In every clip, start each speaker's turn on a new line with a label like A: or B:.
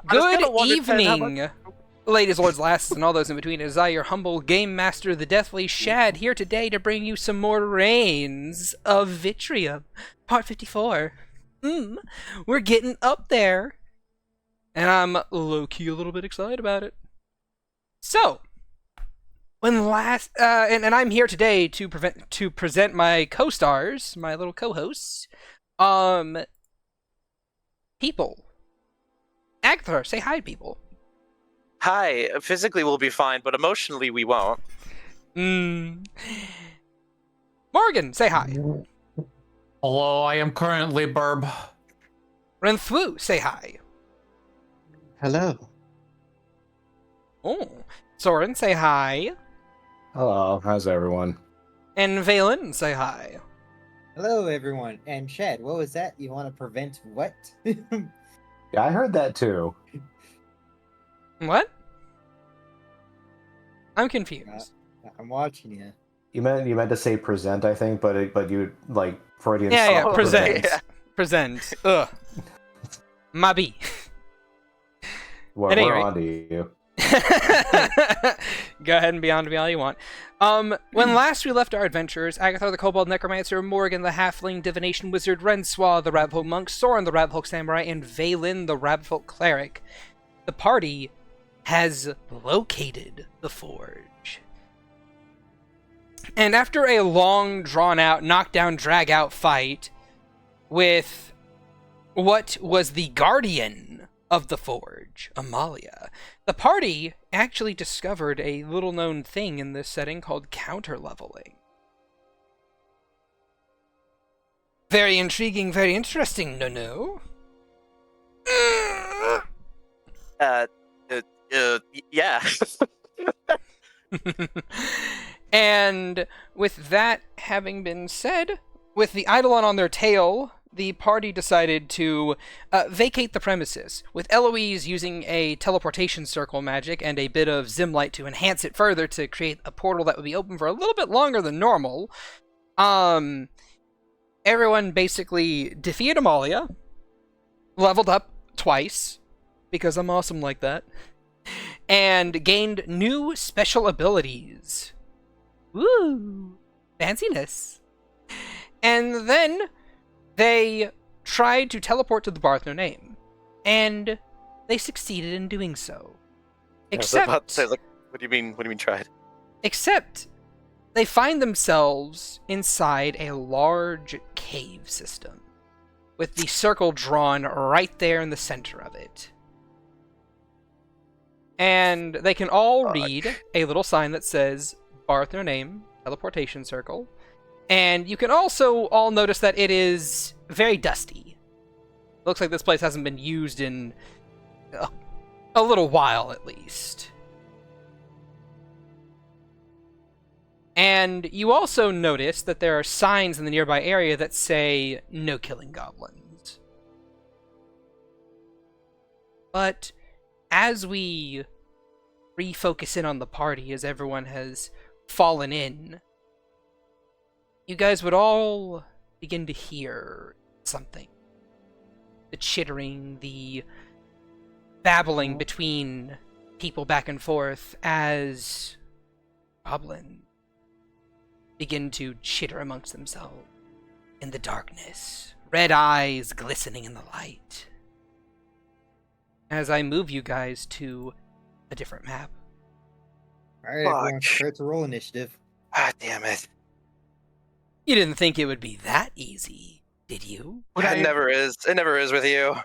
A: Good evening, ladies, lords, lasses, and all those in between. It is I, your humble game master, the deathly Shad, here today to bring you some more Rains of Vitrium, part 54. We're getting up there, and I'm low-key a little bit excited about it. So, when last, and I'm here today to present my co-stars, my little co-hosts, people. Agatha, say hi, people.
B: Hi. Physically we'll be fine, but emotionally we won't.
A: Morgan, say hi.
C: Hello, I am currently Burb.
A: Renthwu, say hi.
D: Hello.
A: Oh, Soren, say hi.
E: Hello, how's everyone?
A: And Valen, say hi.
D: Hello, everyone. And Shad, what was that? You want to prevent what?
E: Yeah, I heard that too.
A: What? I'm confused.
D: I'm watching you.
E: You meant to say present, I think, but you like Freudian.
A: Yeah,
E: slip.
A: present.
B: Yeah.
A: Present. Ugh. Mabi.
E: Well,
A: At any
E: we're
A: rate.
E: on to you.
A: Go ahead and be on to me all you want. When last we left our adventurers, Agatha the Kobold Necromancer, Morgan the Halfling Divination Wizard, Renswa the Rabbit Monk, Soren the Rabbit Samurai, and Valen the Rabbit Cleric, the party has located the forge. And after a long, drawn-out, knockdown, drag-out fight with what was the guardian of the forge, Amalia, the party actually discovered a little-known thing in this setting called counter-leveling. Very intriguing, very interesting, no?
B: Yeah.
A: And with that having been said, with the Eidolon on their tail, the party decided to vacate the premises, with Eloise using a teleportation circle magic and a bit of Zimlight to enhance it further to create a portal that would be open for a little bit longer than normal. Everyone basically defeated Amalia, leveled up twice, because I'm awesome like that, and gained new special abilities. Woo! Fanciness. And then they tried to teleport to the Bar with No Name, and they succeeded in doing so.
B: I was about to say, like, what do you mean tried?
A: Except they find themselves inside a large cave system, with the circle drawn right there in the center of it. And they can all read a little sign that says Bar with No Name, teleportation circle. And you can also all notice that it is very dusty. Looks like this place hasn't been used in a little while, at least. And you also notice that there are signs in the nearby area that say, "No killing goblins." But as we refocus in on the party, as everyone has fallen in, you guys would all begin to hear something. The chittering, the babbling between people back and forth as goblins begin to chitter amongst themselves in the darkness, red eyes glistening in the light. As I move you guys to a different map.
D: Alright, everyone, prepare to roll initiative.
B: Ah, damn it.
A: You didn't think it would be that easy, did you?
B: It never is. It never is with you.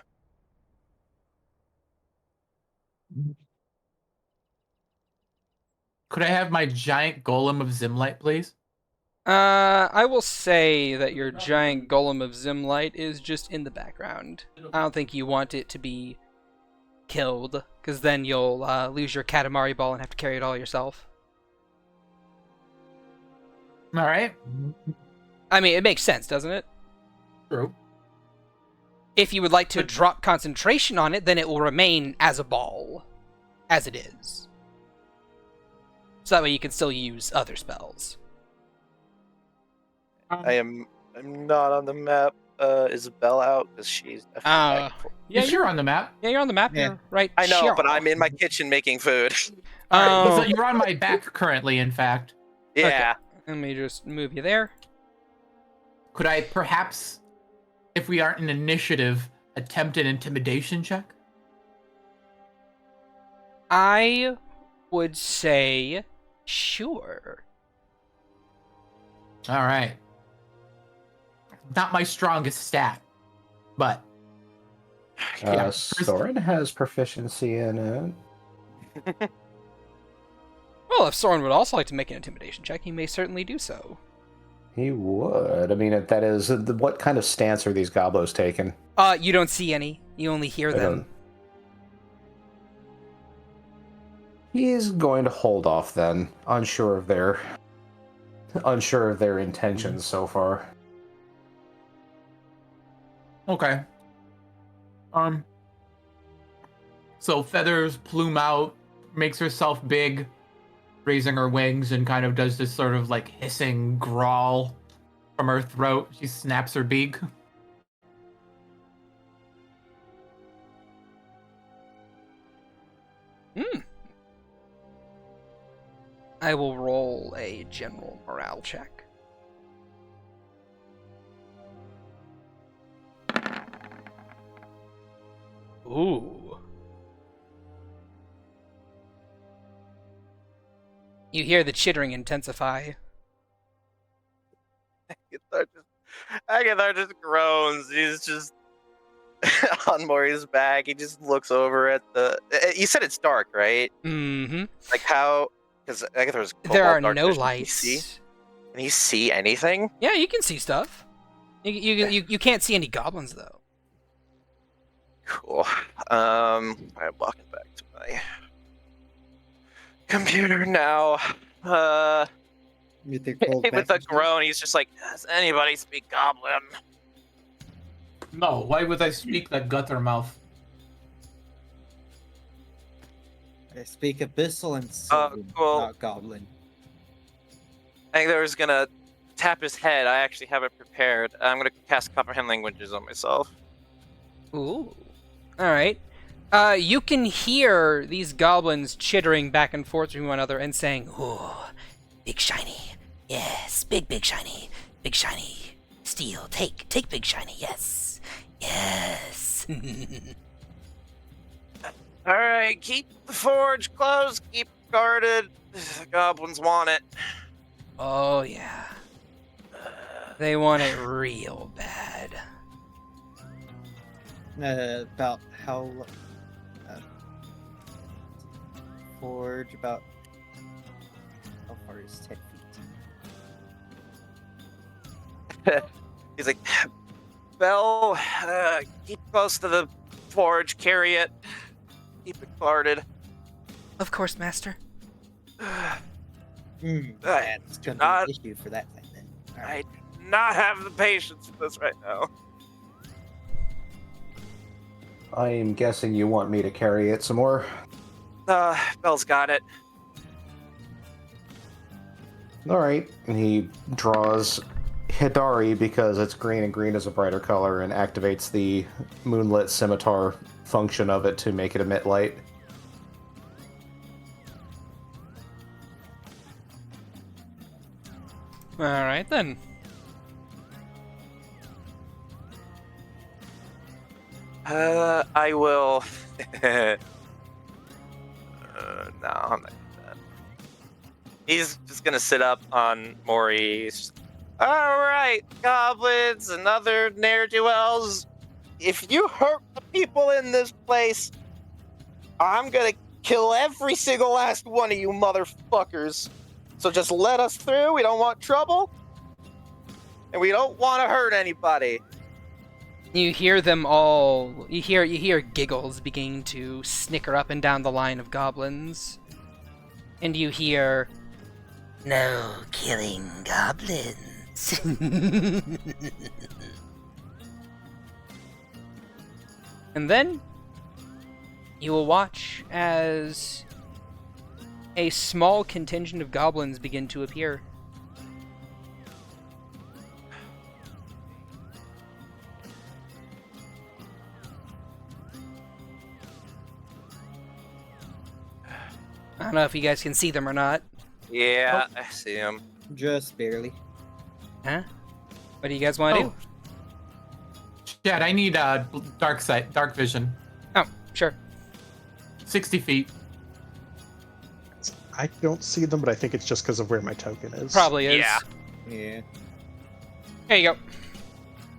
C: Could I have my giant golem of Zimlight, please?
A: I will say that your giant golem of Zimlight is just in the background. I don't think you want it to be killed, because then you'll lose your Katamari ball and have to carry it all yourself.
C: All right.
A: I mean, it makes sense, doesn't it?
C: True.
A: If you would like to drop concentration on it, then it will remain as a ball, as it is. So that way you can still use other spells.
B: I'm not on the map. is Belle out? Because she's definitely back and forth.
C: Yeah, you're on the map.
A: Yeah, you're on the map.
D: Yeah.
A: You're right.
B: I know,
A: here.
B: but I'm in my kitchen making food.
C: All right,
A: Oh.
C: so you're on my back currently, in fact.
B: Yeah.
A: Let me just move you there.
C: Could I perhaps, if we aren't in initiative, attempt an intimidation check?
A: I would say sure.
C: All right. Not my strongest stat, but yeah.
E: Soren has proficiency in it.
A: Well, if Soren would also like to make an intimidation check, he may certainly do so.
E: He would. I mean, that is what kind of stance are these goblos taking?
A: You don't see any. You only hear
E: I
A: them.
E: don't- He's going to hold off then, unsure of their intentions so far.
C: Okay. So Feathers plume out, makes herself big, raising her wings, and kind of does this sort of like hissing growl from her throat. She snaps her beak.
A: I will roll a general morale check. Ooh. You hear the chittering intensify.
B: Agathar just groans. He's just on Mori's back. He just looks over at the. You said it's dark, right?
A: Mm-hmm.
B: Like how? Because Agathar's.
A: There are
B: dark
A: no
B: vision.
A: lights.
B: Can he see anything?
A: Yeah, you can see stuff. You can't see any goblins though.
B: Cool. I'm walking back to my computer now.
D: With their cold
B: With a
D: message.
B: groan, he's just like, "Does anybody speak Goblin?"
C: No, why would I speak that gutter mouth?
D: I speak Abyssal and Sylvan,
B: cool.
D: not Goblin.
B: I think there's gonna tap his head. I actually have it prepared. I'm gonna cast Comprehend Languages on myself.
A: Ooh. Alright. You can hear these goblins chittering back and forth from one another and saying, "Ooh, big shiny. Yes, big shiny. Big shiny. Steel, take big shiny. Yes. Yes."
B: Alright, keep the forge closed, keep it guarded. The goblins want it.
A: Oh, yeah. They want it real bad.
D: About how... forge, about... How far is 10 feet?
B: He's like, Belle, keep close to the forge, carry it. Keep it guarded.
A: Of course, Master.
D: That's gonna
B: not-
D: be an issue for that thing then.
B: I
D: Alright.
B: do not have the patience for this right now.
E: I am guessing you want me to carry it some more.
B: Belle's got it.
E: Alright, and he draws Hidari because it's green and green is a brighter color and activates the moonlit scimitar function of it to make it emit light.
A: Alright then.
B: I will. No, I'm not doing that. He's just gonna sit up on Mori. All right, goblins and other ne'er-do-wells. If you hurt the people in this place, I'm gonna kill every single last one of you motherfuckers. So just let us through. We don't want trouble, and we don't want to hurt anybody.
A: You hear them all. You hear giggles beginning to snicker up and down the line of goblins, and you hear, "No killing goblins." And then you will watch as a small contingent of goblins begin to appear. I don't know if you guys can see them or not.
B: Yeah, I see him.
D: Just barely.
A: Huh? What do you guys want to
C: Oh. Shad, I need dark vision.
A: do? Oh, sure.
C: 60 feet.
F: I don't see them, but I think it's just because of where my token is.
A: Probably is.
B: Yeah.
D: Yeah.
A: There you go.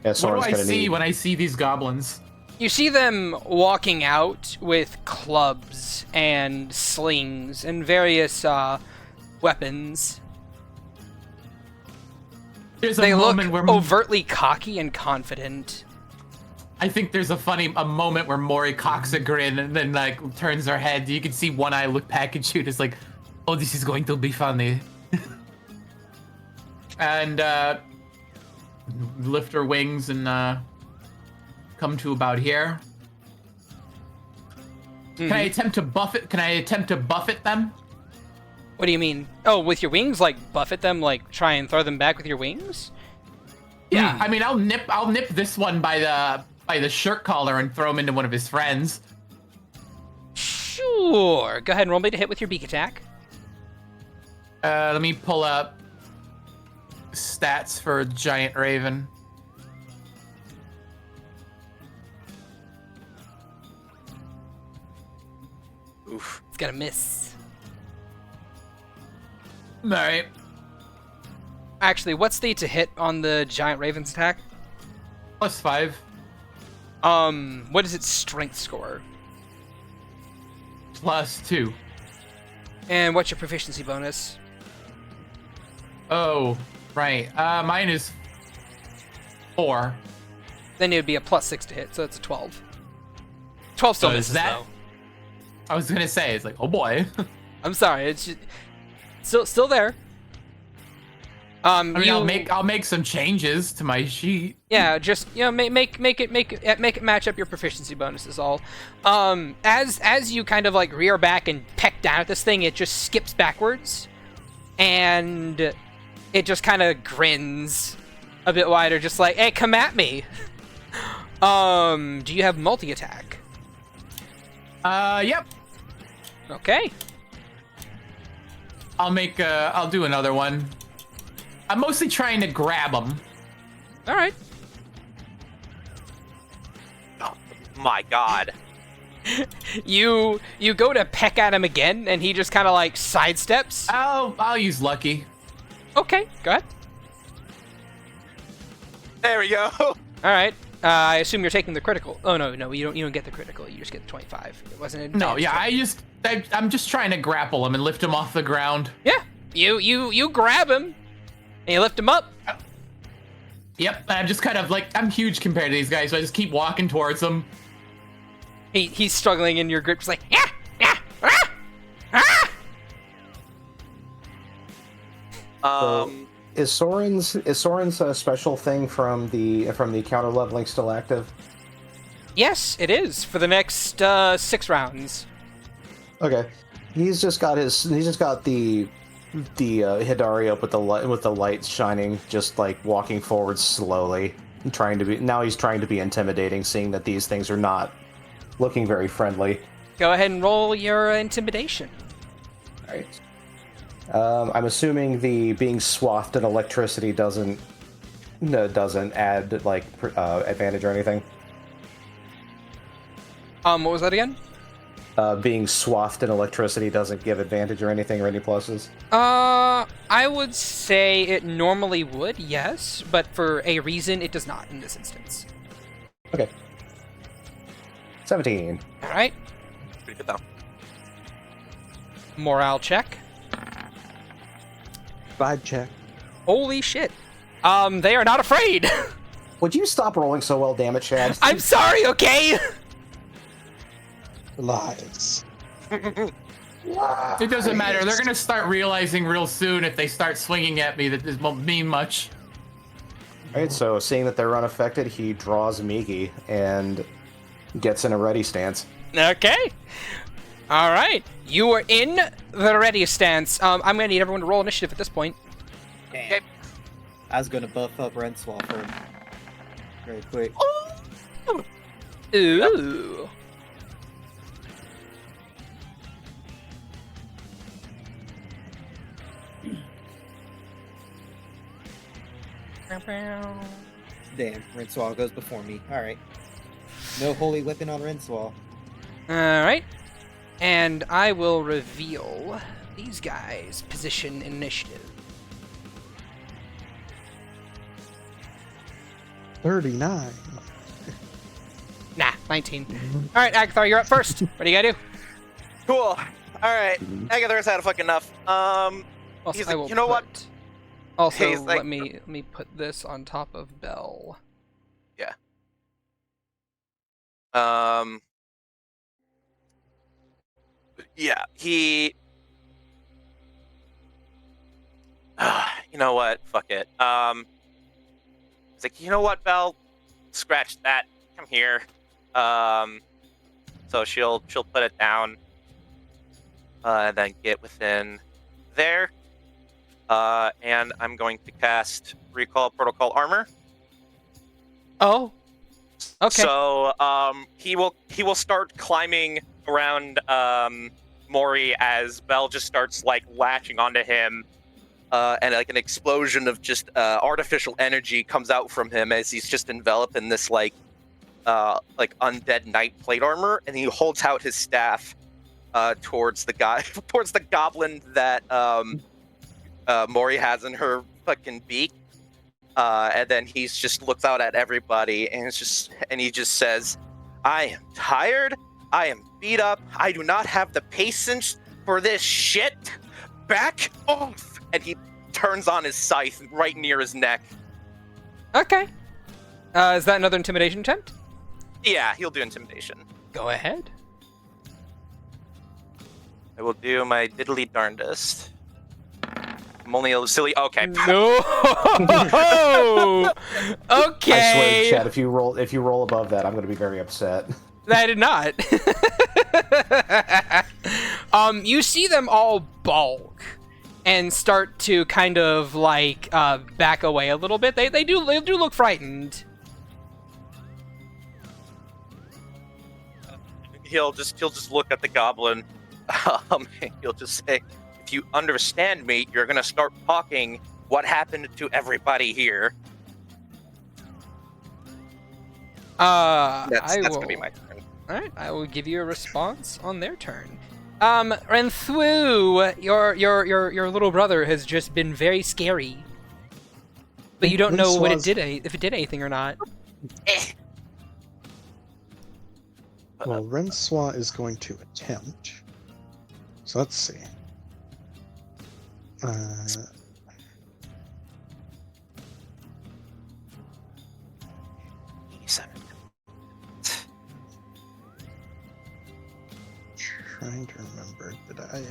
E: Yeah,
C: What
E: Soren's
C: do I
E: gonna
C: see
E: need.
C: when I see these goblins?
A: You see them walking out with clubs and slings and various weapons.
C: There's a
A: They look
C: moment where
A: overtly cocky and confident.
C: I think there's a moment where Mori cocks a grin and then like turns her head. You can see one eye look back at you. And it's like, oh, this is going to be funny. And lift her wings and come to about here. Can I attempt to buffet? Can I attempt to buffet them?
A: What do you mean? Oh, with your wings? Like buffet them? Like try and throw them back with your wings?
C: Yeah, I mean, I'll nip this one by the shirt collar and throw him into one of his friends.
A: Sure. Go ahead and roll me to hit with your beak attack.
C: Let me pull up stats for Giant Raven.
B: Oof.
A: It's gonna miss.
C: All right.
A: Actually, what's the to hit on the giant raven's attack?
C: +5.
A: What is its strength score?
C: +2.
A: And what's your proficiency bonus?
C: Oh, right. Mine is 4.
A: Then it would be a +6 to hit, so it's a 12. 12 still
C: So is
A: misses,
C: that-
A: though.
C: I was gonna say, it's like, oh boy.
A: I'm sorry, it's just, still there.
C: I mean, I'll make some changes to my sheet.
A: Yeah, just make it match up your proficiency bonus is all. As you kind of like rear back and peck down at this thing, it just skips backwards, and it just kind of grins a bit wider, just like, "Hey, come at me." Do you have multi attack?
C: Yep.
A: Okay.
C: I'll do another one. I'm mostly trying to grab them.
A: All right.
B: Oh, my God.
A: You go to peck at him again, and he just kind of like sidesteps.
C: I'll use lucky.
A: Okay, go ahead.
B: There we go.
A: All right. I assume you're taking the critical. Oh no, you don't get the critical. You just get the 25. It wasn't.
C: No, yeah, I'm just trying to grapple him and lift him off the ground.
A: Yeah. You grab him, and you lift him up.
C: Yep, I'm just kind of like, I'm huge compared to these guys, so I just keep walking towards them.
A: He's struggling in your grip, just like yeah, ah.
E: Is Soren's special thing from the counter leveling still active?
A: Yes, it is for the next 6 rounds.
E: Okay, he's just got the Hidari up with the lights shining, just like walking forward slowly, he's trying to be intimidating, seeing that these things are not looking very friendly.
A: Go ahead and roll your intimidation.
E: All right. I'm assuming the being swathed in electricity doesn't add like advantage or anything.
A: What was that again?
E: Being swathed in electricity doesn't give advantage or anything or any pluses.
A: I would say it normally would, yes, but for a reason it does not in this instance.
E: Okay. 17.
A: All right.
B: Pretty good, though.
A: Morale check.
F: 5 check.
A: Holy shit. They are not afraid.
E: Would you stop rolling so well, damn it, Shad?
A: I'm sorry, okay?
F: Lies.
C: It doesn't matter. They're gonna start realizing real soon if they start swinging at me that this won't mean much.
E: Alright, so seeing that they're unaffected, he draws Migi and gets in a ready stance.
A: Okay. All right. You are in the ready stance. I'm going to need everyone to roll initiative at this point.
D: Damn. I was gonna buff up Renswall for him. Very quick.
A: Ooh.
D: Damn, Rincewild goes before me. Alright. No holy weapon on Rincewild.
A: Alright. And I will reveal these guys' position initiative.
F: 39.
A: Nah, 19. Alright, Agathar, you're up first. What do you gotta do?
B: Cool. All right. Agathar's had fucking enough.
A: Also,
B: He's
A: I
B: like,
A: will
B: you know what?
A: put- Also,
B: He's like-
A: let me put this on top of Bell.
B: Yeah, he. You know what? Fuck it. He's like, you know what, Belle? Scratch that. Come here. So she'll put it down, and then get within there. And I'm going to cast Recall Protocol Armor.
A: Oh. Okay.
B: So he will start climbing around Mori as Bell just starts like latching onto him, and like an explosion of just artificial energy comes out from him as he's just enveloped in this like undead knight plate armor, and he holds out his staff towards the guy towards the goblin that Mori has in her fucking beak. And then he just looks out at everybody, and he just says, "I am tired. I am beat up. I do not have the patience for this shit. Back off!" And he turns on his scythe right near his neck.
A: Okay. Is that another intimidation attempt?
B: Yeah, he'll do intimidation.
A: Go ahead.
B: I will do my diddly darndest. I'm only a silly. Okay.
A: No. Okay.
E: I swear, Chad, if you roll above that, I'm going to be very upset.
A: I did not. You see them all balk and start to kind of like back away a little bit. They do look frightened.
B: He'll just look at the goblin. He'll just say, "If you understand me, you're gonna start talking what happened to everybody here." That's gonna be my turn.
A: All right, I will give you a response on their turn. Renthwu, your little brother has just been very scary, but you don't know what it did, if it did anything or not.
F: Well, Rincewild is going to attempt. So let's see. Trying to remember, did I?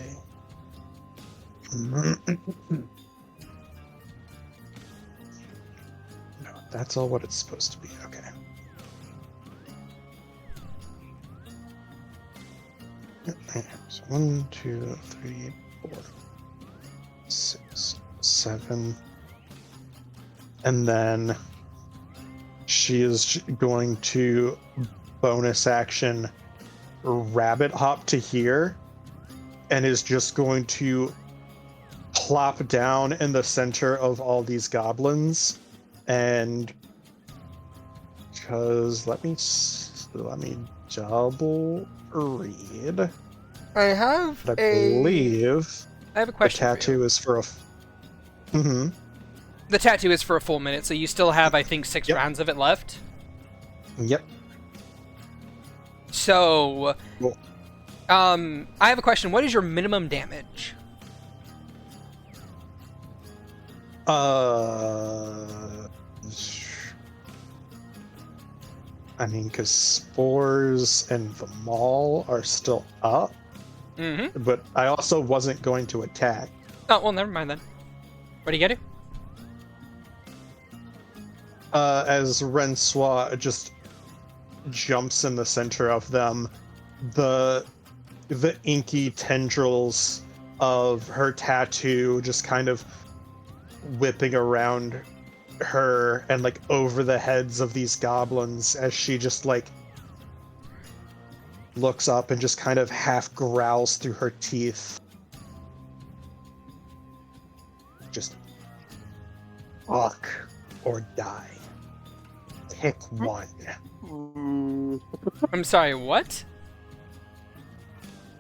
F: No, that's all what it's supposed to be. Okay. So 1, 2, 3, 4, 6, 7, and then she is going to bonus action rabbit hop to here, and is just going to plop down in the center of all these goblins, and because let me double read.
A: I have
F: I believe
A: I have a
F: the
A: question.
F: tattoo is for a. Mm-hmm.
A: The tattoo is for a full minute, so you still have, I think, 6
F: Yep.
A: rounds of it left.
F: Yep.
A: So,
F: Cool.
A: I have a question. What is your minimum damage?
F: I mean, because spores and the maul are still up,
A: Mm-hmm.
F: but I also wasn't going to attack.
A: Oh, well, never mind then. What do you get to?
F: As Rincewild just jumps in the center of them, the inky tendrils of her tattoo just kind of whipping around her and like over the heads of these goblins as she just like looks up and just kind of half growls through her teeth. Just fuck. or die. Pick one.
A: I'm sorry, what?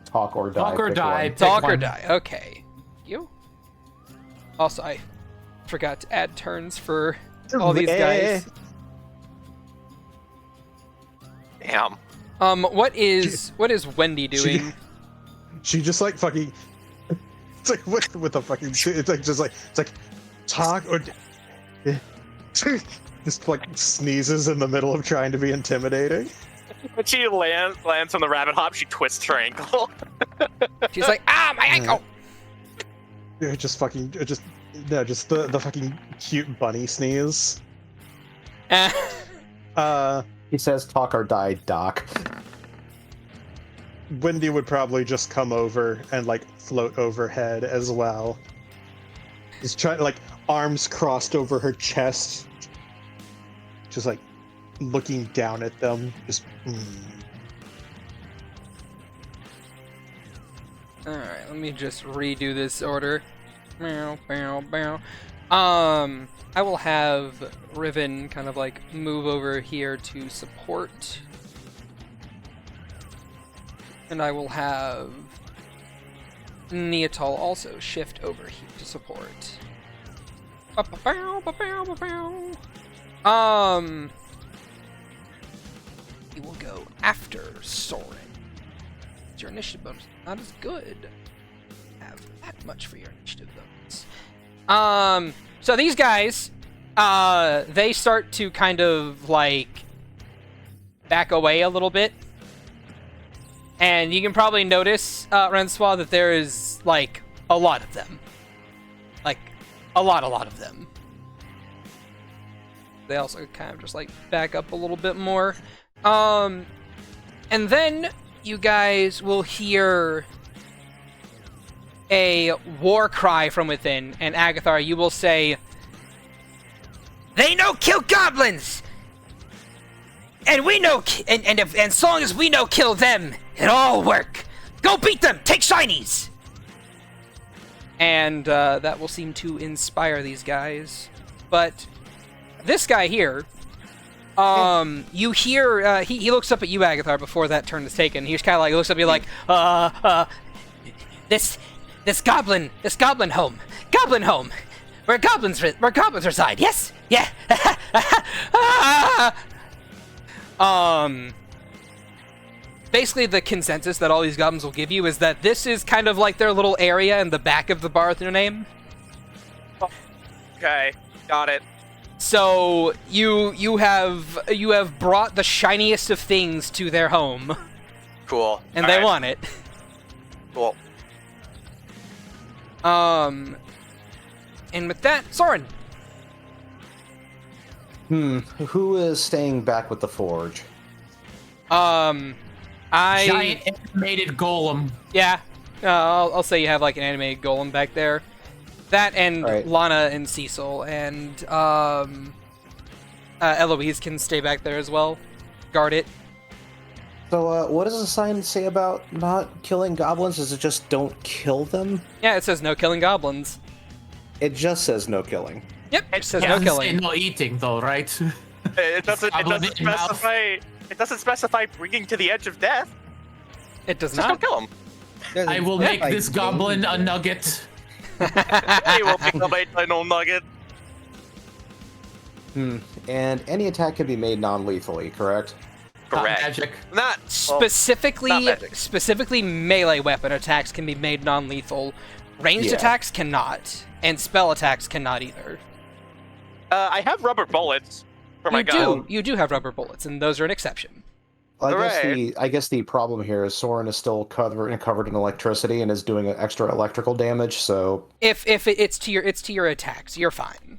E: Talk or die.
C: Talk or
E: pick
C: die.
E: one.
C: Pick
A: Talk or
C: one.
A: die. Okay. You? Also, I forgot to add turns for all these guys.
B: Damn.
A: What is Wendy doing?
F: She just like fucking. It's like with a fucking. It's like just like it's like talk or. Just like sneezes in the middle of trying to be intimidating.
B: When she lands on the rabbit hop, she twists her ankle.
A: She's like, ah, my ankle!
F: Yeah, just fucking. Just the fucking cute bunny sneeze.
E: He says talk or die, Doc.
F: Wendy would probably just come over and like float overhead as well. Just try like arms crossed over her chest, just like looking down at them. Just.
A: Alright, let me just redo this order. Bow, bow, bow. I will have Riven kind of like move over here to support. And I will have Niatal also shift over here to support. He will go after Soren. Your initiative bonus not as good. Have that much for your initiative bonus. So these guys, they start to kind of like back away a little bit. And you can probably notice, Rensois, that there is, like, a lot of them. Like, a lot of them. They also kind of just, like, back up a little bit more. And then you guys will hear a war cry from within. And Agathar, you will say, "They no kill goblins! And we know, and as long as we no kill them, it all work. Go beat them. Take shinies." And that will seem to inspire these guys. But this guy here, you hear he looks up at you, Agathar, before that turn is taken. He's kind of like looks up at you like, this goblin home, where goblins reside. Yes, yeah. Basically the consensus that all these goblins will give you is that this is kind of like their little area in the back of the Barther-name.
B: Okay, got it.
A: So you have brought the shiniest of things to their home.
B: Cool.
A: And
B: All
A: they
B: right.
A: want it.
B: Cool.
A: And with that, Soren.
E: Who is staying back with the forge?
C: Giant animated golem.
A: Yeah, I'll say you have like an animated golem back there. That and
E: Right.
A: Lana and Cecil and Eloise can stay back there as well. Guard it.
E: So, what does the sign say about not killing goblins? Is it just don't kill them?
A: Yeah, it says no killing goblins.
E: It just says no killing.
A: Yep, it says
C: Yeah,
A: no
C: say
A: killing.
C: no eating though, right?
B: It doesn't
C: Goblin in mouth.
B: specify. It doesn't specify bringing to the edge of death.
A: It does
B: Just
A: not.
B: don't kill him.
C: I will make this goblin a nugget.
B: He will become a final nugget.
E: And any attack can be made non-lethally, correct?
C: Not
B: Correct.
C: magic.
B: Not
A: Specifically,
B: not magic.
A: specifically melee weapon attacks can be made non-lethal. Ranged
E: Yeah.
A: attacks cannot, and spell attacks cannot either.
B: I have rubber bullets for my gun.
A: You do have rubber bullets, and those are an exception.
E: I guess the problem here is Soren is still covered in electricity and is doing extra electrical damage. So
A: If it's to your attacks, you're fine.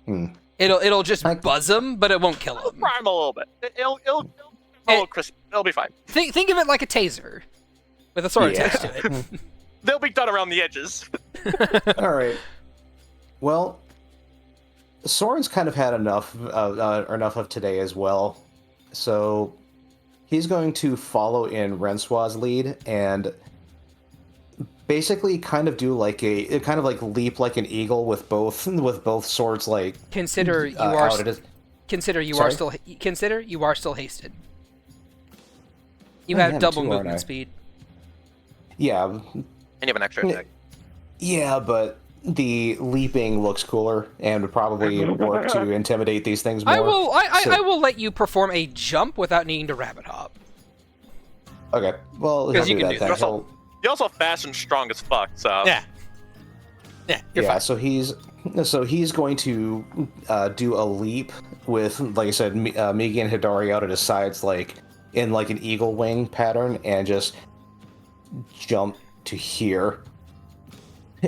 E: Hmm.
A: It'll just buzz them, but it won't kill
B: It'll
A: them.
B: prime a little bit. It'll a little crisp. It'll be fine.
A: Think of it like a taser, with a sword
E: Yeah.
A: attached to it.
B: They'll be done around the edges.
E: all right. Well, Soren's kind of had enough of today as well, so he's going to follow in Rensois' lead and basically kind of do like leap like an eagle with both swords like
A: Consider you
E: out at his...
A: Consider you
E: Sorry?
A: are still consider you are still hasted. You
E: I
A: have
E: am
A: double
E: too, aren't
A: movement
E: I?
A: speed.
E: Yeah,
B: And you have an extra attack.
E: yeah, but the leaping looks cooler and would probably work to intimidate these things more.
A: I will let you perform a jump without needing to rabbit hop.
E: Okay, well, he'll
A: 'Cause you
E: do
A: can
E: that
A: do
E: then.
A: that.
E: He'll-
B: You're also fast and strong as fuck, so...
A: Yeah. Yeah, you're
E: yeah,
A: fine.
E: so he's going to do a leap with, like I said, Migi and Hidari out at his sides, like in like an eagle wing pattern, and just jump to here,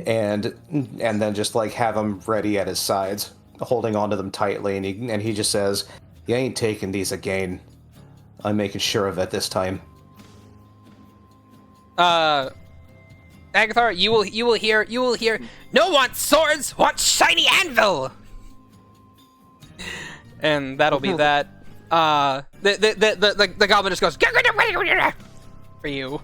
E: and then just like have him ready at his sides, holding onto them tightly, and he just says, "You ain't taking these again. I'm making sure of it this time."
A: Agathar, you will hear, no want swords, want shiny anvil! And that'll be that. The goblin just goes, for you.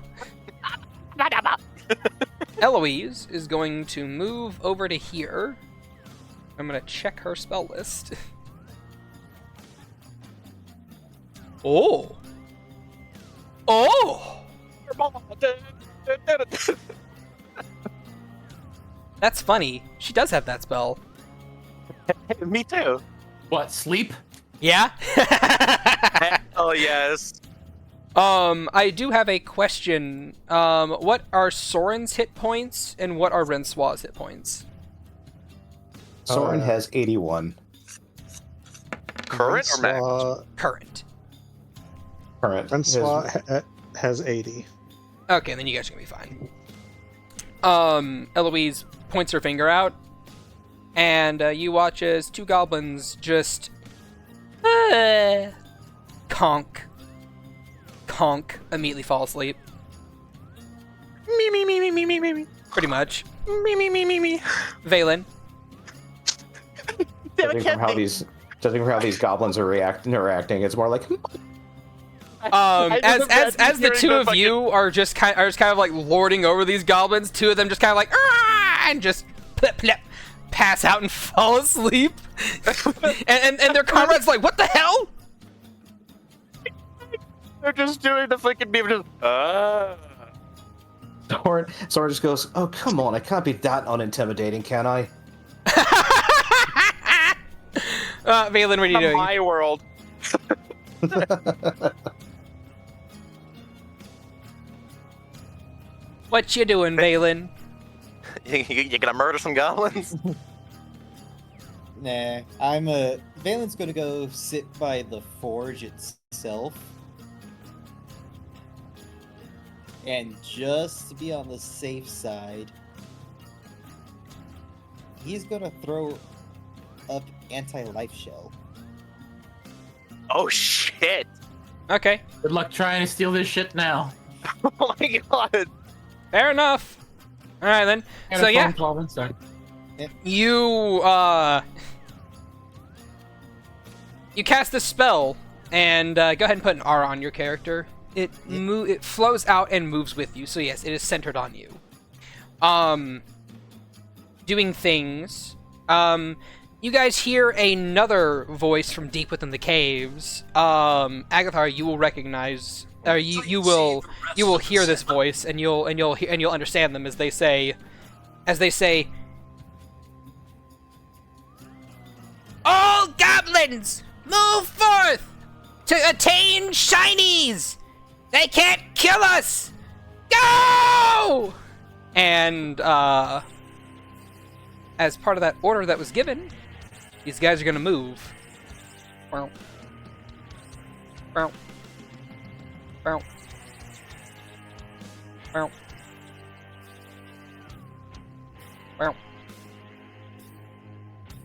A: Eloise is going to move over to here. I'm gonna check her spell list. Oh! Oh! That's funny. She does have that spell.
B: Me too.
C: What, sleep?
A: Yeah?
B: Oh yes.
A: I do have a question. What are Soren's hit points and what are Rensoir's hit points?
E: Soren has 81.
B: Current or max?
A: Current.
E: Current.
F: Francois has 80.
A: Okay, then you guys are gonna be fine. Eloise points her finger out, and you watch as two goblins just conk, immediately fall asleep.
B: Me.
A: Pretty much.
B: Me.
A: Valen.
E: Judging from how these goblins are interacting, it's more like
A: As the two of you are just kind of like lording over these goblins, two of them just kind of like and just pass out and fall asleep, and their comrades like, what the hell?
B: They're just doing the fucking beam. Just
E: Soren just goes, "Oh, come on, I can't be that unintimidating, can I?"
A: Valen, what are you doing?
B: My world.
A: What you doing, Valen?
B: You gonna murder some goblins?
D: Nah, Valen's gonna go sit by the forge itself. And just to be on the safe side, he's gonna throw up anti-life shell.
B: Oh shit!
A: Okay,
C: Good luck trying to steal this shit now.
B: Oh my god!
A: fair enough. All right then.
C: And
A: So
C: a
A: yeah,
C: phone call inside.
A: you you cast the spell, and go ahead and put an R on your character. It flows out and moves with you. So yes, it is centered on you. Doing things. You guys hear another voice from deep within the caves. Agathar, you will recognize, or you will hear this voice, and you'll understand them as they say, "All goblins, move forth to attain shinies. They can't kill us. Go!" And as part of that order that was given, these guys are gonna move. Bow. Bow. Bow. Bow. Bow.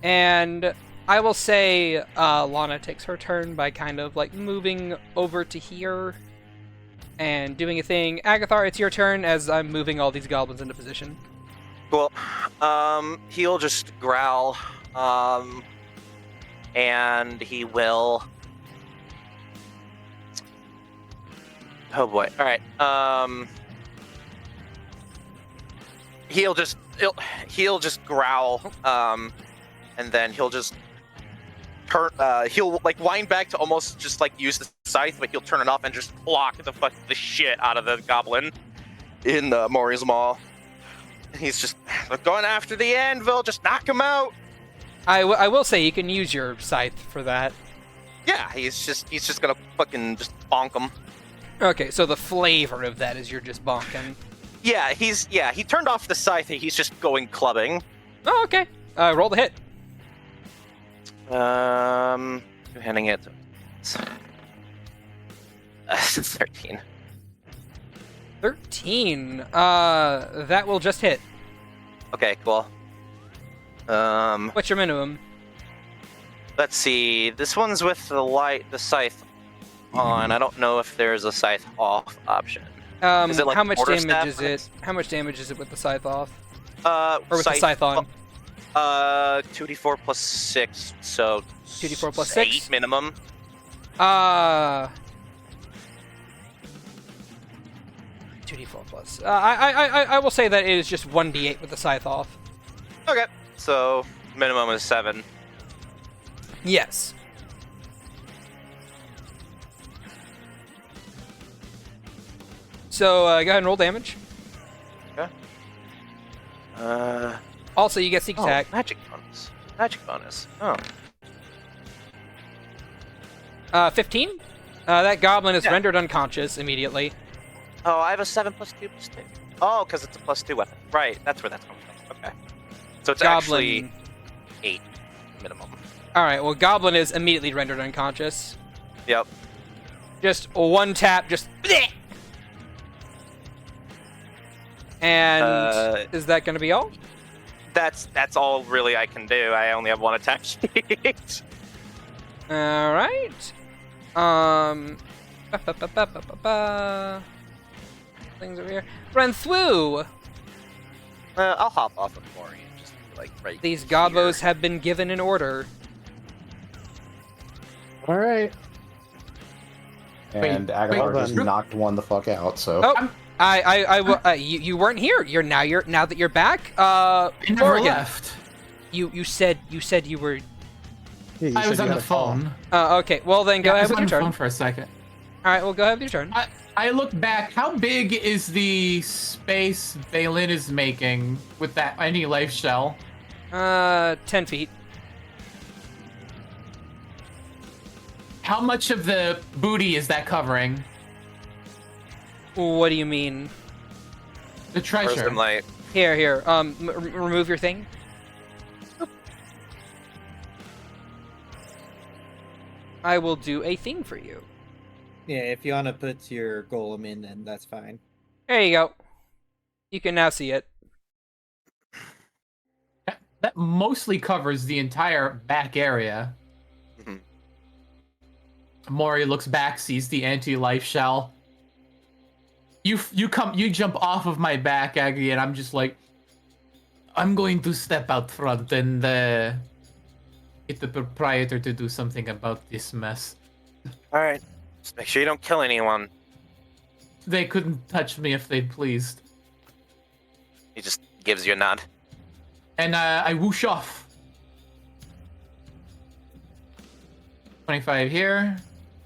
A: And I will say Lana takes her turn by kind of like moving over to here and doing a thing. Agathar, it's your turn as I'm moving all these goblins into position.
B: Cool. He'll just growl, and he will. Oh boy. All right. he'll just growl, and then he'll just turn. He'll like wind back to almost just like use the scythe, but he'll turn it off and just block the shit out of the goblin in Mori's maw. He's just going after the anvil. Just knock him out.
A: I will say you can use your scythe for that.
B: Yeah, he's just gonna fucking just bonk him.
A: Okay, so the flavor of that is you're just bonking.
B: Yeah, he turned off the scythe. He's just going clubbing.
A: Oh, okay. Roll the hit.
B: Handing it. 13.
A: 13. That will just hit.
B: Okay, cool.
A: What's your minimum?
B: Let's see. This one's with the scythe on. I don't know if there's a scythe off option. Is it like
A: how much
B: quarterstaff?
A: damage is it? How much damage is it with the scythe off?
B: Or
A: with the scythe on?
B: 2d4 plus 6, so
A: 2d4 plus
B: 8
A: 6?
B: minimum.
A: 2d4 plus. I will say that it is just 1d8 with the scythe off.
B: Okay, so minimum is 7.
A: Yes. So go ahead and roll damage.
B: Okay.
A: Also, you get sneak attack.
B: Magic bonus. Magic bonus. Oh.
A: 15. That goblin is
B: Yeah.
A: rendered unconscious immediately.
B: Oh, I have a 7 plus 2 plus 2. Oh, because it's a plus 2 weapon. Right, that's where that's coming from. Okay. So it's actually 8 minimum.
A: All right. Well, goblin is immediately rendered unconscious.
B: Yep.
A: Just one tap. Just. And is that going to be all?
B: That's all really I can do. I only have one attack sheet.
A: All right. Things over here. Run through.
B: I'll hop off of Mori and just like right.
A: These
B: here.
A: gobos have been given an order.
F: All right.
E: And
C: Wait,
E: Aguilar
F: wait,
E: just
F: then.
E: knocked one the fuck out. So
A: Oh, you weren't here. Now that you're back.
C: I never
A: Morgan,
C: left.
A: you said you were.
F: Yeah, you
C: I
F: said
C: was
F: you
C: on
F: had
C: the
F: a call.
C: phone.
A: Okay. Well then, go
C: I
A: ahead
C: was
A: with
C: on
A: your
C: the
A: turn.
C: phone for a second.
A: All right. Well, go ahead with your turn.
C: I look back. How big is the space Balin is making with that any life shell?
A: 10 feet.
C: How much of the booty is that covering?
A: What do you mean?
C: The treasure.
B: Wisdom light.
A: Here. Remove your thing. I will do a thing for you.
D: Yeah, if you want to put your golem in, then that's fine.
A: There you go. You can now see it.
C: That mostly covers the entire back area.
B: Mhm.
C: Mori looks back, sees the anti-life shell. You jump off of my back, Aggie, and I'm just like, I'm going to step out front and get the proprietor to do something about this mess.
B: All right. Just make sure you don't kill anyone.
C: They couldn't touch me if they'd pleased.
B: He just gives you a nod.
C: And I whoosh off. 25 here.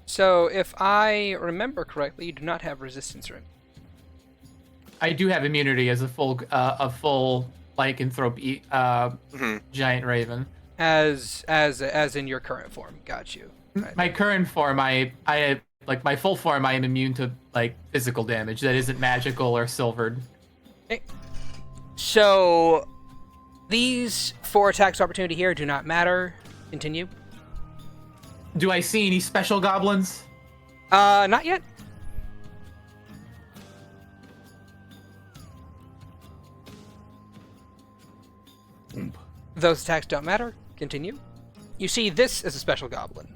A: So, if I remember correctly, you do not have resistance ring.
C: I do have immunity as a full lycanthrope giant raven.
A: As in your current form. Got you. Right.
C: My current form, I like my full form, I am immune to like physical damage that isn't magical or silvered.
A: Okay. So, these 4 attacks opportunity here do not matter. Continue.
C: Do I see any special goblins?
A: Not yet. Those attacks don't matter. Continue. You see this as a special goblin.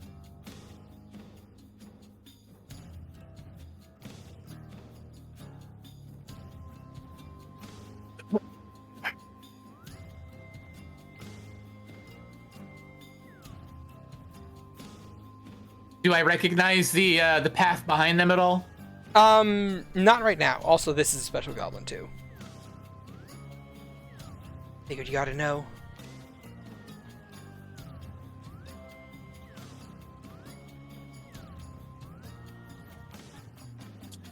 C: Do I recognize the path behind them at all?
A: Not right now. Also, this is a special goblin too. Figured you gotta know.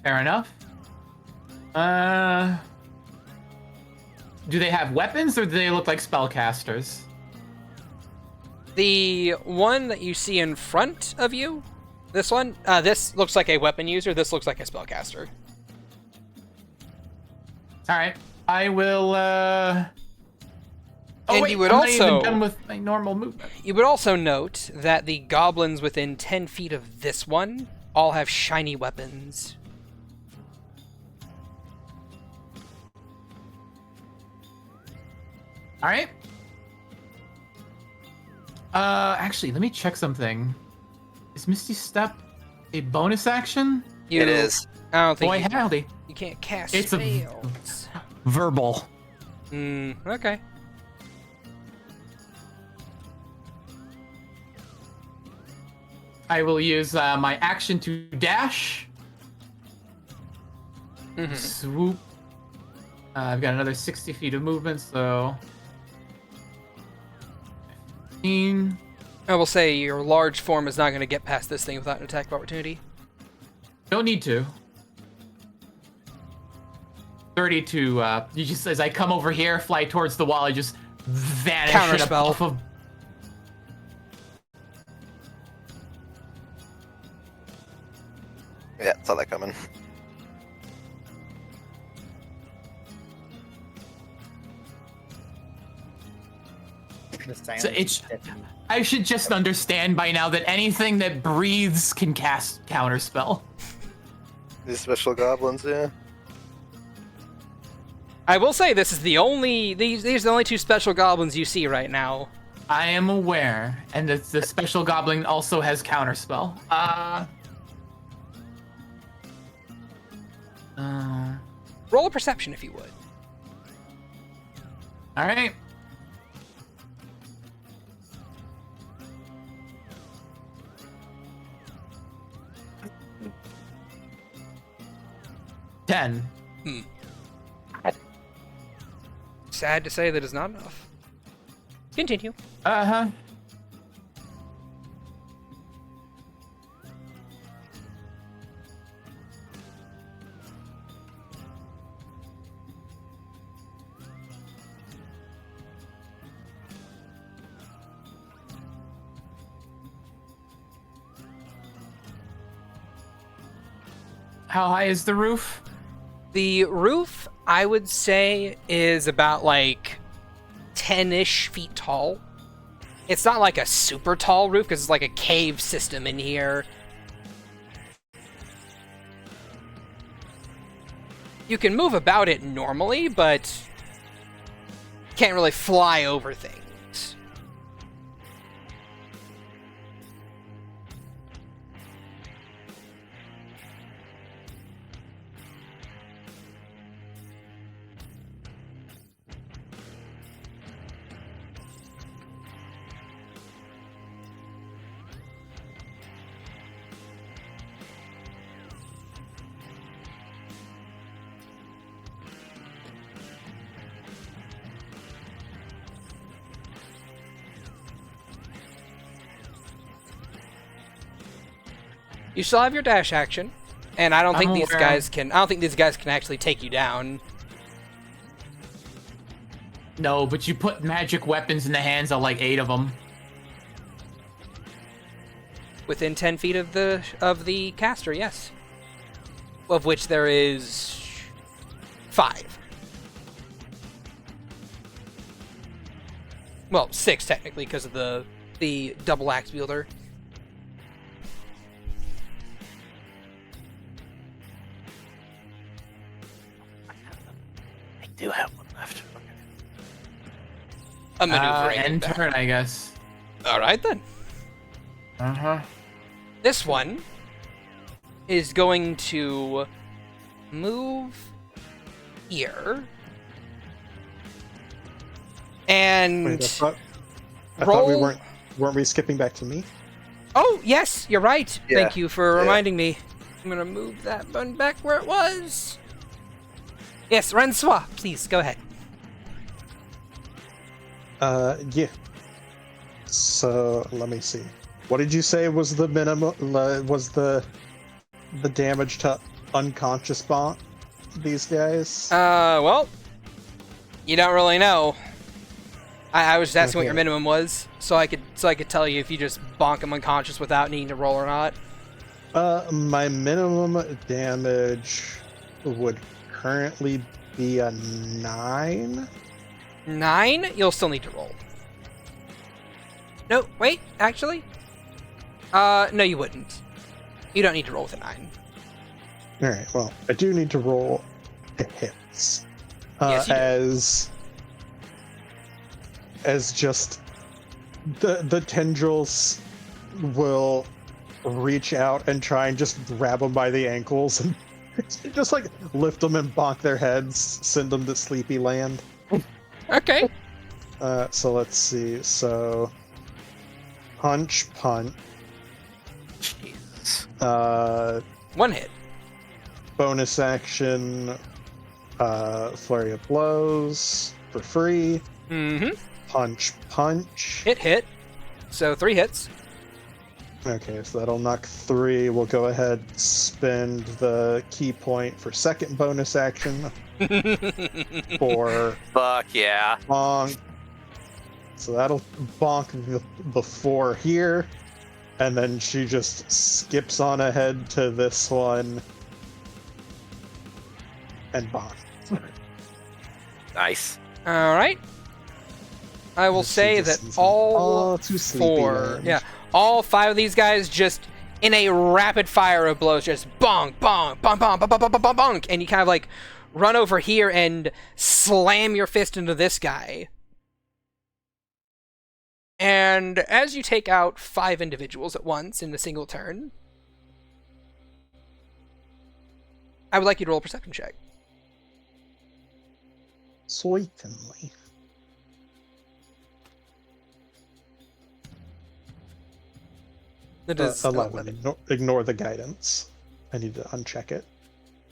C: Fair enough. Do they have weapons or do they look like spellcasters?
A: The one that you see in front of you, this one, this looks like a weapon user, this looks like a spellcaster.
C: Alright. I will,
A: And
C: wait,
A: you would
C: I'm not even
A: also-
C: done with my normal movement.
A: You would also note that the goblins within 10 feet of this one all have shiny weapons.
C: Alright. Actually, let me check something. Is Misty Step a bonus action?
B: It is.
A: I don't think
C: Boy,
A: you,
C: howdy.
A: you can't cast
C: It's a-
A: spells.
F: Verbal.
A: Okay.
C: I will use my action to dash.
A: Mhm.
C: Swoop. I've got another 60 feet of movement, so 15.
A: I will say your large form is not going to get past this thing without an attack of opportunity.
C: Don't need to. 32. You just, as I come over here, fly towards the wall, I just vanish.
A: Counterspell.
C: Off of...
B: Yeah, saw that coming.
D: The sound
C: So it's-
D: is deafening.
C: I should just understand by now that anything that breathes can cast counterspell.
B: These special goblins, yeah.
A: I will say this is the only these are the only two special goblins you see right now.
C: I am aware, and the special goblin also has counterspell.
A: Roll a perception if you would.
C: All right. Ten.
A: Sad to say that is not enough. Continue.
C: Uh-huh. How high is the roof?
A: The roof, I would say, is about like 10-ish feet tall. It's not like a super tall roof because it's like a cave system in here. You can move about it normally, but can't really fly over things. You still have your dash action, and I don't think these
C: aware.
A: guys can. I don't think these guys can actually take you down.
C: No, but you put magic weapons in the hands of like 8 of them.
A: Within 10 feet of the caster, yes. Of which there is 5. Well, 6 technically because of the double axe wielder.
B: I do have one left.
A: A maneuvering.
C: End turn, I guess.
A: All right then.
C: Uh-huh.
A: This one is going to move here. And
F: Wait, I thought we
A: roll-
F: weren't we skipping back to me?
A: Oh, yes, you're right.
B: Yeah.
A: Thank you for
B: Yeah.
A: reminding me. I'm gonna move that button back where it was. Yes, Rensois, please, go ahead.
F: Yeah. So let me see. What did you say was the minimum? Was the damage to unconscious bonk these guys?
A: Well, you don't really know. I was just asking what your
F: Okay.
A: minimum was, so I could tell you if you just bonk him unconscious without needing to roll or not.
F: My minimum damage would currently be a 9.
A: 9? You'll still need to roll. No, wait, actually? No, you wouldn't. You don't need to roll with a 9.
F: All right. Well, I do need to roll the hits.
A: Yes, you do.
F: As just the tendrils will reach out and try and just grab them by the ankles and just like lift them and bonk their heads, send them to sleepy land.
A: Okay.
F: So let's see. So punch.
B: Jesus.
A: One hit.
F: Bonus action, flurry of blows for free.
A: Mm-hmm.
F: Punch.
A: Hit. So 3 hits.
F: Okay, so that'll knock 3. We'll go ahead, spend the key point for second bonus action for
B: Fuck yeah.
F: bonk. So that'll bonk the 4 here, and then she just skips on ahead to this one and bonk.
B: Nice.
A: All right. I will
F: She
A: say
F: just
A: that
F: is
A: all
F: too sleepy
A: 4,
F: land.
A: yeah, all 5 of these guys just in a rapid fire of blows, just bonk, bonk, bonk, bonk, bonk, bonk, bonk, bonk, bonk, and you kind of like run over here and slam your fist into this guy. And as you take out 5 individuals at once in a single turn, I would like you to roll a perception check.
F: Certainly.
A: That is
F: 11. Ignore the guidance. I need to uncheck it.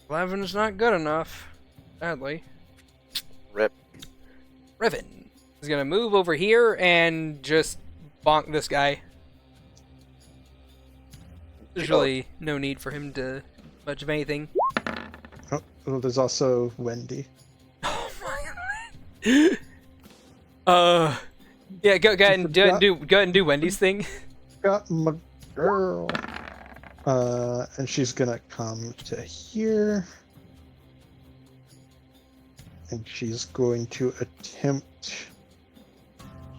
A: 11 is not good enough, sadly.
B: Rip.
A: Riven is going to move over here and just bonk this guy. There's really no need for him to much of anything.
F: Oh, well, there's also Wendy.
A: Oh my god. Yeah, go ahead and do Wendy's thing.
F: Got my girl. And she's gonna come to here. And she's going to attempt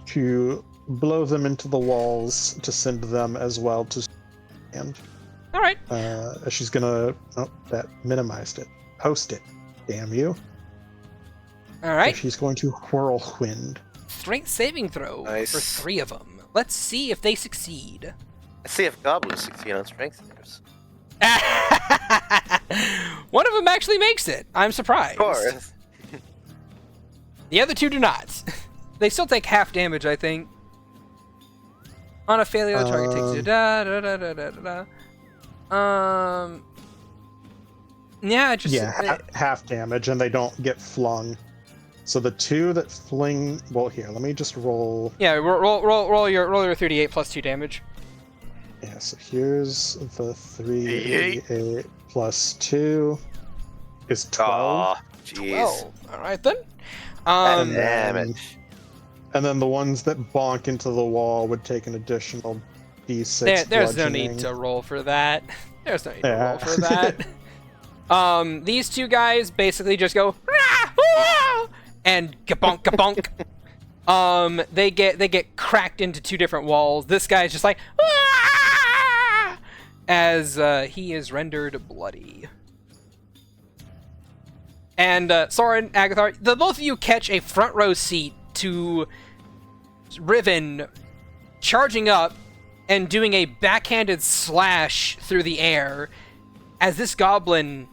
F: to blow them into the walls to send them as well to stand.
A: All right.
F: She's gonna... Oh, that minimized it. Post it. Damn you.
A: All right.
F: So she's going to whirlwind.
A: Strength saving throw
B: Nice.
A: for 3 of them. Let's see if they succeed.
B: Let's see if goblins succeed on strength saves.
A: One of them actually makes it. I'm surprised.
B: Of course.
A: The other 2 do not. They still take half damage, I think. On a failure, the target takes it. Yeah, just
F: half damage, and they don't get flung. So the 2 that fling... Well, here, let me just roll...
A: Yeah, roll your 3d8 plus 2 damage.
F: Yeah, so here's the 3d8 plus 2 is 12.
B: Aw, jeez.
A: Well, all right then.
F: And
B: Damage.
F: and then the ones that bonk into the wall would take an additional d6
A: There's no
F: bludgeoning.
A: need to roll for that. There's no need to
F: Yeah.
A: roll for that. These 2 guys basically just go "Rah! Ah!" and kabonk kabonk. They get cracked into 2 different walls. This guy's just like "Ah!" as he is rendered bloody. And Soren, Agathar, the both of you catch a front row seat to Riven charging up and doing a backhanded slash through the air as this goblin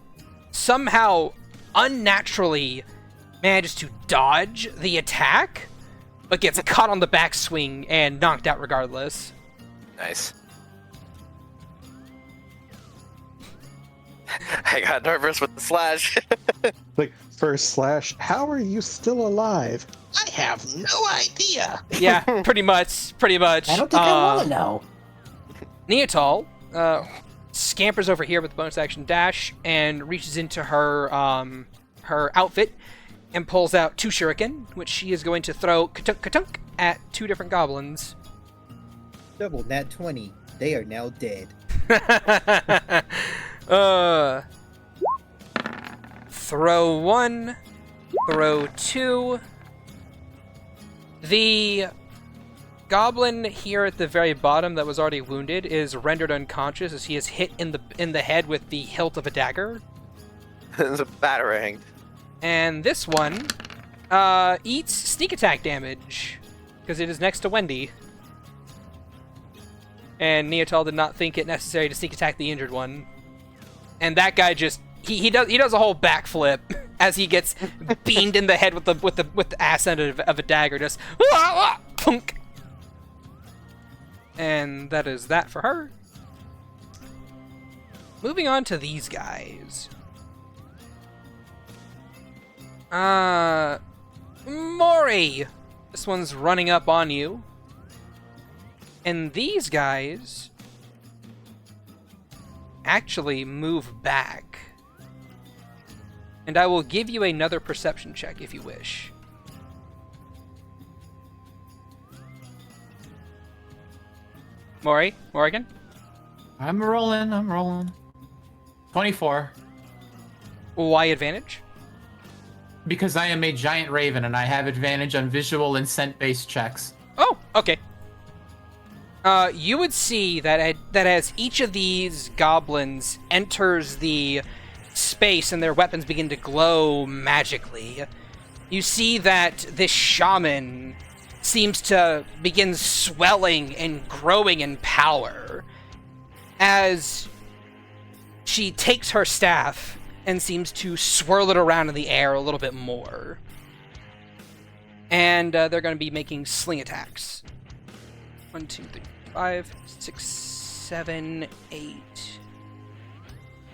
A: somehow unnaturally manages to dodge the attack, but gets caught on the backswing and knocked out regardless.
B: Nice. I got nervous with the slash.
F: Like, first slash. How are you still alive? I have no idea.
A: Yeah, pretty much. Pretty much.
E: I don't think I want to know.
A: Niatal scampers over here with the bonus action dash and reaches into her her outfit and pulls out 2 shuriken, which she is going to throw katunk at 2 different goblins.
D: Double nat 20. They are now dead.
A: Throw 1, throw 2. The goblin here at the very bottom that was already wounded is rendered unconscious as he is hit in the head with the hilt of a dagger.
B: It's a batarang.
A: And this one eats sneak attack damage because it is next to Wendy. And Niatal did not think it necessary to sneak attack the injured one. And that guy just he does a whole backflip as he gets beamed in the head with the ass end of a dagger, just punk. And that is that for her. Moving on to these guys. Mori! This one's running up on you. And these guys actually move back. And I will give you another perception check if you wish. Morrigan?
C: I'm rolling. 24.
A: Why advantage?
C: Because I am a giant raven and I have advantage on visual and scent-based checks.
A: Oh, okay. You would see that as each of these goblins enters the space and their weapons begin to glow magically, you see that this shaman seems to begin swelling and growing in power as she takes her staff and seems to swirl it around in the air a little bit more. And they're going to be making sling attacks. 1, 2, 3, 5, 6, 7, 8.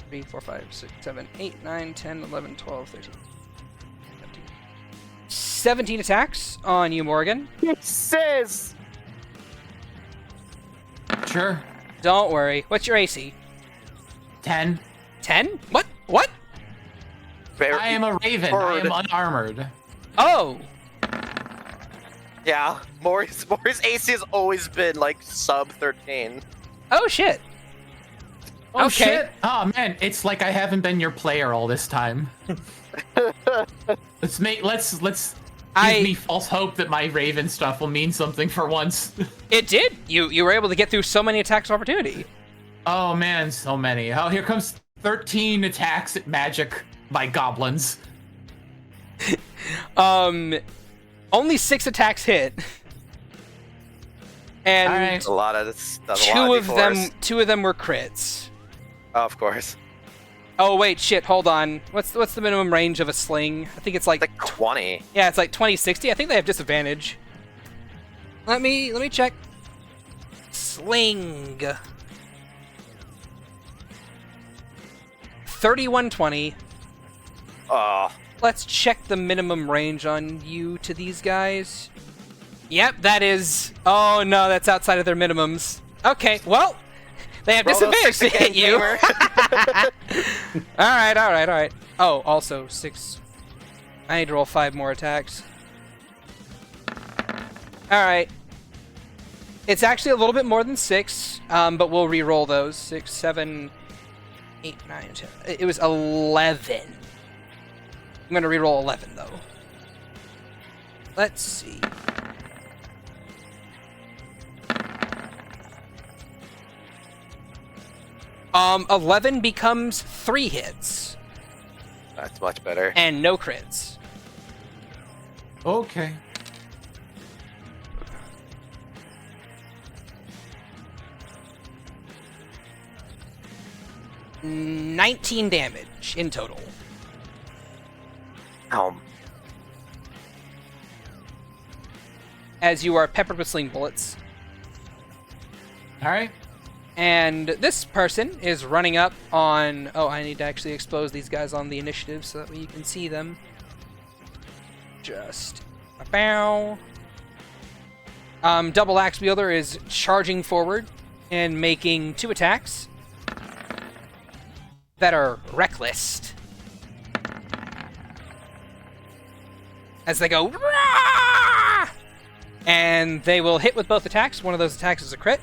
A: 3, 4, 5, 6, 7, 8, 9, 10, 11, 12, 13, 17. 17 attacks on you, Morgan.
B: Sis!
C: Sure.
A: Don't worry. What's your AC?
C: 10.
A: 10? What?
C: I am a raven. I am unarmored.
A: Oh!
B: Yeah, Maury's AC has always been like sub 13.
A: Oh, shit.
C: Oh,
A: Okay.
C: shit. Oh, man. It's like I haven't been your player all this time. Let's give me false hope that my raven stuff will mean something for once.
A: It did. You were able to get through so many attacks of opportunity.
C: Oh, man. So many. Oh, here comes 13 attacks at magic by goblins.
A: Only 6 attacks hit. And
C: All right.
B: That's a lot of D4s.
A: two of them were crits.
B: Oh, of course.
A: Oh wait, shit, hold on. What's the minimum range of a sling? I think it's like
B: 20.
A: Yeah, it's like 20, 60. I think they have disadvantage. Let me check. Sling. 3120.
B: Oh.
A: Let's check the minimum range on you to these guys. Yep, that is... Oh, no, that's outside of their minimums. Okay, well, they have disadvantage to hit you. Alright. Oh, also, 6. I need to roll 5 more attacks. Alright. It's actually a little bit more than 6, but we'll re-roll those. 6, 7, 8, 9, 10. It was 11. I'm going to re-roll 11, though. Let's see. Um, 11 becomes 3 hits.
B: That's much better.
A: And no crits.
C: Okay.
A: $19 damage in total. As you are peppered with sling bullets.
C: Alright.
A: And this person is running up on... Oh, I need to actually expose these guys on the initiative so that way you can see them. just bow. Double Axe Wielder is charging forward and making 2 attacks that are reckless. As they go, Rah! And they will hit with both attacks. One of those attacks is a crit.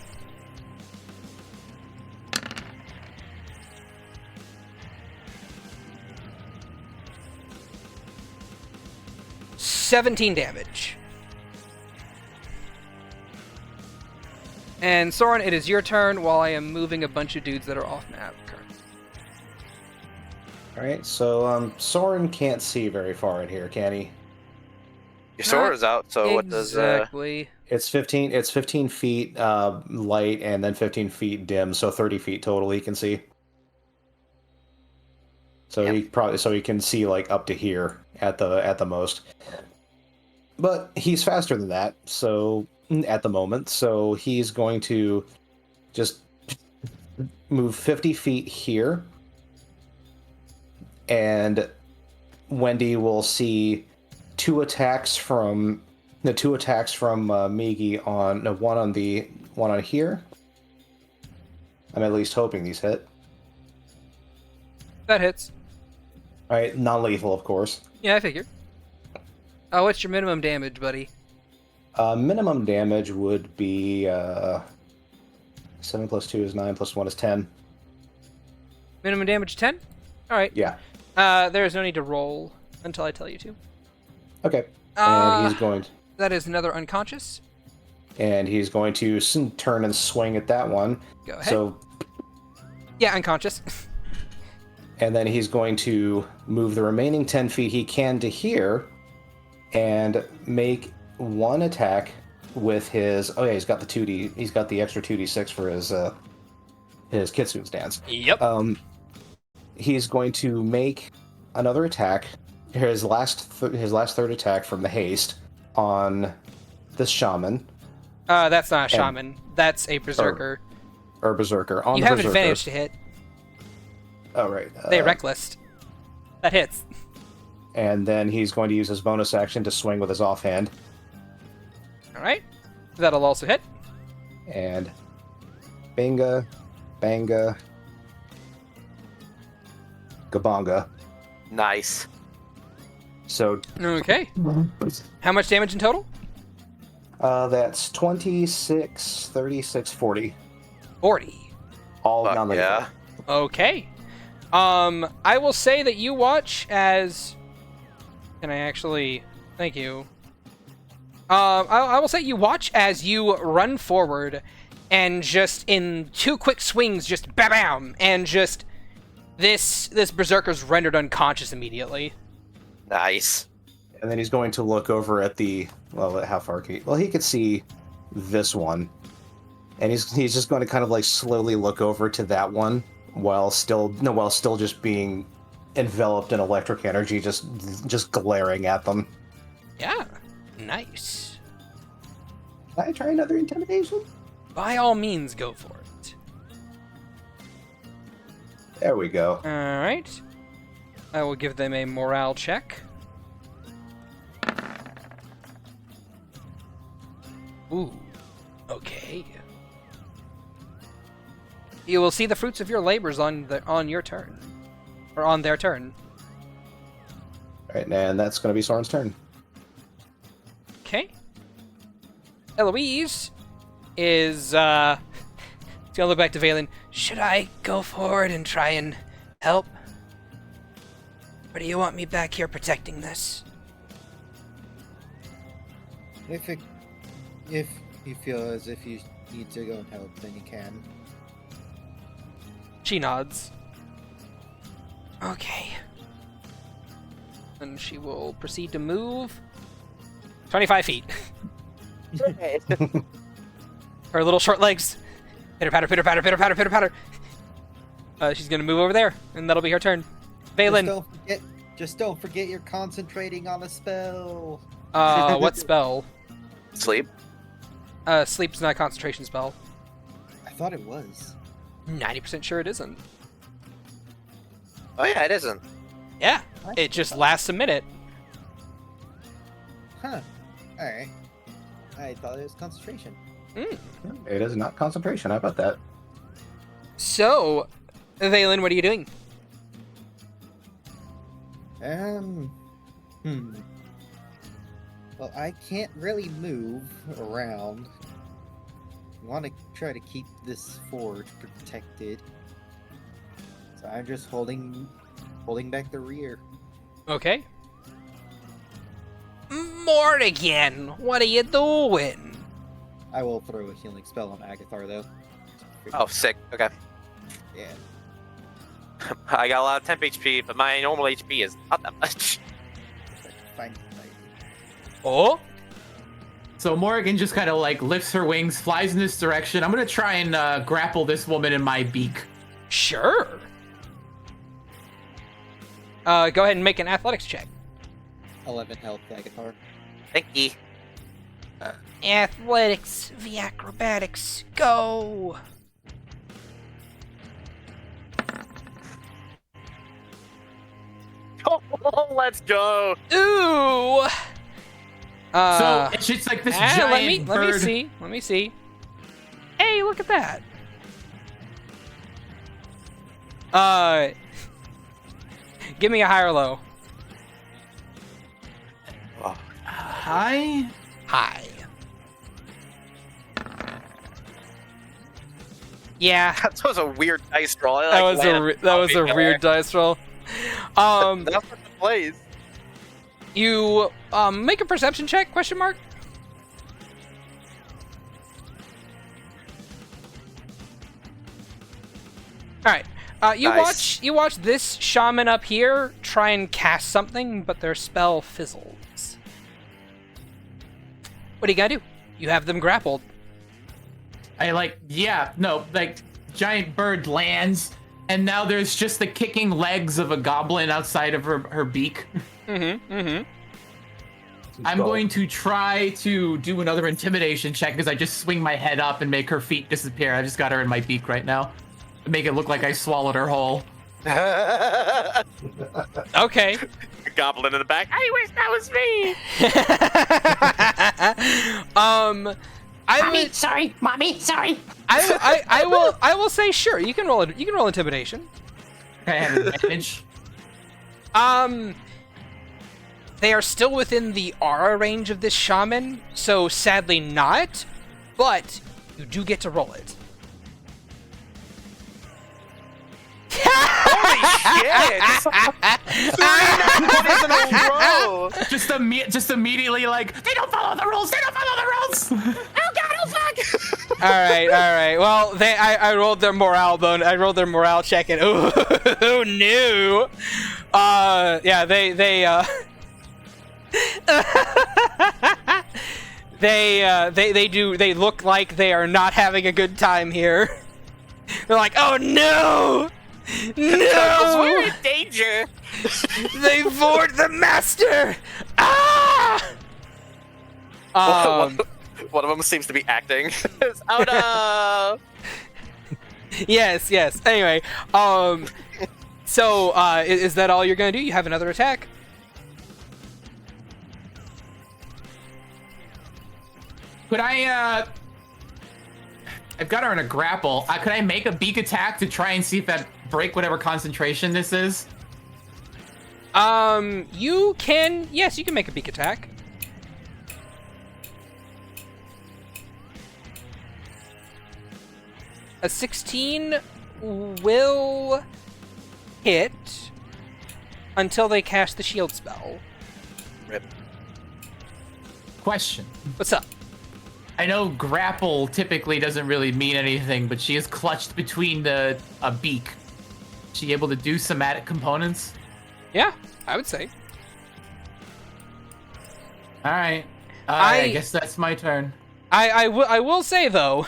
A: $17 damage. And Soren, it is your turn while I am moving a bunch of dudes that are off map currently.
E: Alright, so Soren can't see very far in here, can he?
B: Your sword is out, so what does...
A: Exactly.
E: It's 15 feet light and then 15 feet dim, so 30 feet total he can see. So he can see like up to here at the most. But he's faster than that, so at the moment, so he's going to just move 50 feet here. And Wendy will see 2 attacks from Migi on one on here. I'm at least hoping these hit.
A: That hits.
E: All right, non-lethal, of course.
A: Yeah, I figured. Oh, what's your minimum damage, buddy?
E: Minimum damage would be 7 plus 2 is 9 plus 1 is 10.
A: Minimum damage 10? All right.
E: Yeah.
A: There is no need to roll until I tell you to.
E: Okay. And he's going.
A: That is another unconscious.
E: And he's going to turn and swing at that one.
A: Go ahead.
E: So.
A: Yeah, unconscious.
E: And then he's going to move the remaining 10 feet he can to here, and make 1 attack with his. Oh yeah, he's got the 2d. He's got the extra 2d6 for his Kitsune stance.
A: Yep.
E: He's going to make another attack. His last third attack from the haste on this shaman.
A: That's not a shaman. That's a berserker.
E: Or berserker. On
A: you
E: the
A: have
E: berserker.
A: advantage to hit.
E: Oh right.
A: They reckless. That hits.
E: And then he's going to use his bonus action to swing with his offhand.
A: All right. That'll also hit.
E: And banga, banga, gabanga.
B: Nice.
E: So
A: Okay. How much damage in total?
E: that's 26, 36, 40.
A: 40.
E: All
B: Fuck
E: non-lethal.
B: yeah.
A: Okay. I will say that you watch as... Can I actually... Thank you. I will say you watch as you run forward and just in 2 quick swings, just bam, and just this berserker's rendered unconscious immediately.
B: Nice.
E: And then he's going to look over at the... Well, how far can he... Well, he could see this one. And he's just going to kind of like slowly look over to that one while still just being enveloped in electric energy, just glaring at them.
A: Yeah. Nice.
E: Can I try another intimidation?
A: By all means, go for it.
E: There we go.
A: Alright. I will give them a morale check. Ooh. Okay. You will see the fruits of your labors on your turn. Or on their turn.
E: Alright, and that's going to be Soren's turn.
A: Okay. Eloise is, gonna look back to Valen. Should I go forward and try and help? Or do you want me back here protecting this?
D: If you feel as if you need to go and help, then you can.
A: She nods. Okay. And she will proceed to move 25 feet. Her little short legs. Pitter patter, pitter patter, pitter patter, pitter patter. She's gonna move over there, and that'll be her turn. Valen.
D: Just don't forget you're concentrating on a spell.
A: What spell?
B: Sleep.
A: Sleep's not a concentration spell.
D: I thought it was.
A: 90% sure it isn't.
B: Oh yeah, it isn't.
A: Yeah, it just lasts a minute.
D: Huh. Alright. I thought it was concentration.
E: It is not concentration. How about that?
A: So, Valen, what are you doing?
D: Well, I can't really move around. I want to try to keep this forge protected. So I'm just holding back the rear.
A: Okay. Morrigan, what are you doing?
D: I will throw a healing spell on Agathar, though.
B: Oh, sick. Okay.
D: Yeah.
B: I got a lot of temp HP, but my normal HP is not that much.
D: Fine.
A: Oh?
C: So Morrigan just kind of like lifts her wings, flies in this direction. I'm gonna try and grapple this woman in my beak.
A: Sure. Go ahead and make an athletics check.
D: 11 health, Agathar.
B: Thank you.
A: Athletics v acrobatics, go!
B: Oh, let's go.
A: Ooh!
C: So it's just like this giant bird.
A: Let me see. Hey, look at that. Give me a high or low.
B: Oh,
C: Hi.
A: High. Yeah,
B: that was a weird dice roll.
A: that was a weird dice roll.
B: That's what the plays.
A: You make a perception check? Question mark. All right.
B: Nice.
A: You watch this shaman up here try and cast something, but their spell fizzles. What are you gonna do? You have them grappled.
C: Giant bird lands, and now there's just the kicking legs of a goblin outside of her beak. I'm going to try to do another intimidation check because I just swing my head up and make her feet disappear. I just got her in my beak right now. Make it look like I swallowed her whole.
A: Okay.
B: Goblin in the back. I wish that was me.
G: Mommy, sorry.
A: I will say sure. You can roll intimidation.
C: I have advantage.
A: They are still within the aura range of this shaman, so sadly not, but you do get to roll it.
B: Holy shit! 3 in a row.
C: Just immediately like, they don't follow the rules.
B: Oh god! Oh fuck!
A: All right. Well, I rolled their morale bone. I rolled their morale check, and oh no. Yeah, they look like they are not having a good time here. They're like, oh no! No!
B: We're in danger!
A: They board the master! Ah!
B: One of them seems to be acting. Oh no!
A: Yes. Anyway, so, is that all you're gonna do? You have another attack?
C: Could I've got her in a grapple. Could I make a beak attack to try and see if that break whatever concentration this is?
A: You can make a beak attack. A 16 will hit until they cast the shield spell.
B: Rip.
C: Question.
A: What's up?
C: I know grapple typically doesn't really mean anything, but she is clutched between a beak. Is she able to do somatic components?
A: Yeah, I would say.
C: All right. I guess that's my turn.
A: I will say, though,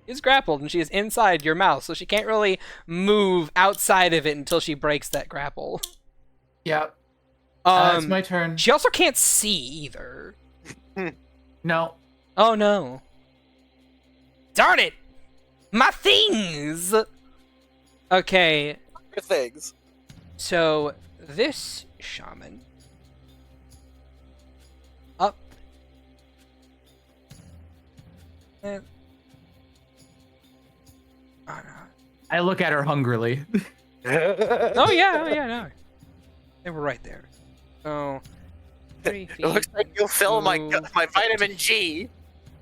A: is grappled, and she is inside your mouth, so she can't really move outside of it until she breaks that grapple.
C: Yep. It's my turn.
A: She also can't see, either.
C: No.
A: Oh, no. Darn it! My things! Okay,
B: Things.
A: so this shaman up Eh.
C: I look at her hungrily.
A: Oh yeah, no. They were right there. So 3 feet.
B: It looks like you'll fill my
A: move.
B: my vitamin G,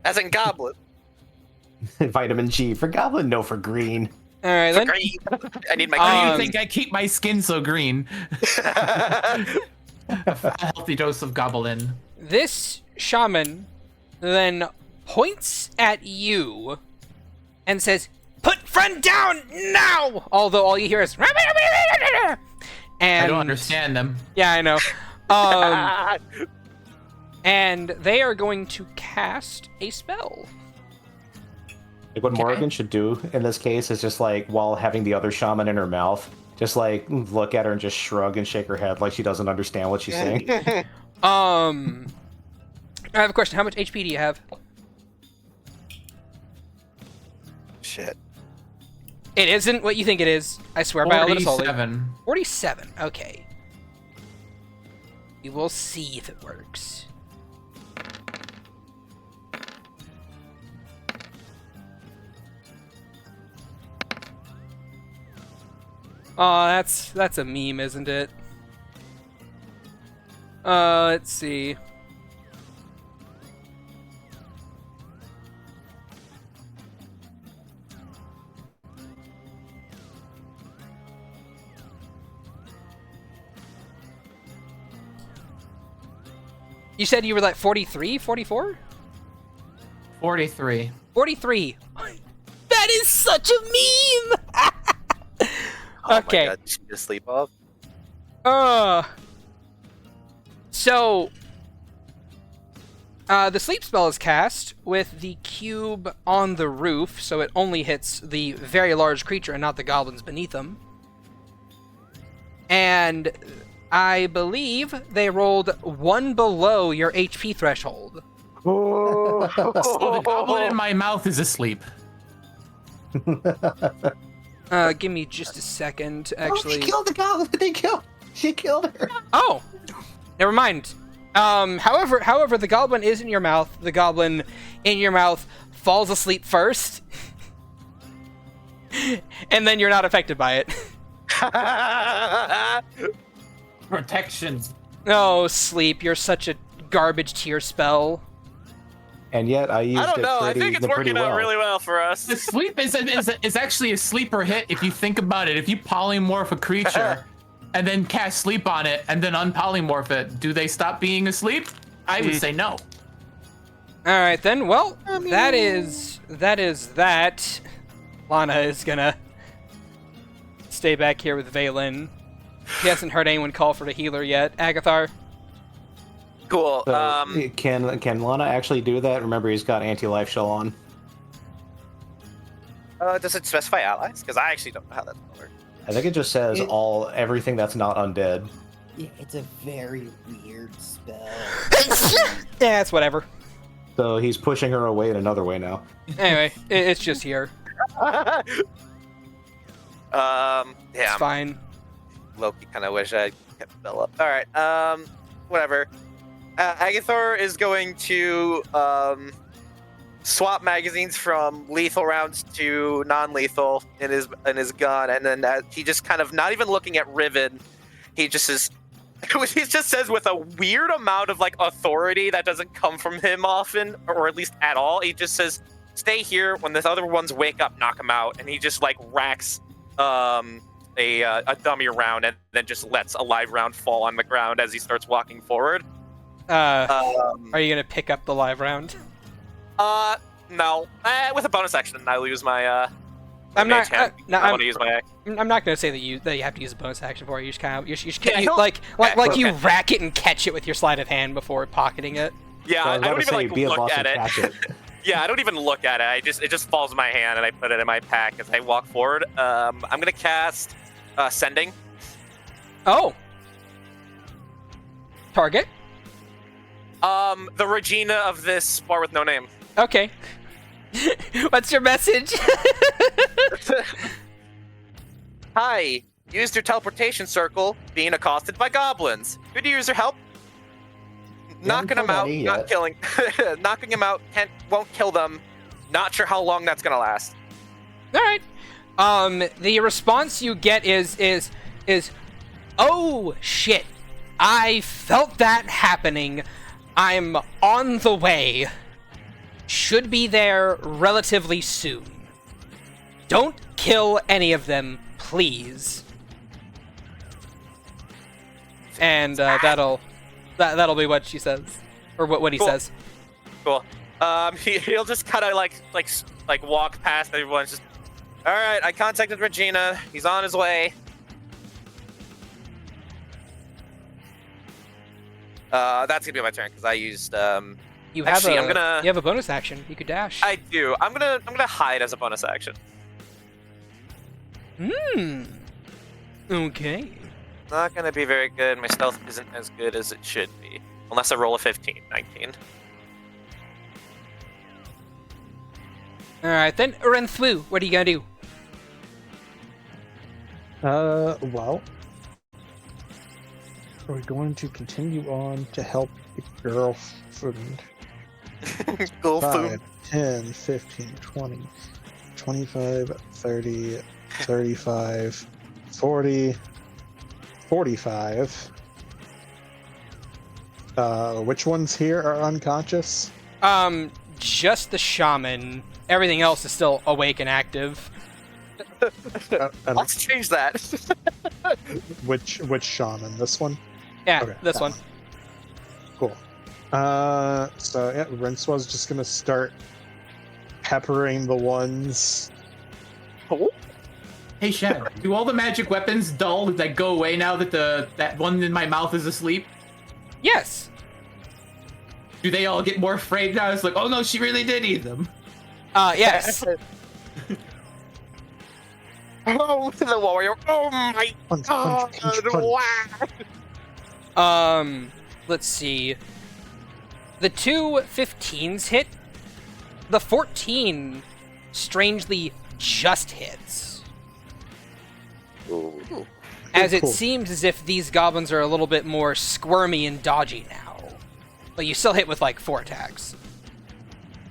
B: as in goblin.
E: Vitamin G for goblin, no for green.
A: All right, then.
B: Green. I need my
C: How do
B: green.
C: you think I keep my skin so green? A healthy dose of goblin.
A: This shaman then points at you and says, "Put friend down now!" Although all you hear is and
C: I don't understand them.
A: Yeah, I know. And they are going to cast a spell.
E: Like what Morrigan should do in this case is just like while having the other shaman in her mouth, just like look at her and just shrug and shake her head like she doesn't understand what she's saying.
A: I have a question. How much HP do you have?
B: Shit.
A: It isn't what you think it is. I swear by all that is holy.
C: 47.
A: 47. Okay. We will see if it works. Oh, that's a meme, isn't it? Let's see. You said you were like 43, 44?
C: 43.
A: 43. That is such a meme!
B: Oh
A: Okay.
B: my god, did she just sleep off?
A: So, the sleep spell is cast with the cube on the roof, so it only hits the very large creature and not the goblins beneath them. And I believe they rolled 1 below your HP threshold.
C: So the goblin in my mouth is asleep.
A: Give me just a second, actually.
E: Oh, she killed the goblin. She killed her.
A: Oh, never mind. However, the goblin is in your mouth. The goblin in your mouth falls asleep first, and then you're not affected by it.
C: Protection.
A: Oh, sleep! You're such a garbage tier spell.
E: And yet I used
B: I don't
E: it
B: know. I
E: pretty,
B: think it's
E: pretty
B: working out really well for us.
C: The sleep is actually a sleeper hit if you think about it. If you polymorph a creature and then cast sleep on it and then unpolymorph it, do they stop being asleep? I would say no.
A: All right then. Well, that is that. Lana is gonna stay back here with Valen. He hasn't heard anyone call for the healer yet. Agathar.
B: Cool.
E: So, can Lana actually do that? Remember, he's got anti-life shell on.
B: Does it specify allies? Because I actually don't know how that's gonna work.
E: I think it just says everything that's not undead.
D: Yeah, it's a very weird spell.
A: Yeah, it's whatever.
E: So he's pushing her away in another way now.
A: Anyway, it's just here.
B: Yeah,
A: It's fine.
B: Loki kind of wish I kept Philip. All right. Whatever. Agathor is going to swap magazines from lethal rounds to non-lethal in his gun, and then he just kind of not even looking at Riven, he just says with a weird amount of like authority that doesn't come from him often, or at least at all. He just says, "Stay here. When the other ones wake up, knock them out." And he just like racks a dummy round and then just lets a live round fall on the ground as he starts walking forward.
A: Are you gonna pick up the live round?
B: No. With a bonus action, I lose my
A: I'm not.
B: I want to use my.
A: I'm not gonna say that you have to use a bonus action for it. You just kind of you rack it and catch it with your sleight of hand before pocketing it.
B: Yeah,
E: So
B: I don't even like
E: be a
B: look
E: boss
B: at
E: and
B: it.
E: catch it.
B: Yeah, I don't even look at it. It just falls in my hand and I put it in my pack as I walk forward. I'm gonna cast Sending.
A: Oh. Target.
B: The Regina of this bar with no name.
A: Okay. What's your message?
B: Hi. Used your teleportation circle, being accosted by goblins. Could you use your help? Knocking them out, not killing. Knocking them out won't kill them. Not sure how long that's gonna last.
A: All right. The response you get is, oh shit, I felt that happening. I'm on the way. Should be there relatively soon. Don't kill any of them, please. And that'll be what she says, or what he
B: Cool.
A: says.
B: Cool. He'll just kind of like walk past everyone. Just, all right. I contacted Regina. He's on his way. That's gonna be my turn because I used.
A: You have
B: Actually,
A: you have a bonus action. You could dash.
B: I do. I'm gonna hide as a bonus action.
A: Okay.
B: Not gonna be very good. My stealth isn't as good as it should be, unless I roll a 15, 19.
A: All right then, Renthwu, what are you gonna do?
F: Well, we're going to continue on to help the girlfriend.
B: Go
F: 5, 10, 15, 20, 25, 30, 35, 40, 45. Which ones here are unconscious?
A: Just the shaman. Everything else is still awake and active.
F: And
B: Let's change that.
F: which shaman? This one?
A: Yeah,
F: Okay,
A: this
F: that
A: one.
F: Cool. So yeah, Rince's just gonna start peppering the ones.
C: Hey Shad, do all the magic weapons dull that go away now that that one in my mouth is asleep?
A: Yes.
C: Do they all get more afraid now? It's like, oh no, she really did eat them.
A: Yes.
B: Oh, the warrior! Oh my
F: Punch,
B: god!
F: punch, punch, punch.
A: Let's see. The two 15s hit. The 14 strangely just hits.
B: Ooh.
A: As it
F: Cool.
A: seems as if these goblins are a little bit more squirmy and dodgy now. But you still hit with like 4 attacks.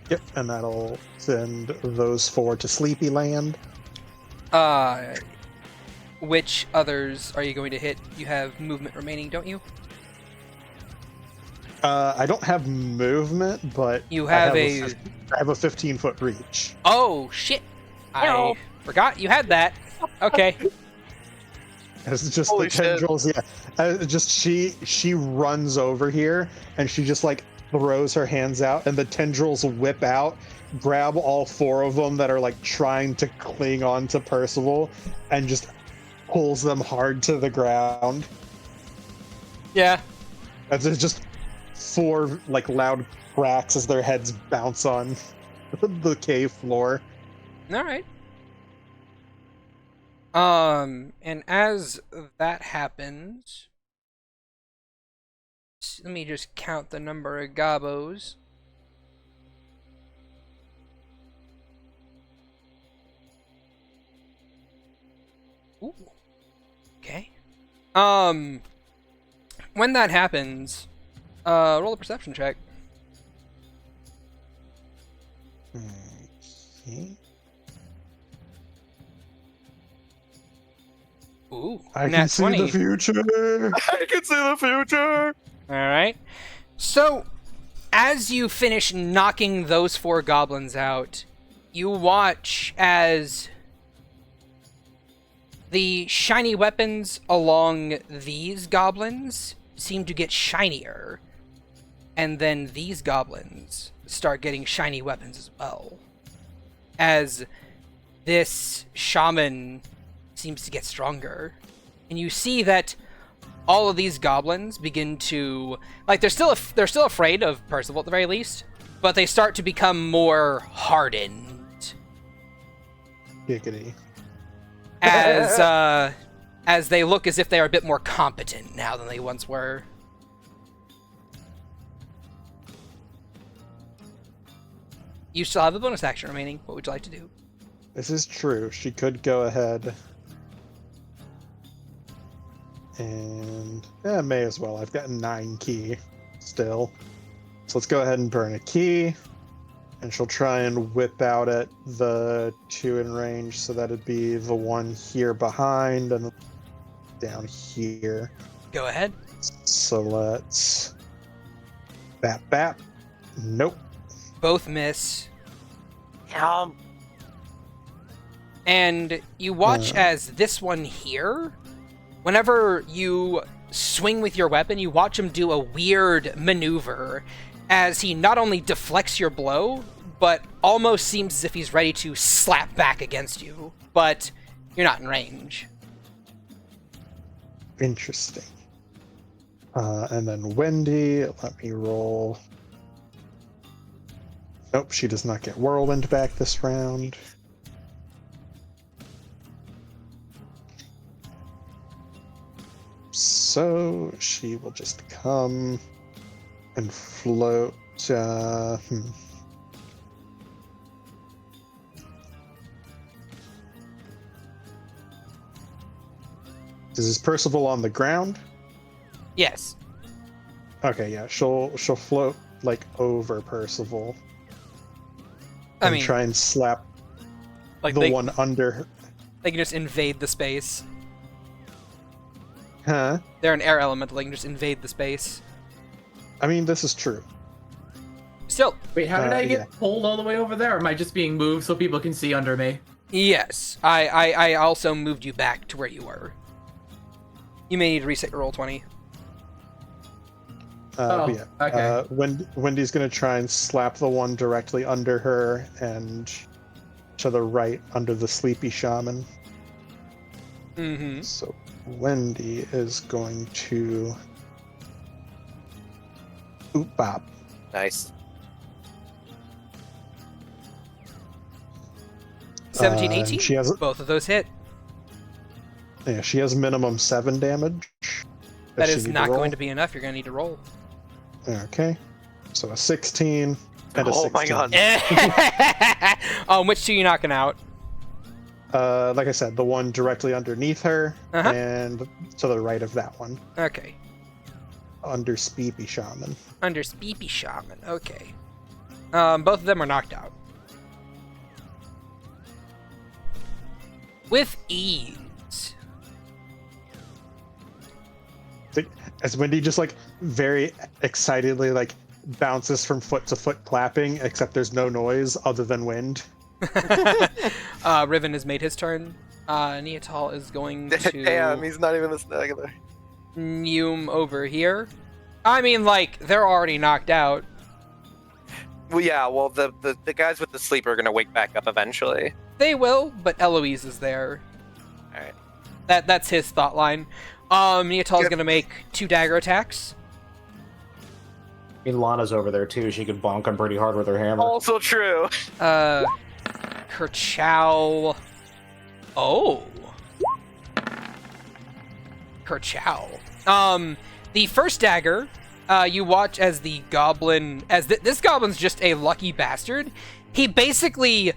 F: Yep, and that'll send those 4 to Sleepy Land.
A: Which others are you going to hit? You have movement remaining, don't you?
F: I don't have movement, but
A: You
F: I
A: have
F: I have a 15-foot reach.
A: Oh, shit. I
B: No.
A: forgot you had that. Okay.
F: It's just
B: Holy
F: the
B: shit.
F: tendrils, yeah. Just she runs over here and she just like throws her hands out and the tendrils whip out, grab all 4 of them that are like trying to cling on to Percival and just pulls them hard to the ground.
A: Yeah.
F: And there's just 4 like loud cracks as their heads bounce on the cave floor.
A: All right. And as that happens, let me just count the number of gobos. Ooh. Okay. When that happens, roll a perception check.
F: Okay.
A: Ooh,
F: I
A: nat
F: can see
A: 20.
F: the future.
B: I can see the future.
A: All right. So, as you finish knocking those 4 goblins out, you watch as the shiny weapons along these goblins seem to get shinier, and then these goblins start getting shiny weapons as well. As this shaman seems to get stronger, and you see that all of these goblins begin to they're still afraid of Percival at the very least, but they start to become more hardened
F: Giggity.
A: as they look as if they are a bit more competent now than they once were. You still have a bonus action remaining. What would you like to do?
F: This is true. She could go ahead. And yeah, may as well. I've got 9 key still. So let's go ahead and burn a key. And she'll try and whip out at the 2 in range, so that'd be the one here behind and down here.
A: Go ahead.
F: So let's... Bap, bap. Nope.
A: Both miss.
B: Um,
A: And you watch as this one here, whenever you swing with your weapon, you watch him do a weird maneuver as he not only deflects your blow, but almost seems as if he's ready to slap back against you. But you're not in range.
F: Interesting. And then Wendy, let me roll. Nope, she does not get Whirlwind back this round. So she will just come and float. Is Percival on the ground?
A: Yes.
F: Okay, yeah, she'll float like over Percival.
A: I
F: And
A: mean,
F: try and slap
A: like
F: the one under her.
A: they can just invade the space.
F: Huh?
A: They're an air elemental, they can just invade the space.
F: I mean, this is true.
A: Still,
C: Wait, how did I get
F: yeah.
C: pulled all the way over there? Or am I just being moved so people can see under me?
A: yes. I also moved you back to where you were. You may need to reset your roll 20.
F: But yeah.
C: okay.
F: Wendy's gonna try and slap the one directly under her and to the right under the sleepy shaman.
A: Mm-hmm.
F: So Wendy is going to oop bop.
B: nice.
A: 17,
F: and
A: 18?
F: she has
A: Both of those hit.
F: she has minimum 7 damage.
A: That is not going to be enough. You're going to need to roll.
F: Okay. So a 16 and a
B: Oh
F: 16.
B: my god.
A: Which two are you knocking out?
F: Like I said, the one directly underneath her
A: Uh-huh.
F: and to the right of that one.
A: Okay.
F: Under Speepy Shaman.
A: Under Speepy Shaman. Okay. Both of them are knocked out. With ease.
F: As Wendy just like very excitedly like bounces from foot to foot clapping, except there's no noise other than wind.
A: Riven has made his turn. Niatal is going to
B: Damn, he's not even this regular.
A: Neum over here. I mean, like, they're already knocked out.
B: Well, yeah, well, the guys with the sleep are gonna wake back up eventually.
A: They will, but Eloise is there.
B: Alright.
A: That's his thought line. Niatal's
B: Yep.
A: gonna make 2 dagger attacks.
E: I mean, Lana's over there too. She could bonk him pretty hard with her hammer.
B: Also true.
A: Kerchow. Oh. Kerchow. The first dagger, you watch as the goblin, this goblin's just a lucky bastard. He basically,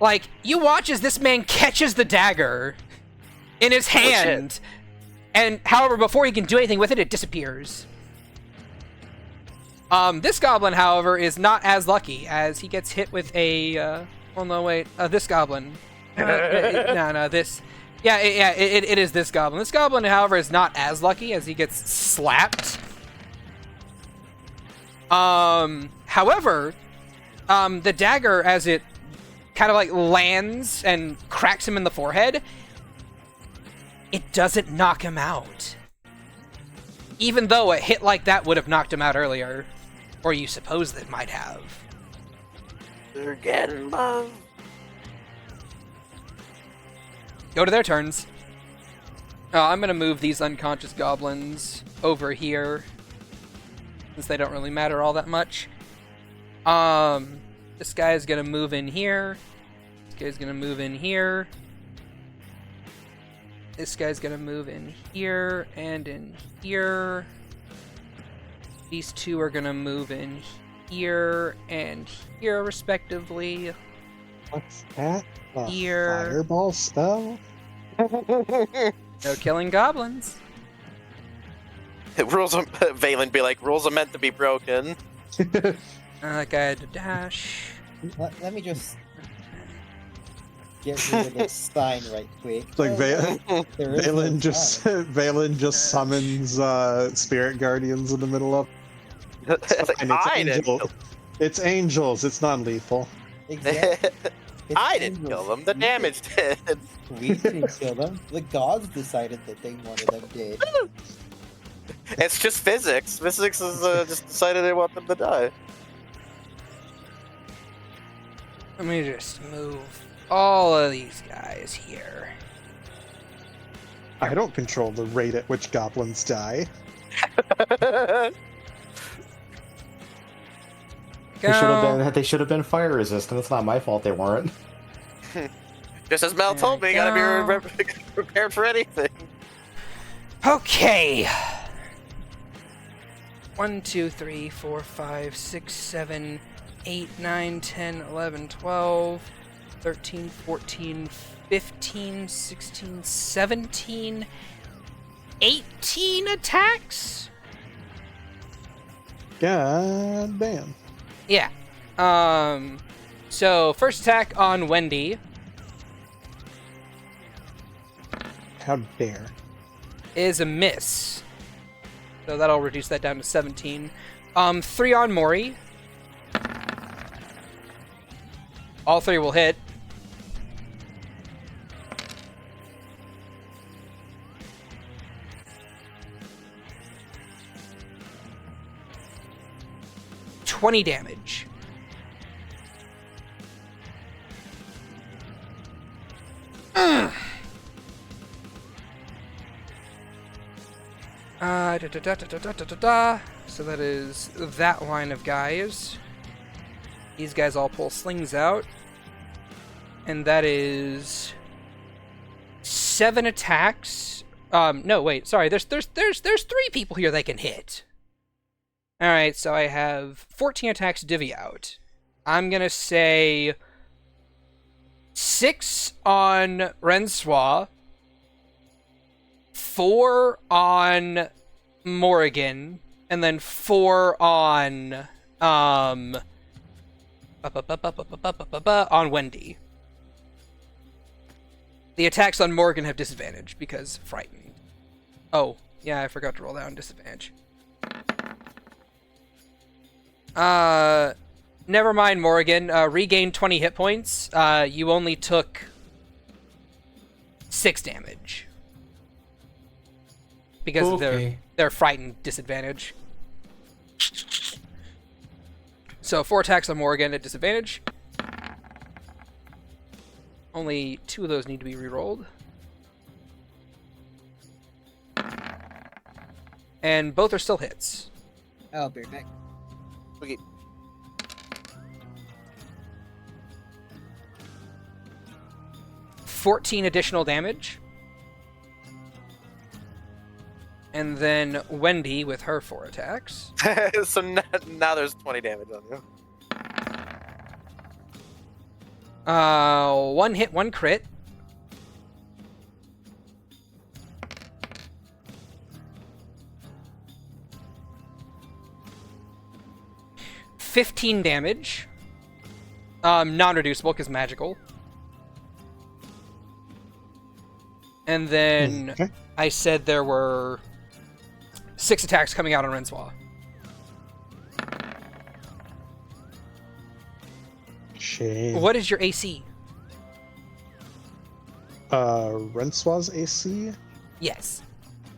A: like, you watch as this man catches the dagger in his hand, and however, before he can do anything with it, it disappears. This goblin, however, is not as lucky as he gets hit with a. Oh no, wait. This goblin. No, this. Yeah, it is this goblin. This goblin, however, is not as lucky as he gets slapped. However, the dagger, as it kind of like lands and cracks him in the forehead, it doesn't knock him out. Even though a hit like that would have knocked him out earlier. Or you suppose that might have.
B: They're getting love.
A: Go to their turns. I'm gonna move these unconscious goblins over here. Since they don't really matter all that much. This guy's gonna move in here. This guy's gonna move in here. This guy's gonna move in here and in here. These two are gonna move in here and here, respectively.
F: What's that? A
A: Here.
F: fireball spell?
A: No killing goblins.
B: Rules are, Valen be like, rules are meant to be broken.
A: Guy to dash.
D: Let me just get rid of this sign right quick.
F: It's like
D: There is no sign.
F: Valen just summons spirit guardians in the middle of.
B: It's like,
F: And it's
B: I didn't
F: angel. It's angels. It's non-lethal.
D: Exactly. It's
B: I didn't kill
D: angels.
B: them. The damage did.
D: We didn't kill them. The gods decided that they wanted them dead.
B: It's just physics. Physics has just decided they want them to die.
A: Let me just move all of these guys here.
F: I don't control the rate at which goblins die.
E: They should have been fire resistant. It's not my fault they weren't.
B: Just as Mel told me, you gotta be prepared for anything.
A: Okay. 1, 2, 3, 4, 5, 6, 7, 8, 9, 10, 11, 12, 13, 14, 15, 16, 17, 18 attacks?
F: God damn.
A: Yeah. So first attack on Wendy
F: How dare.
A: is a miss. So that'll reduce that down to 17. 3 on Mori. All 3 will hit. $20 damage. So that is that line of guys. These guys all pull slings out. And that is 7 attacks. No, wait, sorry. There's 3 people here that can hit. Alright, so I have 14 attacks divvy out. I'm gonna say 6 on Rensois, 4 on Morrigan, and then 4 on Wendy. The attacks on Morgan have disadvantage because frightened. Oh, yeah, I forgot to roll that on disadvantage. Never mind, Morrigan. Regain 20 hit points. You only took 6 damage. Because of their frightened disadvantage. So 4 attacks on Morrigan at disadvantage. Only 2 of those need to be rerolled. And both are still hits.
D: I'll be right back.
B: Okay.
A: $14 additional damage. And then Wendy with her 4 attacks.
B: So now there's 20 damage on you.
A: 1 hit, 1 crit. $15 damage. Non-reducible because magical. And then
F: Okay.
A: I said there were 6 attacks coming out on Rensois.
F: Shame.
A: What is your AC?
F: Rensois' AC
A: Yes.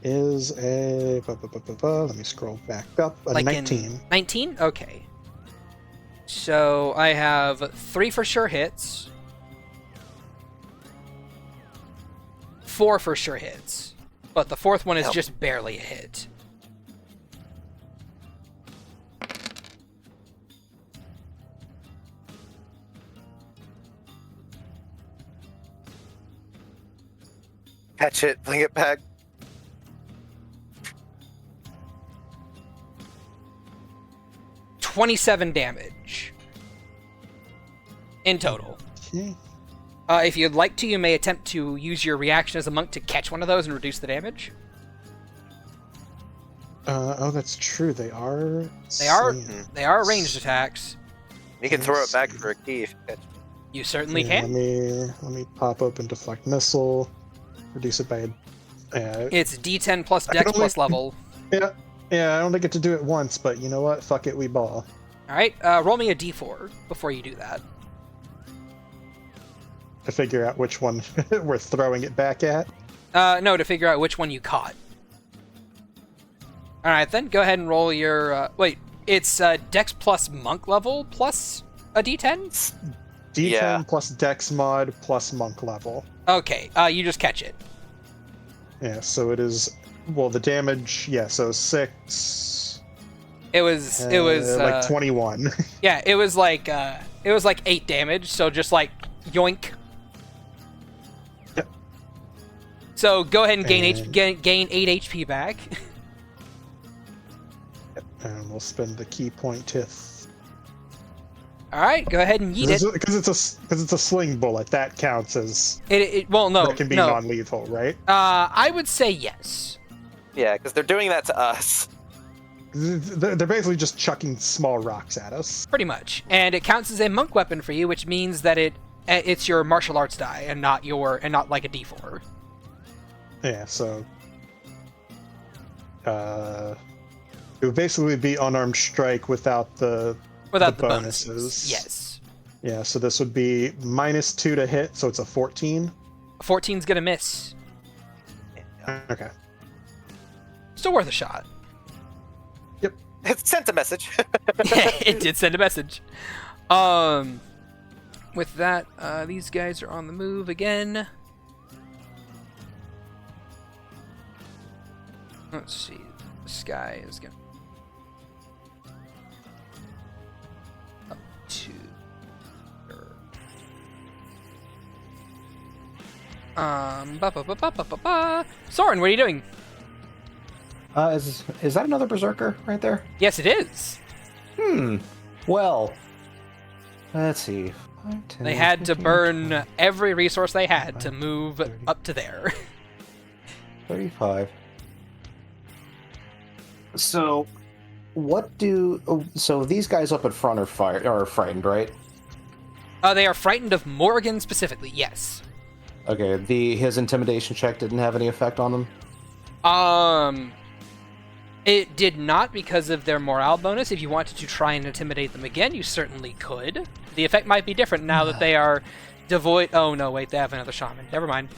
F: is a. Let me scroll back up. A 19.
A: 19? Okay. So I have 3 for sure hits. 4 for sure hits. But the 4th one is just barely a hit.
B: Catch it, bring it back.
A: $27 damage. In total.
F: Okay.
A: If you'd like to, you may attempt to use your reaction as a monk to catch one of those and reduce the damage.
F: Oh, that's true. They are.
A: They are
F: slaying.
A: they are ranged attacks.
B: You can throw it back for a key if you catch it.
A: You certainly
F: Yeah,
A: can.
F: let me pop open deflect missile, reduce it by.
A: It's D10 plus
F: I can
A: Dex
F: only-
A: plus level.
F: Yeah, I only get to do it once, but you know what? Fuck it, we ball.
A: All right, roll me a D4 before you do that.
F: To figure out which one we're throwing it back at.
A: No, to figure out which one you caught. All right, then go ahead and roll your. Wait, it's Dex plus monk level plus a D10.
F: D10
B: Yeah.
F: plus Dex mod plus monk level.
A: Okay, you just catch it.
F: Yeah, so it is. Well, the damage. Yeah, so 6.
A: It was
F: like 21.
A: Yeah, it was like 8 damage. So just like yoink.
F: Yep.
A: So go ahead and gain
F: And-
A: gain 8 HP back.
F: And we'll spend the key point to.
A: All right, go ahead and yeet it.
F: Because it's a sling bullet. That counts as.
A: Well, no,
F: That can be
A: no.
F: non-lethal, right?
A: I would say yes.
B: Yeah, because they're doing that to us.
F: They're basically just chucking small rocks at us.
A: Pretty much, and it counts as a monk weapon for you, which means that it's your martial arts die and not like a D4.
F: Yeah, so. It would basically be unarmed strike without the
A: Without the
F: bonuses.
A: bonuses. Yes.
F: Yeah, so this would be -2 to hit, so it's a 14.
A: 14's gonna miss.
F: Okay.
A: Still worth a shot.
B: It sent a message.
A: It did send a message. With that, these guys are on the move again. Let's see. This guy is gonna up to Soren, what are you doing?
E: Is that another berserker right there?
A: Yes, it is.
E: Well, let's see. 5, 10,
A: They had to
E: 15,
A: burn
E: 20,
A: every resource they had to
E: 25,
A: move
E: 30.
A: up to there.
E: 35. So, so these guys up in front are frightened, right?
A: They are frightened of Morgan specifically, yes.
E: Okay, his intimidation check didn't have any effect on them?
A: It did not because of their morale bonus. If you wanted to try and intimidate them again, you certainly could. The effect might be different now that they are devoid. Oh no, wait, they have another shaman. Never mind.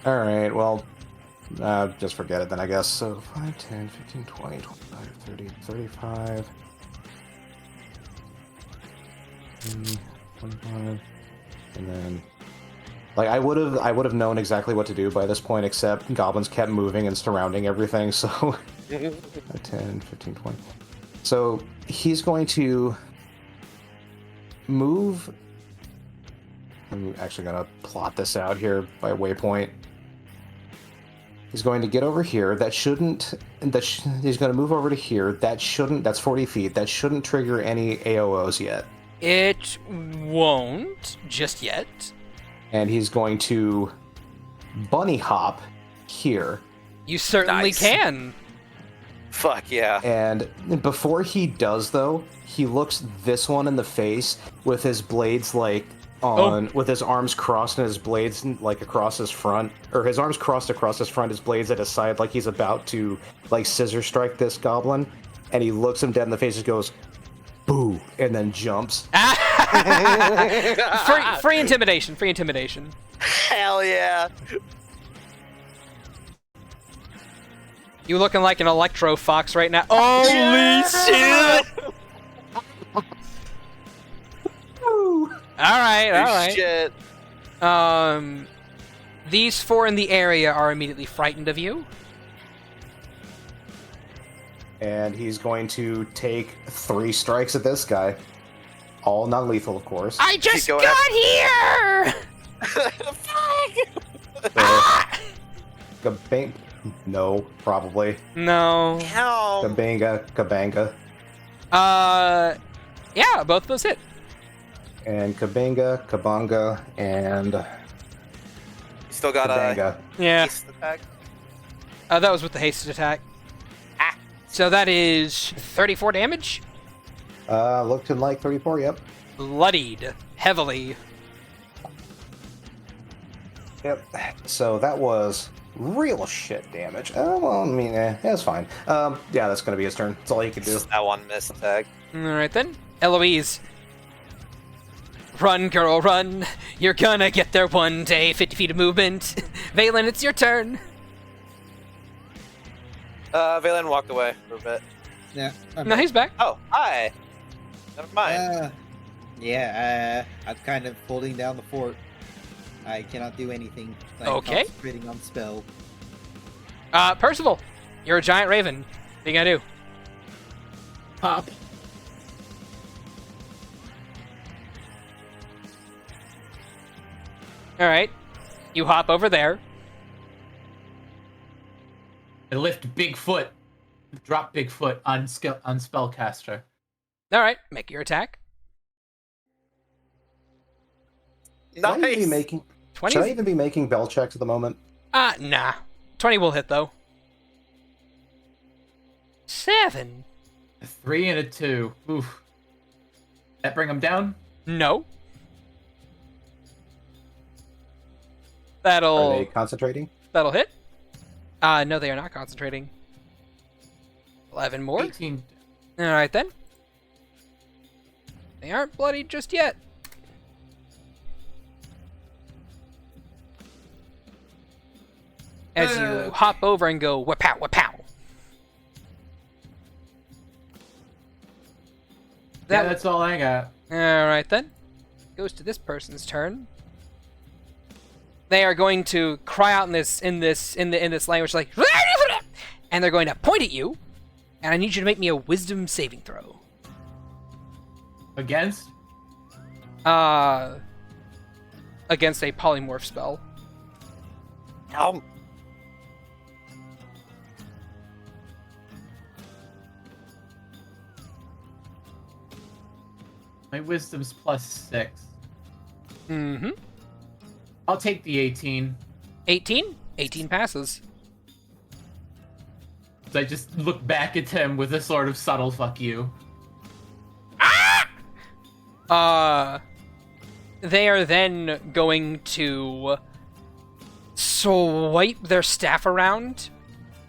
E: Alright, well, just forget it then, I guess. So, 5, 10, 15, 20, 25, 30, 35... 25, and then... Like, I would have known exactly what to do by this point, except goblins kept moving and surrounding everything, so... 10, 15, 20... So, he's going to... move... I'm actually going to plot this out here by waypoint. He's going to get over here. He's going to move over to here. That's 40 feet. That shouldn't trigger any AOOs yet.
A: It won't just yet.
E: And he's going to bunny hop here.
A: You certainly
B: Nice.
A: can.
B: Fuck yeah.
E: And before he does, though, he looks this one in the face with his blades with his arms crossed and his blades like across his front, or his arms crossed across his front, his blades at his side, like he's about to like scissor strike this goblin. And he looks him dead in the face and goes, "Boo!" and then jumps.
A: Free intimidation. Free intimidation.
B: Hell yeah.
A: You looking like an electro fox right now. Holy shit! All right.
B: Shit.
A: These 4 in the area are immediately frightened of you.
E: And he's going to take 3 strikes at this guy. All non-lethal, of course.
A: I just
B: Go
A: got here!
E: Kabang... No, probably.
A: No.
B: Hell.
E: Kabanga.
A: Yeah, both of those hit.
E: And Kabanga, and
B: You still got a
E: Kabanga.
A: Yeah.
B: haste attack?
A: That was with the hasted attack. So that is 34 damage.
E: Looking like 34, yep.
A: Bloodied heavily.
E: Yep. So that was real shit damage. Well, I mean, that's fine. Yeah, that's going to be his turn. That's all he can do.
B: Just that one missed tag.
A: Alright then. Eloise. Run, girl, run. You're gonna get there one day. 50 feet of movement. Valen, it's your turn.
B: Valen walked away for a bit.
D: Yeah.
A: No, he's back.
B: Oh, hi. Never mind.
D: I'm kind of holding down the fort. I cannot do anything. I'm
A: Okay.
D: concentrating on spell.
A: Percival, you're a giant raven. What are you gonna do?
C: Pop.
A: Alright. You hop over there.
C: I lift Bigfoot. Drop Bigfoot on spellcaster.
A: Alright, make your attack.
E: Should I even be
B: Nice.
E: making?
A: 20.
E: Should I even be making bell checks at the moment?
A: Nah. 20 will hit, though. 7.
C: A 3 and a 2. Oof. That bring him down?
A: No.
E: Are they
A: That'll
E: concentrating?
A: hit. No, they are not concentrating. 11 more.
C: 18.
A: Alright then. They aren't bloodied just yet. As you
C: Okay.
A: hop over and go wha-pow, wha-pow.
C: Yeah, that's all I got.
A: Alright then. Goes to this person's turn. They are going to cry out in this language like and they're going to point at you. And I need you to make me a wisdom saving throw.
C: Against?
A: Against a polymorph spell.
C: My wisdom's +6.
A: Mm-hmm.
C: I'll take the 18.
A: 18? 18 passes.
C: So I just look back at him with a sort of subtle fuck you.
A: They are then going to swipe their staff around,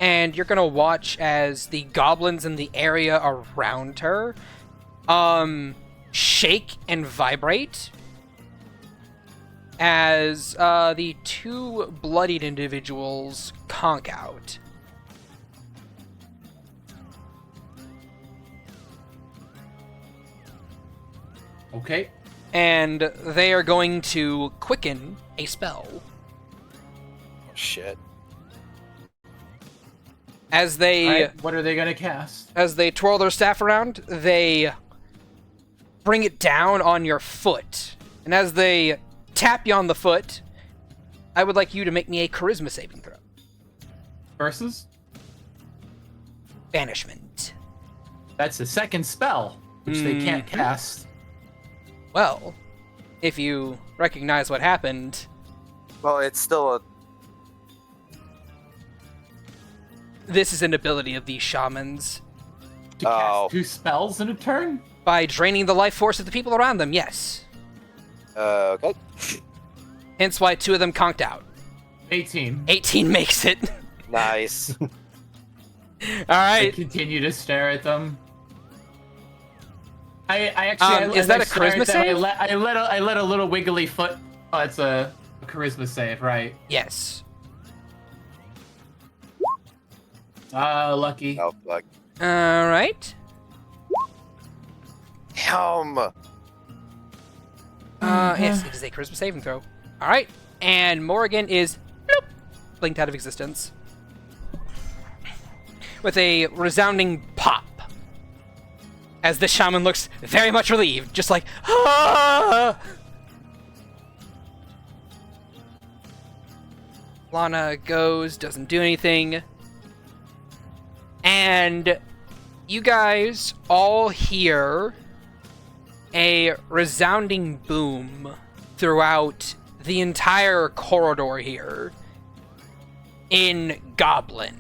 A: and you're gonna watch as the goblins in the area around her, shake and vibrate as, the 2 bloodied individuals conk out.
C: Okay.
A: And they are going to quicken a spell.
B: Oh, shit.
A: As they
C: Alright, what are they gonna cast?
A: as they twirl their staff around, they bring it down on your foot. And as they tap you on the foot, I would like you to make me a charisma saving throw.
C: Versus?
A: Banishment.
C: That's the second spell, which they can't cast.
A: Well, if you recognize what happened,
B: Well, it's still a.
A: this is an ability of these shamans.
C: To
B: Oh.
C: cast 2 spells in a turn?
A: By draining the life force of the people around them, yes.
B: Okay.
A: Hence why 2 of them conked out.
C: 18.
A: 18 makes it.
B: Nice.
A: Alright.
C: I continue to stare at them. I actually
A: is
C: as
A: that
C: I
A: a
C: stare at
A: charisma
C: them,
A: save?
C: I let a little wiggly foot. Oh, it's a charisma save, right?
A: Yes.
C: Lucky.
B: Oh, fuck.
A: Alright.
B: Helm.
A: Yes, it is a charisma saving throw. Alright. And Morrigan is bloop, blinked out of existence. With a resounding pop. As the shaman looks very much relieved, just like, ah! Lana goes, doesn't do anything. And you guys all hear a resounding boom throughout the entire corridor here in Goblin.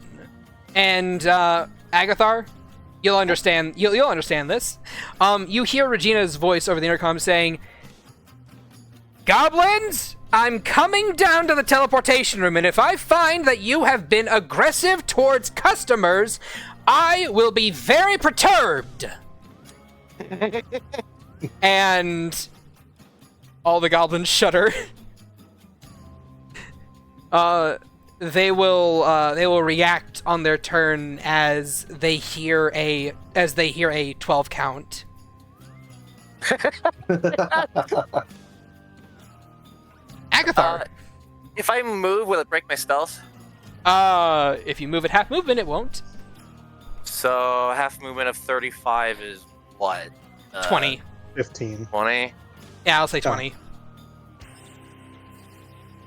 A: And, Agathar, You'll understand. You'll understand this. You hear Regina's voice over the intercom saying, "Goblins, I'm coming down to the teleportation room, and if I find that you have been aggressive towards customers, I will be very perturbed." And all the goblins shudder. They will react on their turn as they hear a 12 count. Agathar.
B: If I move, will it break my stealth?
A: If you move at half movement, it won't.
B: So half movement of 35 is what?
A: 20.
F: 15.
B: 20?
A: Yeah, I'll say 20.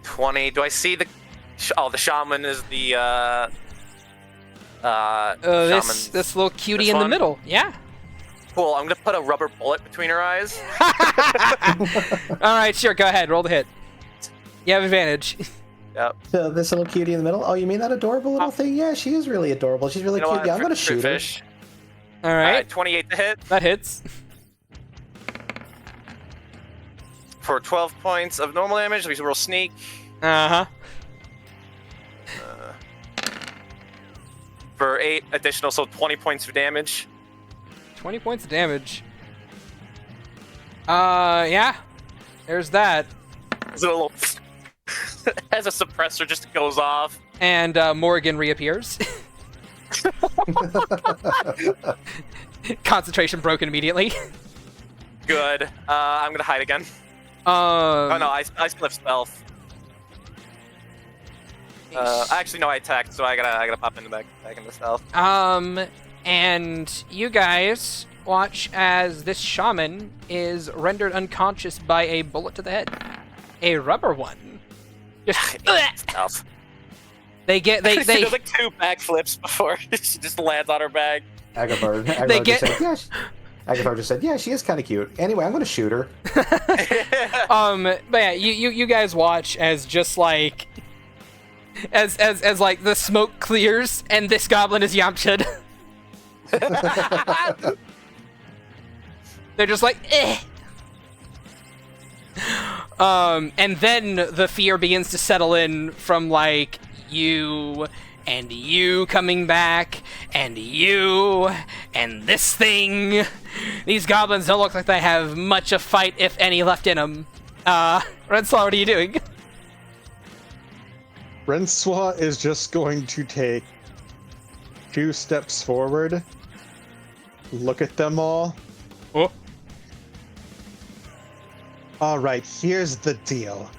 B: 20. Do I see the... the shaman is the,
A: This little cutie
B: this
A: in the
B: one?
A: middle. Yeah.
B: Cool, I'm gonna put a rubber bullet between her eyes.
A: Alright, sure, go ahead. Roll the hit. You have advantage.
B: Yep.
E: So this little cutie in the middle. Oh, you mean that adorable little thing? Yeah, she is really adorable. She's really
B: You know
E: cute.
B: what?
E: Yeah, I'm gonna
B: Fruit
E: shoot her.
B: fish.
A: Alright,
B: 28 to hit
A: that hits.
B: for 12 points of normal damage. We roll sneak.
A: Uh-huh.
B: For 8 additional, so 20 points of damage.
A: 20 points of damage. Yeah. There's that.
B: It's a little... as a suppressor just goes off.
A: And Morgan reappears. Concentration broken immediately.
B: Good. I'm gonna hide again. Oh no, I still have stealth. Actually, no, I attacked, so I gotta pop into back into stealth.
A: And you guys watch as this shaman is rendered unconscious by a bullet to the head. A rubber one. Just
B: Stealth.
A: they
B: She does like 2 backflips before she just lands on her back.
E: Agathar just said, yeah, she is kind of cute. Anyway, I'm gonna shoot her.
A: But yeah, you guys watch as just like as like the smoke clears and this goblin is Yamcha'd. They're just like, eh. And then the fear begins to settle in from like you and you coming back and you and this thing. These goblins don't look like they have much of fight, if any, left in them. Renslaw, what are you doing?
F: Renslaw is just going to take 2 steps forward, look at them all.
A: Oh.
F: All right, here's the deal.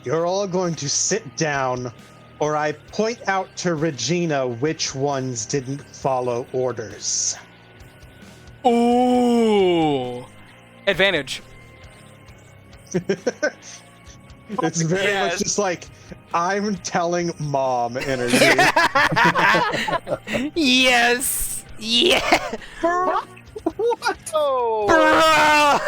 F: You're all going to sit down, or I point out to Regina which ones didn't follow orders.
A: Ooh. Advantage.
F: It's very much just like, I'm telling mom energy.
A: Yes. Yeah.
B: What? Oh.
A: Bruh.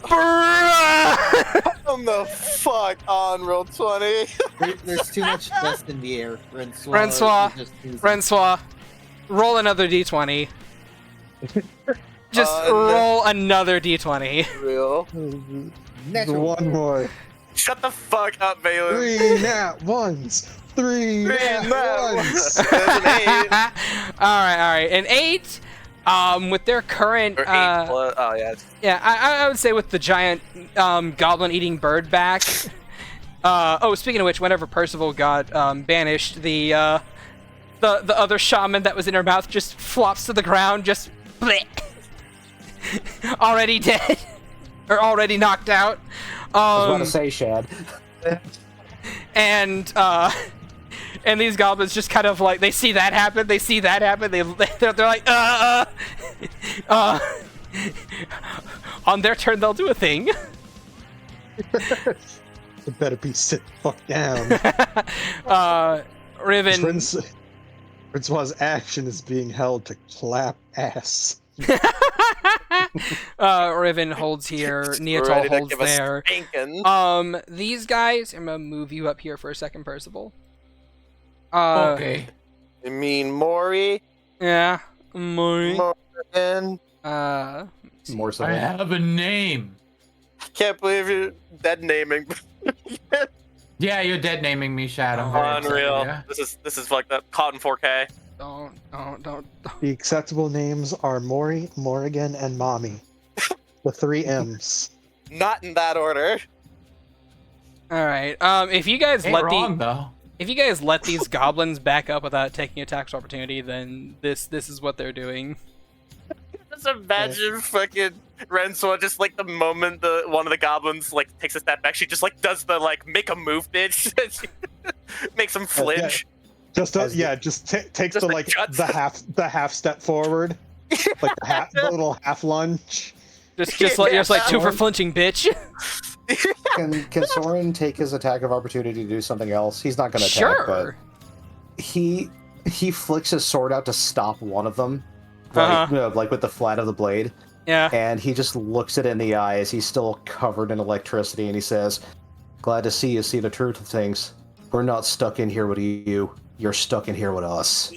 A: Bruh.
B: Come the fuck on, roll 20.
D: There's too much dust in the air. Renslaw.
A: Renslaw, roll another d20. Just roll another d20.
B: Real.
F: One more.
B: Shut the fuck up, Balin.
F: 3 nat ones. 3 nat ones.
B: There's an 8.
A: Alright. An 8, with their current,
B: Or 8 plus. Oh, yeah.
A: yeah, I would say with the giant, goblin-eating bird back. Speaking of which, whenever Percival got, banished, the other shaman that was in her mouth just flops to the ground, just bleh. Already dead. Or already knocked out.
E: I was about to say, Shad.
A: And these goblins just kind of like, they see that happen, they're like, on their turn they'll do a thing.
F: It better be sit the fuck down.
A: Riven.
F: Francois's action is being held to clap ass.
A: Riven holds here, Niatal holds there. These guys, I'm gonna move you up here for a second, Percival.
C: Okay.
B: You mean Maury?
A: Yeah. Mori.
B: Morgan.
E: More so.
C: I have a name.
B: Can't believe you're dead naming.
C: Yeah, you're dead naming me, Shad. I'm very excited,
B: Unreal.
C: yeah.
B: This is like the caught in 4K.
A: Don't.
F: The acceptable names are Mori, Morrigan, and Mommy. The 3 M's.
B: Not in that order.
A: All right. If you guys
C: Ain't wrong, though.
A: if you guys let these goblins back up without taking attacks of opportunity, then this is what they're doing.
B: Just imagine fucking Rensoa just like the moment one of the goblins like takes a step back, she just like does the like make a move bitch. Makes him flinch.
F: Just takes the like
B: guts.
F: the half step forward, like the little half lunge.
A: Just like 2 for flinching, bitch.
E: Can Soren take his attack of opportunity to do something else? He's not going to attack,
A: Sure.
E: but he flicks his sword out to stop one of them, like, like with the flat of the blade.
A: Yeah.
E: And he just looks it in the eyes. He's still covered in electricity, and he says, "Glad to see you see the truth of things. We're not stuck in here with you. You're stuck in here with us."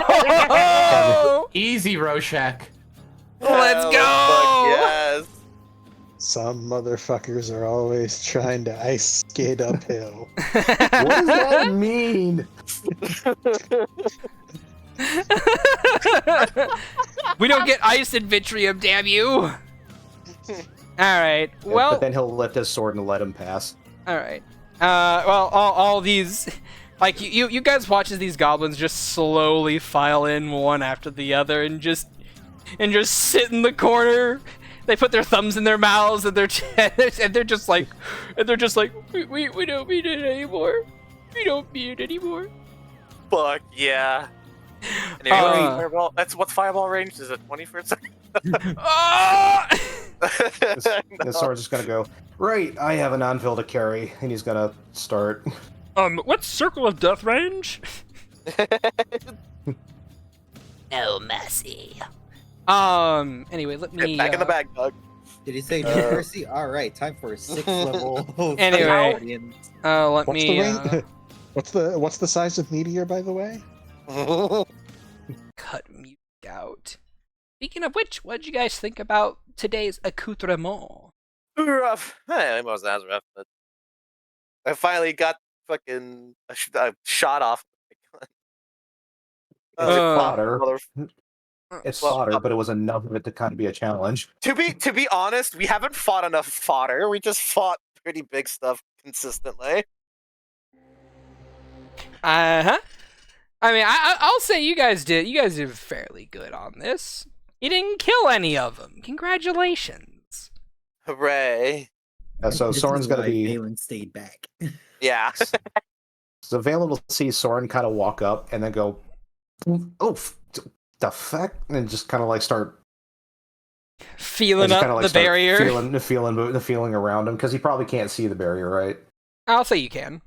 A: Oh!
C: Easy, Roshak.
A: Let's
B: Hell,
A: go!
B: fuck yes.
F: Some motherfuckers are always trying to ice skate uphill.
E: What does that mean?
A: We don't get ice in Vitrium, damn you! Alright, well...
E: But then he'll lift his sword and let him pass.
A: Alright. Well, all these... Like, you guys watch as these goblins just slowly file in one after the other and just sit in the corner. They put their thumbs in their mouths and they're just like we don't need it anymore. We don't need it anymore.
B: Fuck yeah. Anyway, fireball, what's fireball range? Is it 20 for a second?
E: The sword's just gonna go, right, I have an anvil to carry, and he's gonna start.
A: What's circle of death range?
G: No mercy.
A: Anyway, let me...
B: Back in the bag, Doug.
D: Did he say no mercy? Alright, time for a 6th level.
A: Anyway,
D: Guardian.
A: let
F: What's
A: me...
F: the range? What's the size of meteor, by the way?
A: cut music out. Speaking of which, what did you guys think about today's accoutrement?
B: Rough. It wasn't as rough, but I finally got fucking a shot off.
E: Fodder. It's fodder, but it was enough of it to kind of be a challenge.
B: To be honest, we haven't fought enough fodder. We just fought pretty big stuff consistently.
A: Uh-huh. I mean, I'll say you guys did fairly good on this. You didn't kill any of them. Congratulations.
B: Hooray.
E: So
D: This
E: Soren's
D: is
E: gonna
D: why
E: be...
D: Valen stayed back.
B: Yeah.
E: So Valen will see Soren kind of walk up and then go, "Oh, the fuck," and just kind of like start
A: Feeling up
E: like
A: the barrier.
E: feeling around him, because he probably can't see the barrier, right?
A: I'll say you can.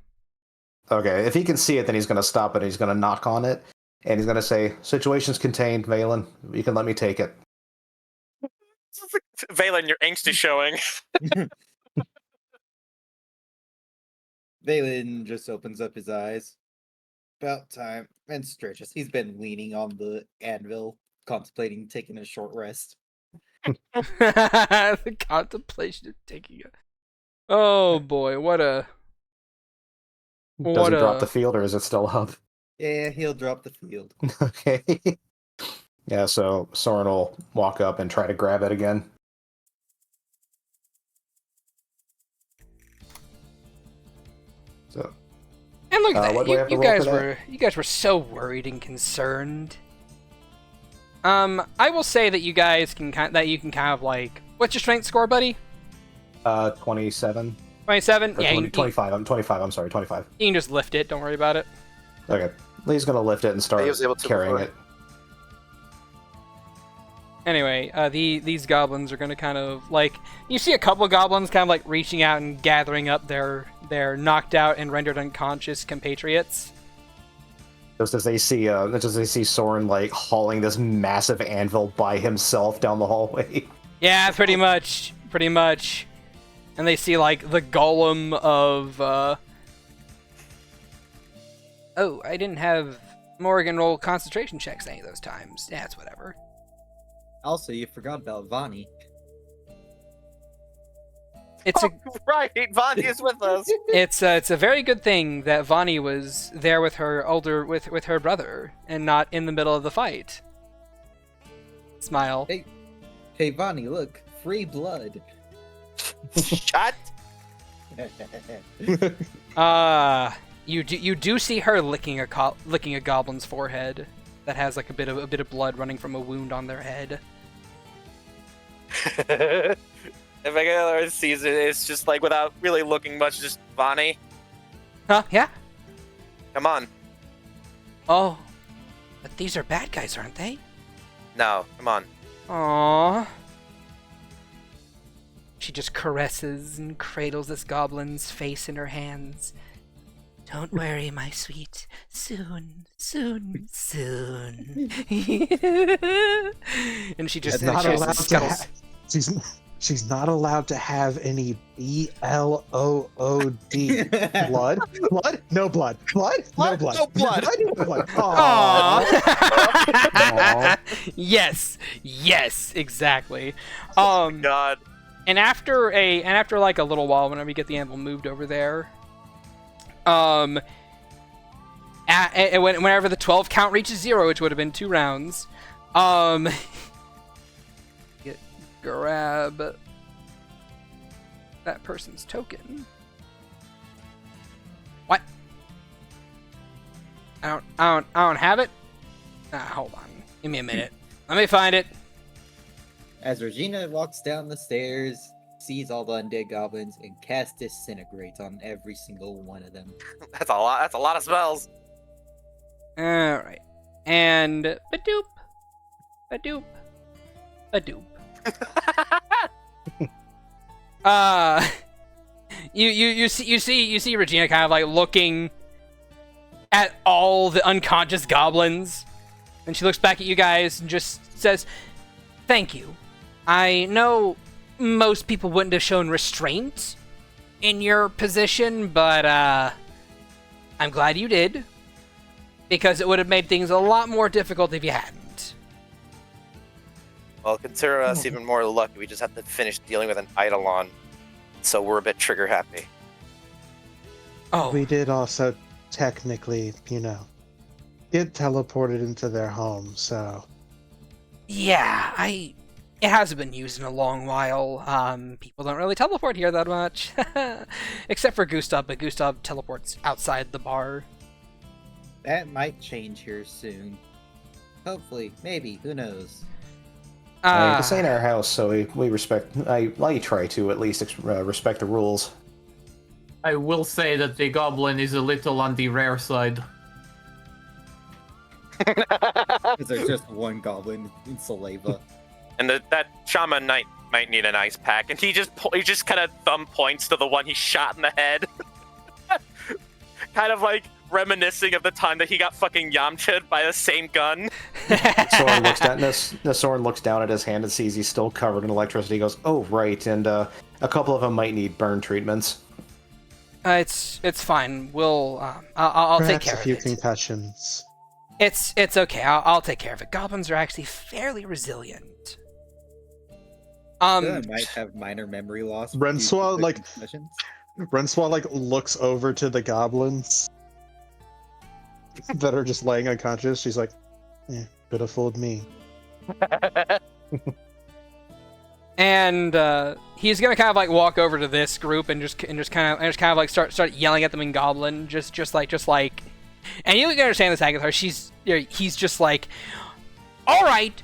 E: Okay, if he can see it, then he's going to stop it, and he's going to knock on it, and he's going to say, "Situation's contained, Valen. You can let me take it."
B: Valen, your angst is showing.
D: Valen just opens up his eyes. About time. And stretches. He's been leaning on the anvil, contemplating taking a short rest.
A: The contemplation of taking it. Oh boy, what a...
E: Does he drop the field, or is it still up?
D: Yeah, he'll drop the field.
E: Okay. Yeah, so Soren will walk up and try to grab it again. So,
A: And look at
E: what do we have
A: that.
E: to roll for that?
A: You guys were so worried and concerned. I will say that you guys can kind of like, what's your strength score, buddy?
E: 27.
A: 27?
E: Or
A: Yeah,
E: 25. I'm 25. I'm sorry, 25.
A: you can just lift it. Don't worry about it.
E: Okay. Lee's gonna lift it and start
B: He was able to
E: carrying
B: before.
E: it.
A: Anyway, these goblins are gonna kind of like, you see a couple of goblins kind of like reaching out and gathering up their knocked out and rendered unconscious compatriots.
E: Just as they see Soren like hauling this massive anvil by himself down the hallway.
A: Yeah, pretty much. And they see like the golem of Oh, I didn't have Morgan roll concentration checks any of those times. Yeah, it's whatever.
D: Also, you forgot about Vani.
A: It's a
B: Right, Vani is with us.
A: it's a very good thing that Vani was there with her with her brother and not in the middle of the fight. Smile.
D: Hey, Vani, look, free blood.
B: Shut.
A: You do see her licking a goblin's forehead that has like a bit of blood running from a wound on their head.
B: If I get sees it, it's just like without really looking much, just Vani.
A: Huh? Yeah.
B: Come on.
A: Oh, but these are bad guys, aren't they?
B: No, come on.
A: Aww. She just caresses and cradles this goblin's face in her hands. Don't worry, my sweet. Soon. And she just
F: Not allowed to
A: scuttles.
F: She's not allowed to have any blood. Blood? No blood. Blood? No blood.
B: No blood.
F: No blood.
A: Aww. Yes, exactly.
B: God.
A: And after like a little while, whenever we get the anvil moved over there, whenever the 12 count reaches 0, which would have been 2 rounds, grab that person's token. What? I don't have it. Hold on. Give me a minute. Let me find it.
D: As Regina walks down the stairs, sees all the undead goblins, and casts Disintegrate on every single one of them.
B: That's a lot. That's a lot of spells.
A: All right. And badoop, badoop, badoop. You see Regina kind of like looking at all the unconscious goblins, and she looks back at you guys and just says, "Thank you. I know most people wouldn't have shown restraint in your position, but I'm glad you did, because it would have made things a lot more difficult if you hadn't."
B: Well, consider us even more lucky. We just have to finish dealing with an Eidolon, so we're a bit trigger happy.
A: Oh,
F: We did also technically, get teleported into their home, so.
A: yeah, it hasn't been used in a long while. People don't really teleport here that much. Except for Gustav, but Gustav teleports outside the bar.
D: That might change here soon. Hopefully, maybe, who knows?
E: I mean, this ain't our house, so we respect. I try to at least respect the rules.
C: I will say that the goblin is a little on the rare side.
D: Because there's just one goblin in Saleva.
B: And that shaman might need an ice pack, and he just kind of thumb points to the one he shot in the head, kind of like reminiscing of the time that he got fucking Yamcha'd by the same gun.
E: Soren looks down at his hand and sees he's still covered in electricity. He goes, "Oh right," and a couple of them might need burn treatments.
A: It's fine. I'll take
F: Perhaps
A: care
F: a
A: of
F: few
A: it.
F: concussions.
A: It's okay. I'll take care of it. Goblins are actually fairly resilient.
D: I might have minor memory loss.
F: Renswa,
D: due to
F: like-
D: concussions.
F: Renswa looks over to the goblins that are just laying unconscious. She's like, could have fooled me.
A: And he's gonna kind of like walk over to this group and just kind of like start yelling at them in Goblin, just like, and you can understand this Agatha. He's just like, all right,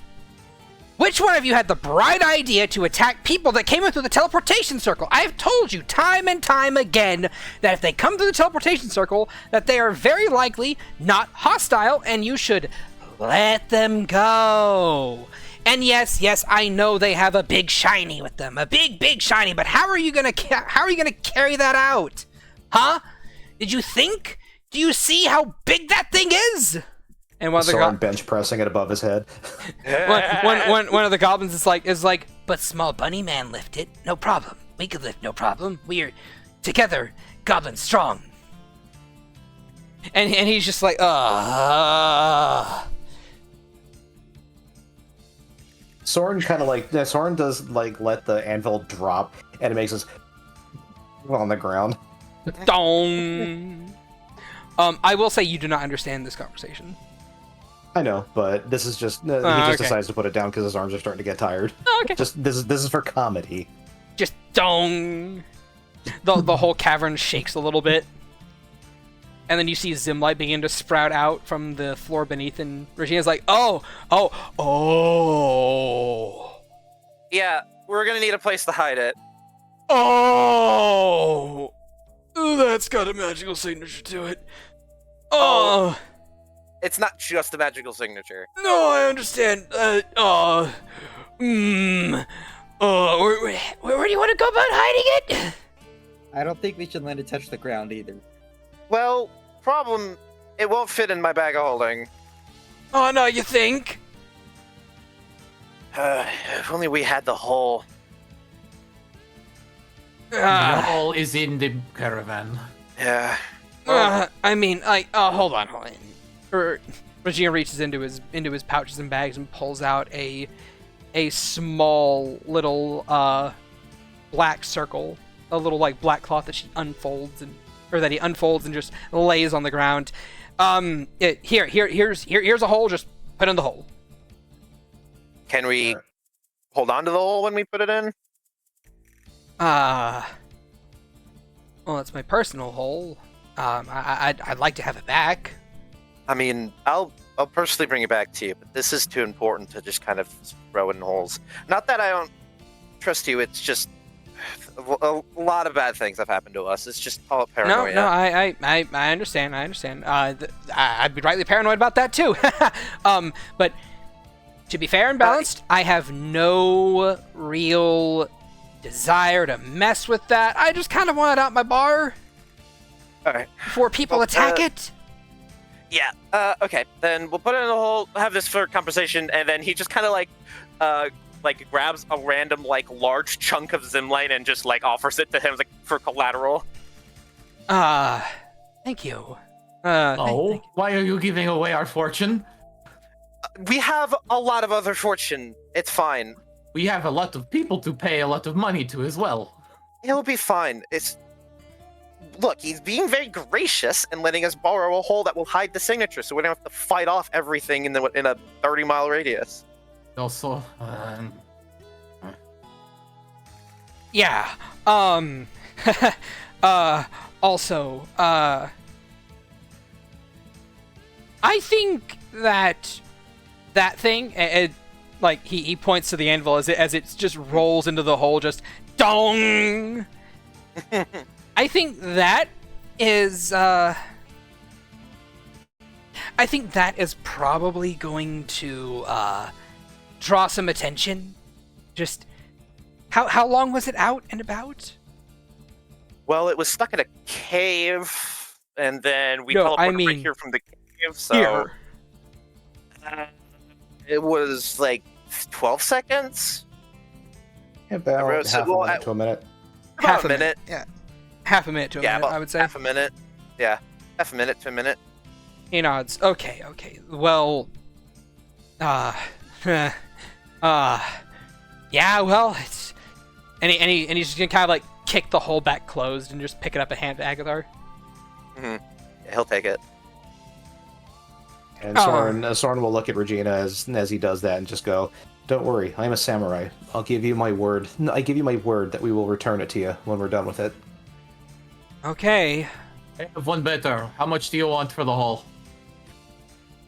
A: which one of you had the bright idea to attack people that came in through the teleportation circle? I've told you time and time again that if they come through the teleportation circle, that they are very likely not hostile, and you should let them go. And yes, I know they have a big shiny with them, a big shiny. But how are you gonna carry that out, huh? Did you think? Do you see how big that thing is? And one of the
E: Soren bench pressing it above his head.
A: one of the goblins is like, but small bunny man lift it, no problem. We could lift, no problem. We're together, goblin strong. And he's just like,
E: Soren kind of like Soren does like let the anvil drop, and it makes us on the ground.
A: dong. I will say you do not understand this conversation.
E: I know, but this is just he just
A: okay.
E: decides to put it down because his arms are starting to get tired.
A: Oh, okay.
E: Just this is for comedy.
A: Just dong. The whole cavern shakes a little bit. And then you see Zimlight begin to sprout out from the floor beneath, and Regina's like, oh.
B: Yeah, we're gonna need a place to hide it.
A: Oh! That's got a magical signature to it. Oh!
B: It's not just a magical signature.
A: No, I understand. Where do you want to go about hiding it?
D: I don't think we should let it touch the ground either.
B: Well, problem, it won't fit in my bag of holding.
A: Oh, no, you think?
B: If only we had the hole.
C: All is in the caravan.
B: Yeah.
A: I mean, like, hold on. Regina reaches into his pouches and bags and pulls out a small little black circle, a little like black cloth that he unfolds and just lays on the ground. Here's a hole. Just put in the hole.
B: Can we hold on to the hole when we put it in?
A: Well, it's my personal hole. I'd like to have it back.
B: I mean, I'll personally bring it back to you, but this is too important to just kind of throw in holes. Not that I don't trust you, it's just a lot of bad things have happened to us. It's just all paranoia.
A: No, I understand. I'd be rightly paranoid about that too. But to be fair and balanced, I have no real desire to mess with that. I just kind of want it out my bar.
B: All right.
A: Before people attack it.
B: Yeah. Okay. Then we'll put it in the hole. Have this for conversation, and then he just kind of like grabs a random large chunk of Zimlight and just offers it to him for collateral.
A: Thank you. Thank you.
C: Why are you giving away our fortune?
B: We have a lot of other fortune. It's fine.
C: We have a lot of people to pay a lot of money to as well.
B: It'll be fine. Look, he's being very gracious and letting us borrow a hole that will hide the signature, so we don't have to fight off everything in a 30-mile radius.
C: Also,
A: Yeah. Also, I think that thing, he points to the anvil as it just rolls into the hole, just dong. I think that is probably going to draw some attention. Just how long was it out and about?
B: Well, it was stuck in a cave, and then we teleported right here from the cave. So
A: here.
B: It was 12 seconds.
E: About half a minute to a minute.
B: About a minute.
A: Yeah. Half a minute to a minute, I would say.
B: Half a minute. Yeah. Half a minute to a minute.
A: He nods. Okay. Well, yeah, well, it's... And he's just gonna kind of kick the hole back closed and just pick it up and hand to Agathar.
B: Mm-hmm. Yeah, he'll take it.
E: And Soren will look at Regina as he does that and just go, "Don't worry, I'm a samurai. I'll give you my word. I give you my word that we will return it to you when we're done with it."
A: Okay.
C: I have one better. How much do you want for the hole?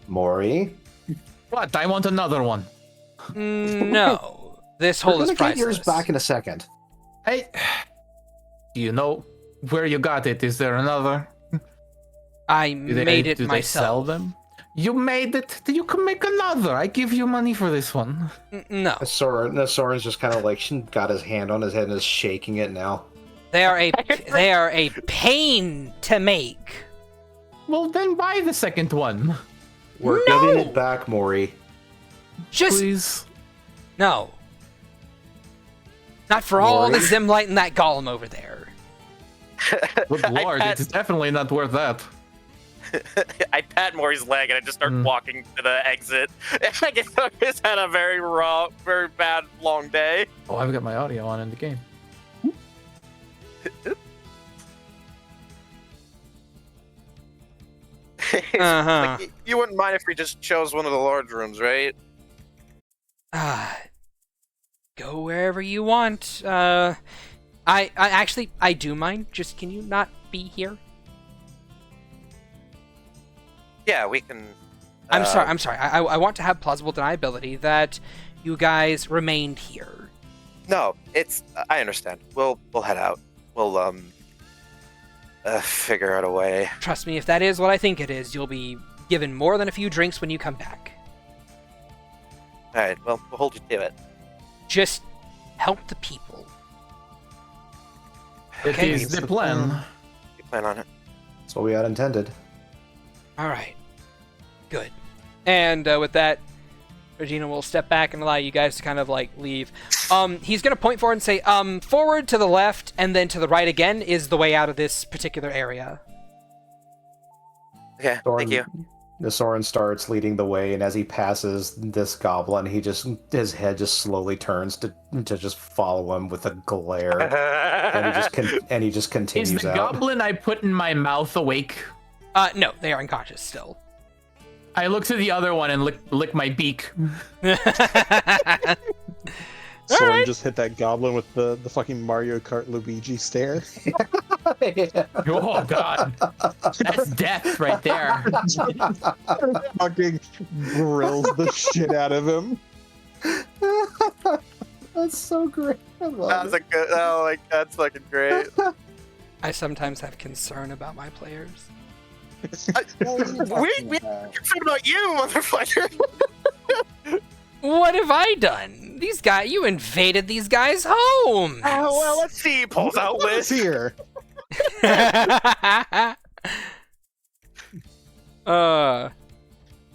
E: Mori?
C: What? I want another one.
A: No. This hole is priceless.
E: We're gonna get yours back in a second.
C: Hey, do you know where you got it? Is there another?
A: I made it
C: do
A: myself.
C: They sell them? You made it. You can make another. I give you money for this one.
A: No.
E: Soren's just kind of got his hand on his head and is shaking it now.
A: They are a pain to make.
C: Well, then buy the second one.
E: We're giving it back, Mori.
A: Just
C: please.
A: No. Not for all the Zimlight and that golem over there.
C: Good lord, it's definitely not worth that.
B: I pat Maury's leg and I just start walking to the exit. I guess I just had a very bad, long day.
C: Oh, I've got my audio on in the game.
B: Like, you wouldn't mind if we just chose one of the large rooms, right?
A: Go wherever you want. I actually do mind. Just can you not be here?
B: Yeah, we can.
A: I'm sorry. I want to have plausible deniability that you guys remained here.
B: No, it's. I understand. We'll head out. We'll figure out a way.
A: Trust me, if that is what I think it is, you'll be given more than a few drinks when you come back.
B: All right. Well, we'll hold you to it.
A: Just help the people.
C: It is the plan.
B: We plan on it.
E: That's what we had intended.
A: All right. Good. And with that, Regina will step back and allow you guys to kind of like leave. He's gonna point forward and say, forward to the left and then to the right again is the way out of this particular area.
B: Okay, thank you.
E: The Soren starts leading the way, and as he passes this goblin, his head just slowly turns to just follow him with a glare, and he just continues
C: Is the
E: out.
C: goblin I put in my mouth awake?
A: No, they are unconscious still.
C: I look to the other one and lick my beak.
F: Soren just hit that goblin with the fucking Mario Kart Luigi stare.
C: Oh god, that's death right there.
F: Fucking grills the shit out of him.
E: That's so great. I love
B: That's
E: it.
B: a good. Oh, like that's fucking great.
A: I sometimes have concern about my players.
B: We concerned about you, motherfucker.
A: What have I done? These guys, you invaded these guys' homes.
B: Well, let's see. He pulls out
F: What's
B: list.
F: here?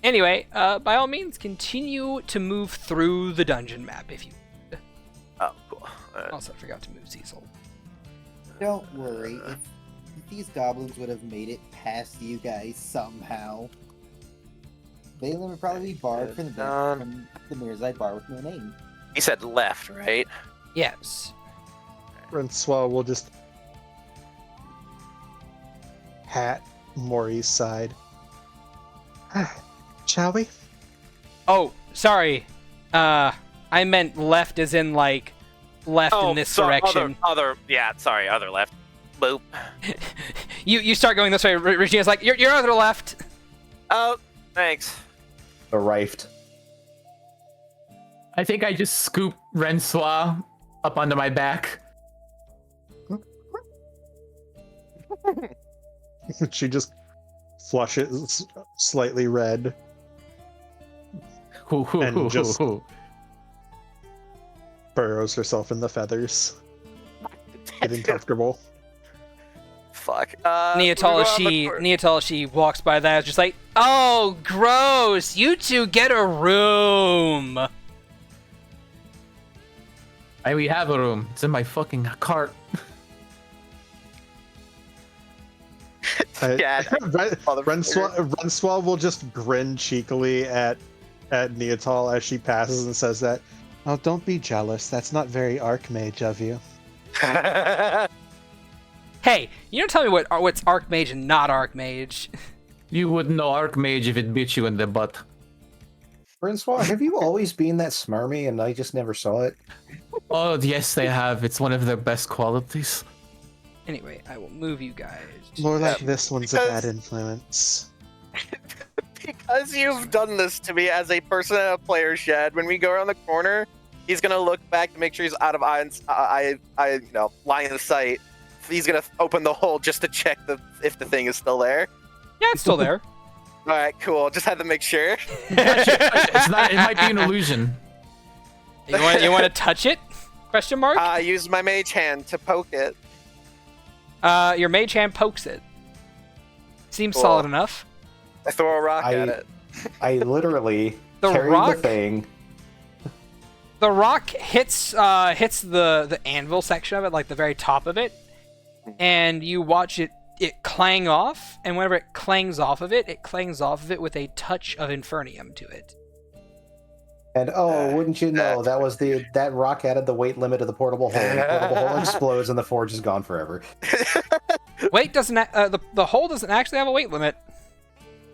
A: Anyway, by all means, continue to move through the dungeon map if you.
B: Oh, cool.
A: Also, forgot to move Cecil.
D: Don't worry. If these goblins would have made it past you guys somehow, Balin would probably be barred from the Merzye bar with no name.
B: He said left, right?
A: Yes.
F: Francois will just pat Maury's side. Shall we?
A: Oh, sorry. I meant left as in like left in this direction.
B: Other left. Boop.
A: You start going this way. Regina's like, you're other left.
B: Oh, thanks.
E: The Rift.
C: I think I just scoop Francois up onto my back.
F: She just flushes slightly red and just burrows herself in the feathers, getting comfortable.
B: Fuck.
A: Niatal, she walks by that, is just like, oh, gross! You two get a room.
C: We have a room. It's in my fucking cart.
F: Francois will just grin cheekily at Niatal as she passes and says that. Oh, don't be jealous. That's not very Archmage of you.
A: Hey, you don't tell me what's Archmage and not Archmage.
C: You wouldn't know Archmage if it bit you in the butt.
E: Francois, have you always been that smarmy and I just never saw it?
C: Oh, yes, they have. It's one of their best qualities.
A: Anyway, I will move you guys.
F: More like this one's a
B: because-
F: bad influence.
B: Because you've done this to me as a person in a player shed, when we go around the corner, he's gonna look back to make sure he's out of line of sight. He's gonna open the hole just to check if the thing is still there.
A: Yeah, it's still there.
B: All right, cool. Just had to make sure.
C: It's not. It might be an illusion.
A: You want to touch it? Question mark.
B: Use my mage hand to poke it.
A: Your mage hand pokes it. Seems
B: Cool.
A: solid enough.
B: I throw a rock at it.
E: I literally
A: The
E: carried
A: rock?
E: the thing.
A: The rock hits the anvil section of it, like the very top of it, and you watch it it clang off, and whenever it clangs off of it with a touch of Infernium to it.
E: And wouldn't you know, that rock added the weight limit of the portable hole. The portable hole explodes and the forge is gone forever.
A: Weight doesn't. The hole doesn't actually have a weight limit.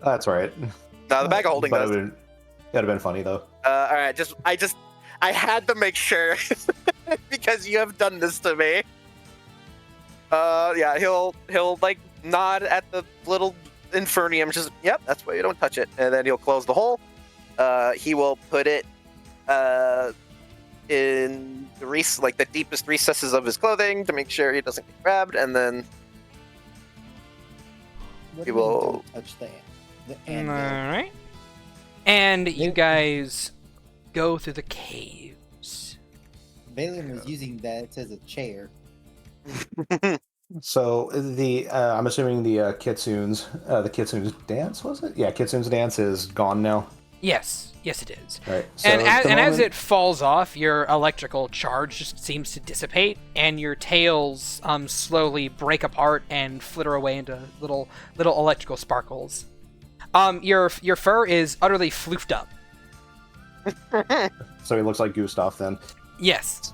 E: That's right.
B: No, the bag of holding
E: But
B: does.
E: It'd have been funny though.
B: All right, I had to make sure because you have done this to me. Yeah, he'll like nod at the little Infernium, just yep, that's why you don't touch it, and then he'll close the hole. He will put it in the deepest recesses of his clothing to make sure he doesn't get grabbed, and then
D: What
B: he
D: do you mean
B: will.
D: don't touch the
A: All
D: anvil?
A: right. And you guys go through the caves.
D: Valium was using that as a chair.
E: So I'm assuming the Kitsune's dance, was it? Yeah, Kitsune's dance is gone now.
A: Yes, it is.
E: Right. So
A: And
E: at the
A: as
E: moment-
A: it falls off, your electrical charge just seems to dissipate, and your tails slowly break apart and flitter away into little electrical sparkles. Your fur is utterly floofed up.
E: So he looks like Gustav then.
A: Yes.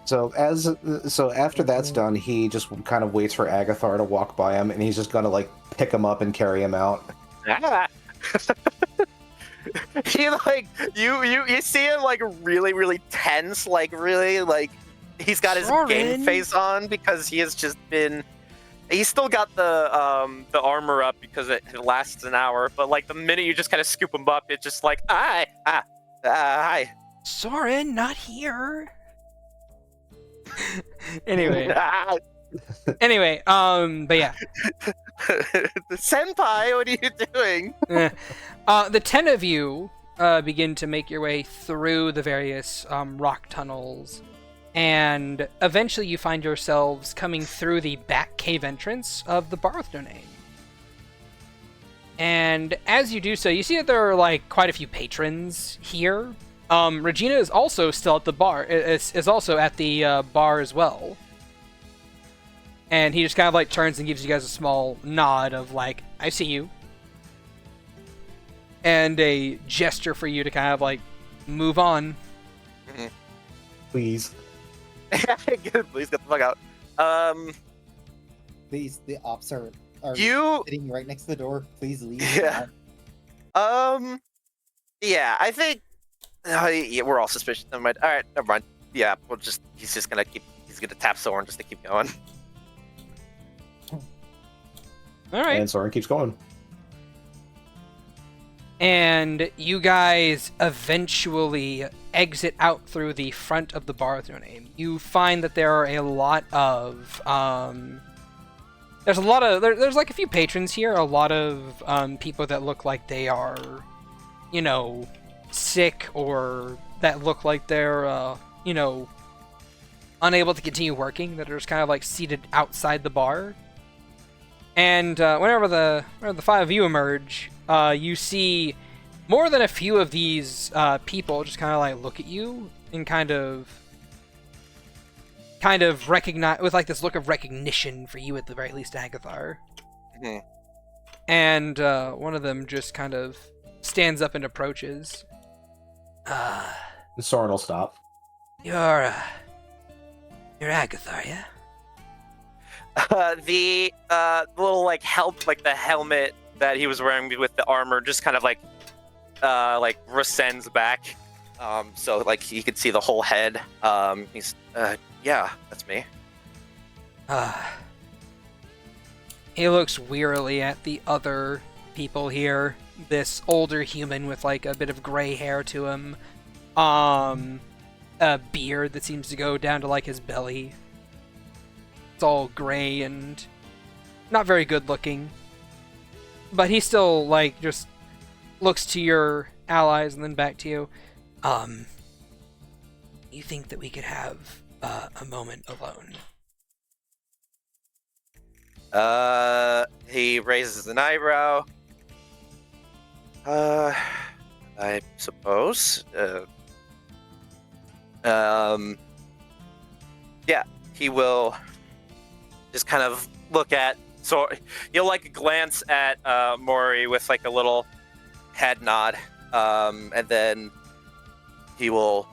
E: So after that's done, he just kind of waits for Agathar to walk by him, and he's just gonna like pick him up and carry him out.
B: He like you see him like really tense, like really like he's got his game
A: Soren.
B: face on because he has just been. He's still got the armor up because it lasts an hour, but like the minute you just kind of scoop him up, it's just like hi.
A: Soren, not here. Anyway, but yeah.
B: Senpai, what are you doing?
A: The 10 of you begin to make your way through the various rock tunnels, and eventually you find yourselves coming through the back cave entrance of the Barthdoname. And as you do so, you see that there are like quite a few patrons here. Regina is also still at the bar. Is also at the bar as well. And he just kind of like turns and gives you guys a small nod of like, I see you. And a gesture for you to kind of like move on.
E: Please.
B: Please get the fuck out.
D: Please, the ops are
B: You
D: sitting right next to the door. Please leave.
B: Yeah. Yeah, I think yeah, we're all suspicious. Never mind. All right, never mind. Yeah, he's gonna tap Soren just to keep going.
A: All right.
E: And Soren keeps going.
A: And you guys eventually exit out through the front of the Barthdoname. You find that there are a lot of there's like a few patrons here, a lot of people that look like they are, you know, sick, or that look like they're you know, unable to continue working, that are just kind of like seated outside the bar. And whenever the five of you emerge, you see more than a few of these people just kind of like look at you and kind of recognize, with like this look of recognition for you at the very least, Agathar.
B: Mhm.
A: And one of them just kind of stands up and approaches.
E: Soren will stop.
G: You're Agathar, yeah?
B: The little like the helmet that he was wearing with the armor just kind of like rescinds back, so like he could see the whole head. He's yeah, that's me.
A: He looks wearily at the other people here. This older human with like a bit of gray hair to him, a beard that seems to go down to like his belly. It's all gray and not very good looking. But he still, like, just looks to your allies and then back to you.
G: You think that we could have a moment alone?
B: He raises an eyebrow. I suppose. Yeah, he will just kind of look at, so he'll like glance at Mori with like a little head nod, and then he will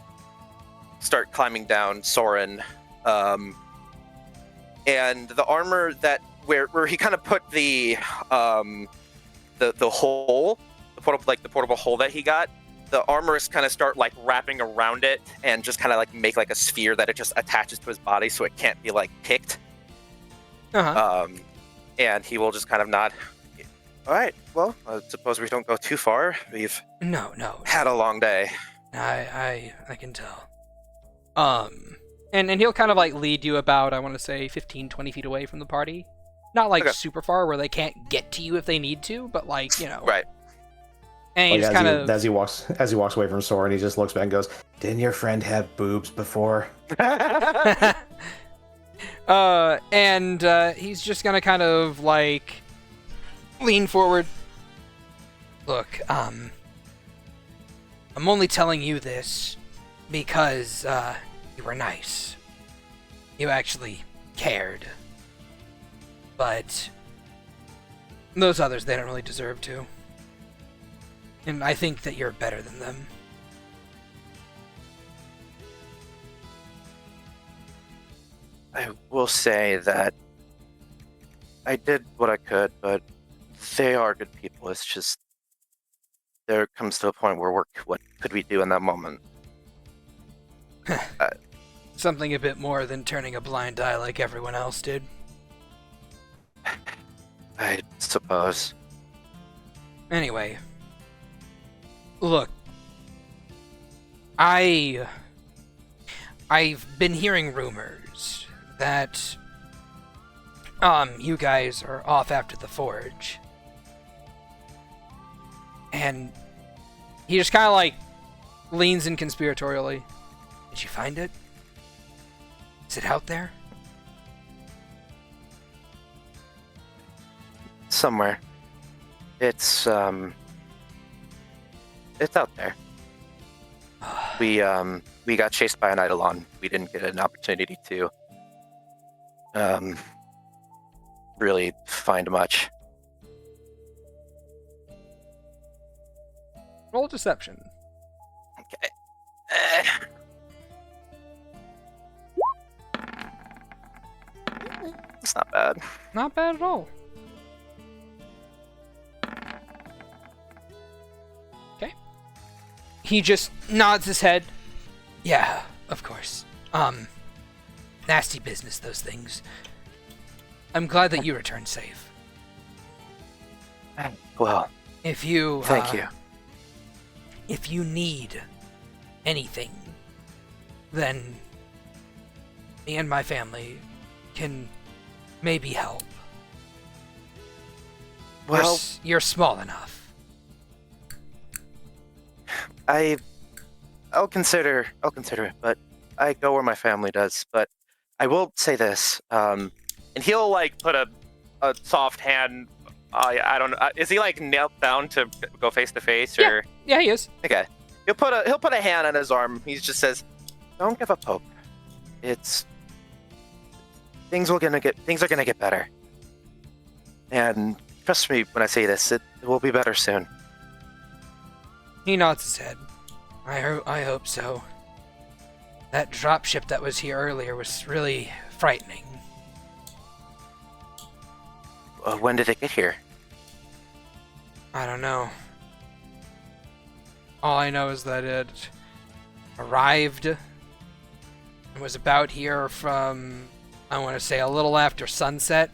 B: start climbing down Soren, and the armor that where he kind of put the hole, the portable hole that he got, the armorists kind of start like wrapping around it and just kind of like make like a sphere that it just attaches to his body so it can't be like picked. And he will just kind of nod. All right, well, I suppose we don't go too far. We've
G: No.
B: had a long day.
G: I can tell.
A: And he'll kind of like lead you about, I want to say, 15, 20 feet away from the party. Not like
B: Okay.
A: super far where they can't get to you if they need to, but like, you know.
B: Right.
A: And he
E: Like,
A: just kind of...
E: as he walks away from Soren, he just looks back and goes, "Didn't your friend have boobs before?"
A: and he's just gonna kind of like lean forward.
G: Look, I'm only telling you this because you were nice. You actually cared. But those others, they don't really deserve to. And I think that you're better than them.
B: I will say that I did what I could, but they are good people. It's just there comes to a point where what could we do in that moment?
G: Something a bit more than turning a blind eye like everyone else did.
B: I suppose.
A: Anyway, look, I've been hearing rumors that you guys are off after the forge, and he just kind of like leans in conspiratorially.
G: Did you find it? Is it out there?
B: Somewhere. It's out there. We got chased by an Eidolon. We didn't get an opportunity to really find much.
A: Roll deception.
B: Okay. It's not bad.
A: Not bad at all. Okay. He just nods his head.
G: Yeah, of course. Nasty business, those things. I'm glad that you returned safe.
B: Well,
G: If you
B: thank you.
G: If you need anything, then me and my family can maybe help.
B: Well,
G: You're small enough.
B: I'll consider it, but I go where my family does. But I will say this, and he'll like put a soft hand. I don't know. Is he like knelt down to go face to face, or?
A: Yeah, he is.
B: Okay. He'll put a hand on his arm. He just says, "Don't give up hope. Things are gonna get better. And trust me when I say this, it will be better soon."
A: He nods his head.
G: I hope so. That dropship that was here earlier was really frightening.
B: When did it get here?
A: I don't know. All I know is that it arrived and was about here from, I want to say, a little after sunset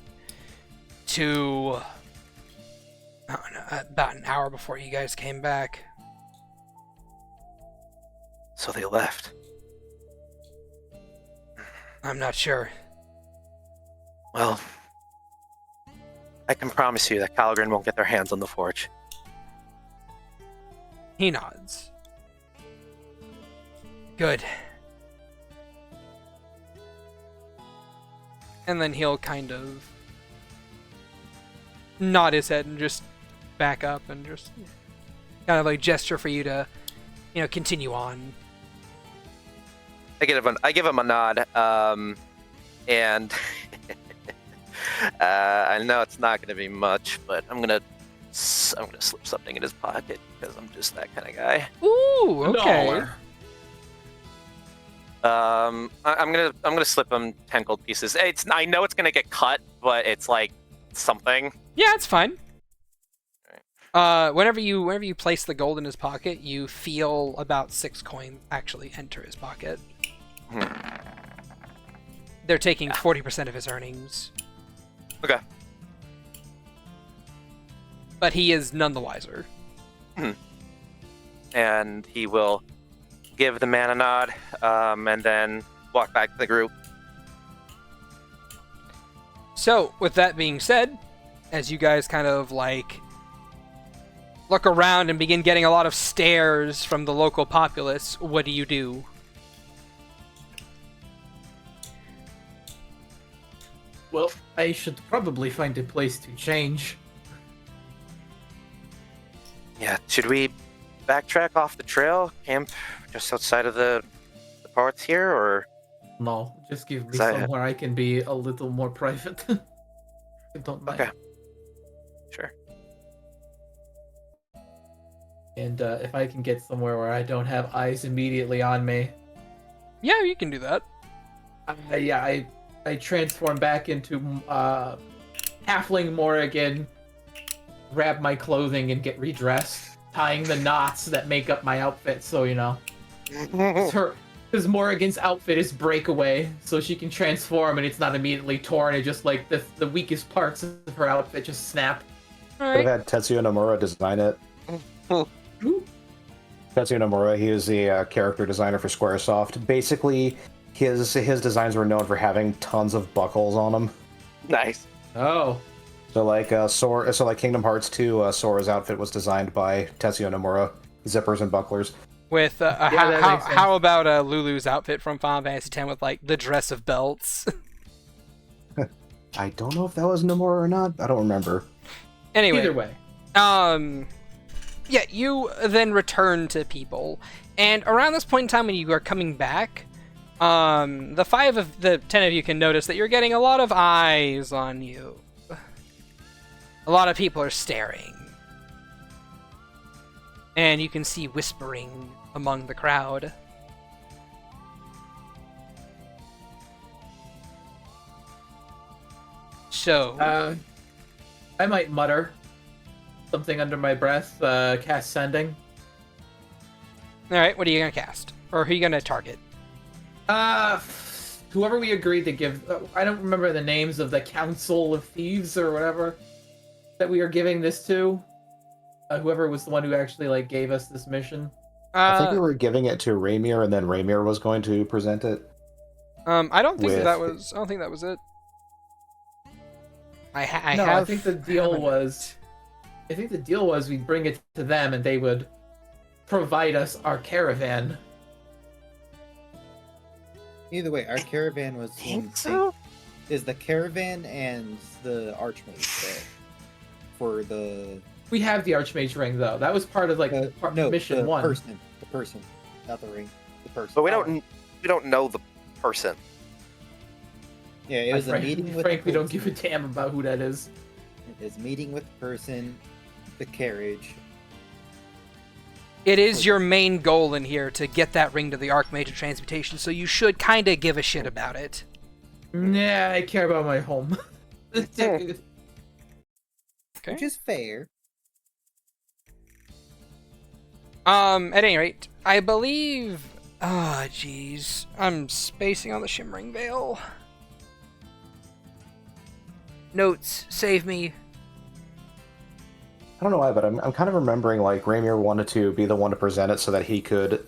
A: to, I don't know, about an hour before you guys came back.
B: So they left.
G: I'm not sure.
B: Well, I can promise you that ch-ldr-n won't get their hands on the forge.
A: He nods.
G: Good.
A: And then he'll kind of nod his head and just back up and just kind of like gesture for you to, continue on.
B: I give him a nod, and I know it's not going to be much, but I'm gonna slip something in his pocket because I'm just that kind of guy.
A: Ooh, okay.
B: I'm gonna slip him 10 gold pieces. I know it's gonna get cut, but it's like something.
A: Yeah, it's fine. Whenever you place the gold in his pocket, you feel about 6 coins actually enter his pocket. They're taking 40% of his earnings.
B: Okay.
A: But he is none the wiser.
B: And he will give the man a nod, and then walk back to the group.
A: So, with that being said, as you guys kind of like look around and begin getting a lot of stares from the local populace, what do you do?
C: Well, I should probably find a place to change.
B: Yeah, should we backtrack off the trail, camp just outside of the parts here, or?
C: No, just give me
B: Is that it?
C: somewhere I can be a little more private. I don't mind.
B: Okay. Sure.
C: And if I can get somewhere where I don't have eyes immediately on me.
A: Yeah, you can do that.
C: I transform back into halfling Morrigan, grab my clothing and get redressed, tying the knots that make up my outfit, so you know. Because Morrigan's outfit is breakaway, so she can transform and it's not immediately torn, it just like the weakest parts of her outfit just snap.
A: Alright.
E: I've had Tetsuya Nomura design it.
C: Ooh.
E: Tetsuya Nomura, he is the character designer for Squaresoft. Basically, his designs were known for having tons of buckles on them.
B: Nice.
C: Oh.
E: So like Kingdom Hearts 2, Sora's outfit was designed by Tetsuya Nomura, zippers and bucklers.
A: With
C: that makes sense.
A: how about Lulu's outfit from Final Fantasy X with like the dress of belts?
E: I don't know if that was Nomura or not. I don't remember.
A: Anyway,
C: Either way.
A: Yeah, you then return to people, and around this point in time when you are coming back, the 10 of you can notice that you're getting a lot of eyes on you. A lot of people are staring. And you can see whispering among the crowd. So...
C: I might mutter something under my breath, cast Sending.
A: Alright, what are you gonna cast? Or who are you gonna target?
C: Whoever we agreed to give... I don't remember the names of the Council of Thieves or whatever that we are giving this to. Whoever was the one who actually like gave us this mission.
E: I think we were giving it to Raymir, and then Raymir was going to present it.
A: I don't think that was it.
C: I think the deal was we'd bring it to them and they would provide us our caravan.
D: Either way, our caravan was is the caravan and the Archmage there for the.
C: We have the Archmage ring though. That was part of like mission one.
D: The person, not the ring. The person.
B: But we don't know the person.
D: Yeah, it was a meeting with.
C: Frankly, don't give a damn about who that is.
D: It is meeting with the person, the carriage.
A: It is your main goal in here to get that ring to the Archmage of Transmutation, so you should kind of give a shit about it.
C: Nah, I care about my home.
A: Okay.
D: Which is fair.
A: At any rate, I believe... Ah, jeez. I'm spacing on the Shimmering Veil. Notes, save me.
E: I don't know why, but I'm kind of remembering like Raymir wanted to be the one to present it so that he could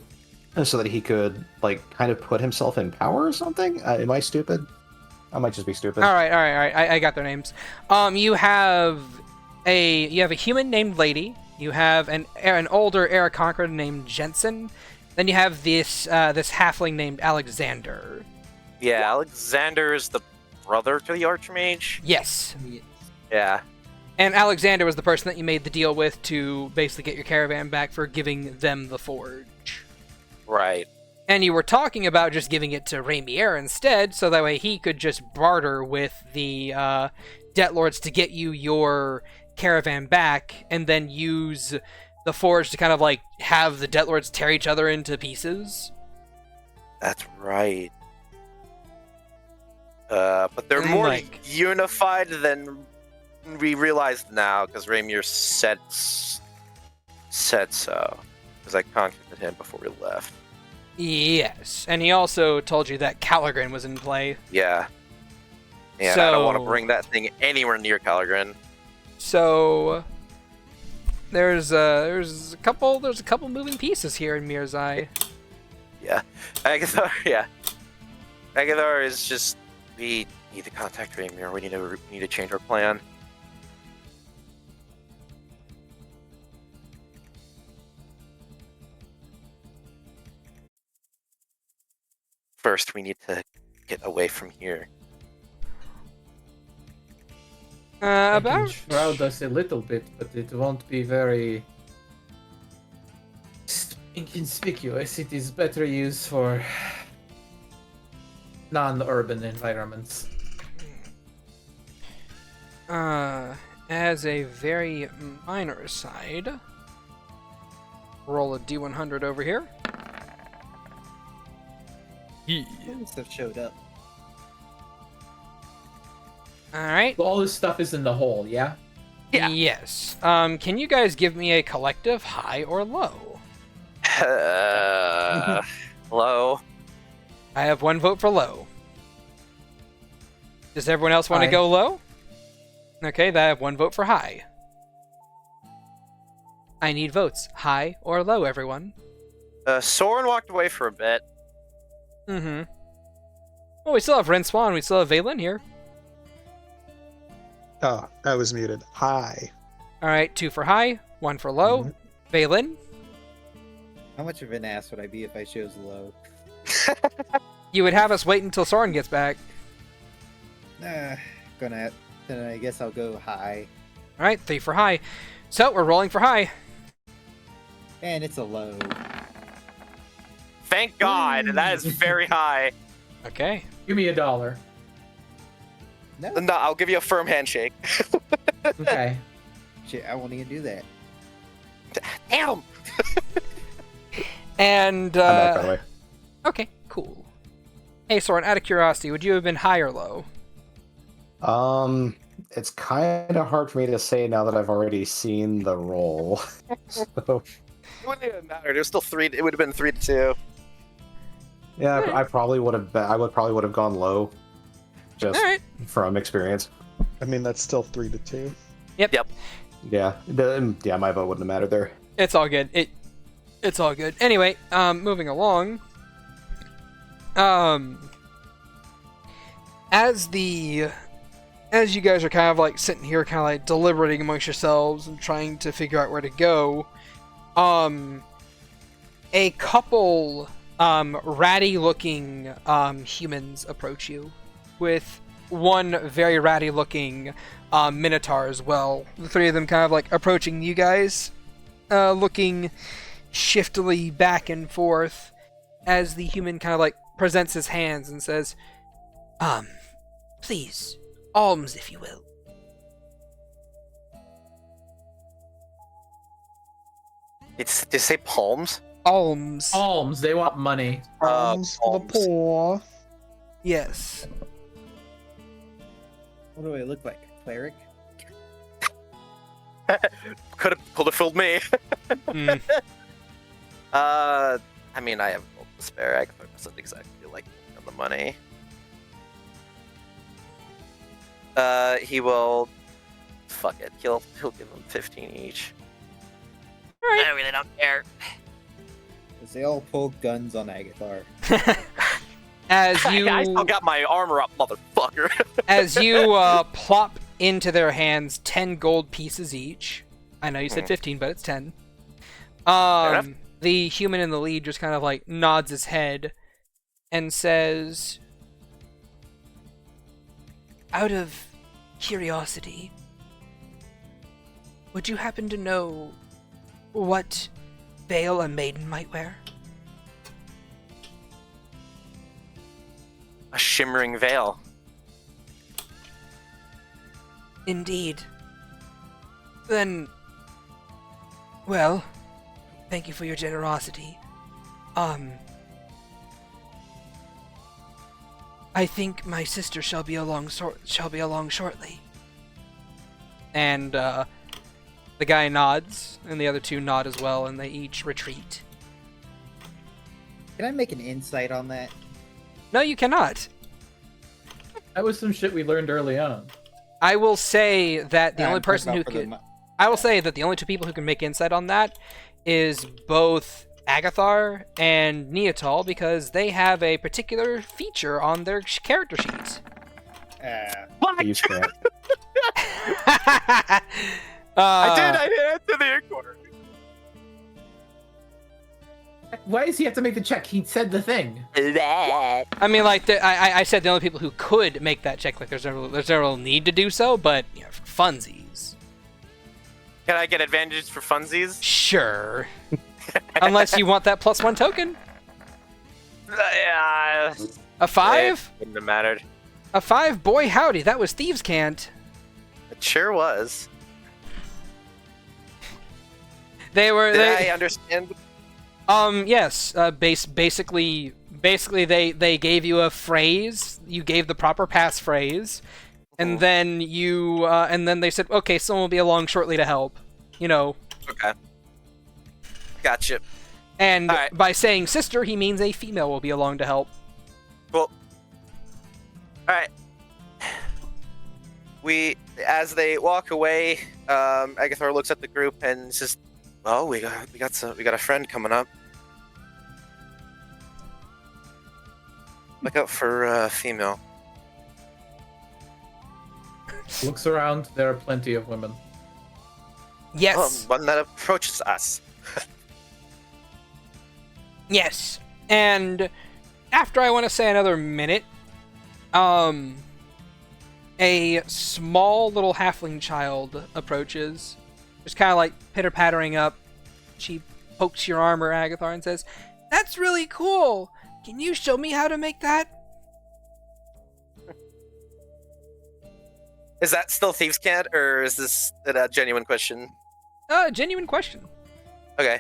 E: like kind of put himself in power or something. Am I stupid? I might just be stupid.
A: All right. I got their names. You have a human named Lady. You have an older Era Conqueror named Jensen. Then you have this halfling named Alexander.
B: Yeah, Alexander is the brother to the Archmage.
A: Yes.
B: Yeah.
A: And Alexander was the person that you made the deal with to basically get your caravan back for giving them the forge.
B: Right.
A: And you were talking about just giving it to Rainier instead, so that way he could just barter with the Debt Lords to get you your caravan back, and then use the Forge to kind of like have the Debt Lords tear each other into pieces.
B: That's right. But they're
A: And,
B: more
A: like-
B: unified than we realize now, because Rainier said so. Because I contacted him before we left.
A: Yes, and he also told you that ch-ldr-n was in play.
B: Yeah. And I don't want to
A: So-
B: bring that thing anywhere near ch-ldr-n.
A: So there's a couple moving pieces here in Merzye.
B: Yeah. Agathar, yeah. Agathar is just, we need to contact Rainier. We need to change our plan. First, we need to get away from here.
C: I can
A: About
C: shroud us a little bit, but it won't be very inconspicuous. It is better used for non-urban environments.
A: as a very minor aside, roll a D100 over here.
D: Stuff showed up.
A: Alright.
C: All this stuff is in the hole, yeah?
B: Yeah.
A: Yes. Can you guys give me a collective high or low?
B: Hello?
A: I have one vote for low. Does everyone else want to
C: High.
A: go low? Okay, I have one vote for high. I need votes. High or low, everyone.
B: Soren walked away for a bit.
A: Mm-hmm. Well, we still have Ren Swan. We still have Valen here.
F: Oh, I was muted. Hi.
A: Alright, 2 for high, 1 for low.
F: Mhm.
A: Valen,
D: How much of an ass would I be if I chose low?
A: you would have us wait until Soren gets back.
D: Then I guess I'll go high.
A: Alright, 3 for high. So, we're rolling for high.
D: And it's a low.
B: Thank God, that is very high.
A: Okay.
C: Give me $1.
D: No,
B: No, I'll give you a firm handshake.
C: Okay.
D: shit, I won't even do that.
B: Damn!
A: And,
E: I'm back, by the way.
A: okay, cool. Hey, Soren, out of curiosity, would you have been high or low?
E: It's kind of hard for me to say now that I've already seen the roll. So,
B: It wouldn't even matter. It was still 3. It would have been 3-2.
E: yeah, I probably would have. I would probably would have gone low, just
A: Alright.
E: from experience.
F: I mean, that's still 3-2.
E: Yeah, my vote wouldn't have mattered there.
A: It's all good. It's all good. Anyway, moving along. As you guys are kind of like sitting here, kind of like deliberating amongst yourselves and trying to figure out where to go, a couple ratty-looking humans approach you, with one very ratty-looking minotaur as well. The three of them kind of like approaching you guys, looking shiftily back and forth as the human kind of like presents his hands and says, please, alms if you will.
B: Did you say palms?
A: Alms.
C: Alms, they want money.
F: Alms for the
B: alms.
F: poor.
A: Yes.
D: What do I look like? A cleric?
B: Could have fooled me.
A: Mm.
B: I mean, I have gold to spare. I wasn't exactly like on the money. He will. Fuck it. He'll give them 15 each.
A: Alright.
B: I really don't care.
D: Because they all pull guns on Agathar.
A: As you
B: I still got my armor up, motherfucker.
A: as you plop into their hands 10 gold pieces each. I know you said 15, but it's 10.
B: enough.
A: The human in the lead just kind of like nods his head and says, out of curiosity, would you happen to know what veil a maiden might wear?
B: shimmering veil.
G: Indeed. Then, well, thank you for your generosity. I think my sister shall be along shortly.
A: And the guy nods, and the other two nod as well, and they each retreat.
D: Can I make an insight on that?
A: No, you cannot.
H: That was some shit we learned early on.
A: I will say that the
D: Yeah,
A: only
D: I'm talking
A: person who
D: about for
A: can...
D: the
A: I will say that the only two people who can make insight on that is both Agathar and Niatal, because they have a particular feature on their character sheets.
E: Thieves can't.
B: I did answer the inquiry.
C: Why does he have to make the check? He said the thing.
A: I mean, like, I said the only people who could make that check, like, there's no real need to do so, but, you know, for funsies.
B: Can I get advantages for funsies?
A: Sure. Unless you want that +1 token.
B: Yeah.
A: A 5?
B: Wouldn't have mattered.
A: A 5? Boy, howdy, that was Thieves' Cant.
B: It sure was.
A: They were...
B: Did I understand?
A: Yes. Basically, they gave you a phrase. You gave the proper passphrase, and then then they said, "Okay, someone will be along shortly to help." You know.
B: Okay. Gotcha.
A: And
B: Alright.
A: by saying sister, he means a female will be along to help.
B: Well. All right. As they walk away, Agathar looks at the group and says, "Well, we got a friend coming up. Look out for female."
H: Looks around, there are plenty of women.
A: Yes.
B: One that approaches us.
A: Yes. And after I want to say another minute, a small little halfling child approaches, just kind of like pitter-pattering up. She pokes your armor, Agathar, and says, "That's really cool. Can you show me how to make that?"
B: Is that still Thieves' Cant, or is this a genuine question?
A: Genuine question.
B: Okay.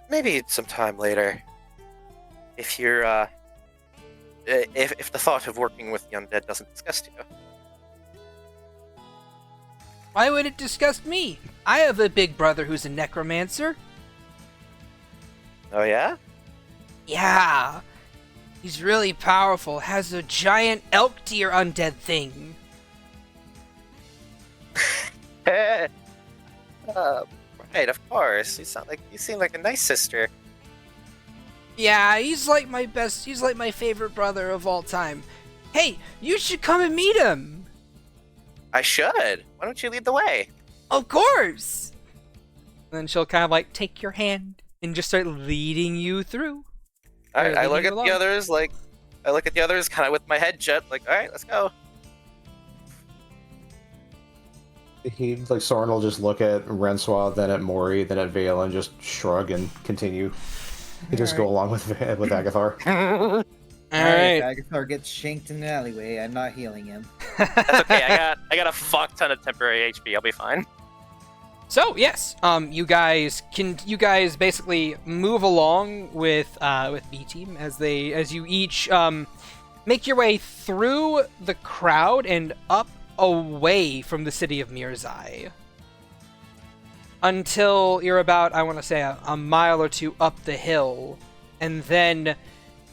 B: Maybe sometime later. If you're, if the thought of working with the undead doesn't disgust you.
A: Why would it disgust me? I have a big brother who's a necromancer.
B: Oh yeah?
A: Yeah. He's really powerful, has a giant elk deer undead thing.
B: Right, of course. You seem like a nice sister.
A: Yeah, he's like my favorite brother of all time. Hey, you should come and meet him.
B: I should. Why don't you lead the way?
A: Of course. And then she'll kind of like take your hand and just start leading you through.
B: All right, I
A: leading
B: look
A: you
B: at
A: along.
B: the others, kind of with my head jet, like, all right, let's go.
E: Soren will just look at Rensois, then at Mori, then at Vale, and just shrug and continue. He just go along with Agathar.
A: All
D: Alright,
A: right.
D: if Agathar gets shanked in an alleyway, I'm not healing him.
B: That's okay. I got a fuck ton of temporary HP. I'll be fine.
A: So yes, you guys basically move along with B Team as you each make your way through the crowd and up away from the city of Merzye until you're about, I want to say, a mile or two up the hill, and then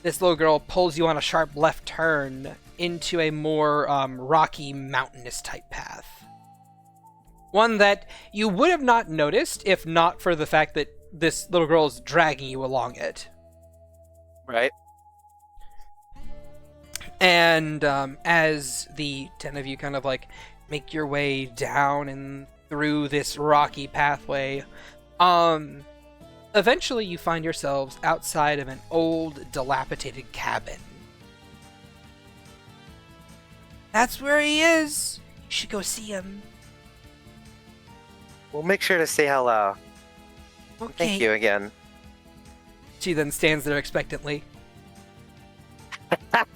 A: this little girl pulls you on a sharp left turn into a more rocky, mountainous type path. One that you would have not noticed if not for the fact that this little girl is dragging you along it.
B: Right.
A: And as the 10 of you kind of like make your way down and through this rocky pathway, eventually you find yourselves outside of an old, dilapidated cabin. That's where he is. You should go see him.
B: We'll make sure to say hello.
A: Okay.
B: Thank you again.
A: She then stands there expectantly.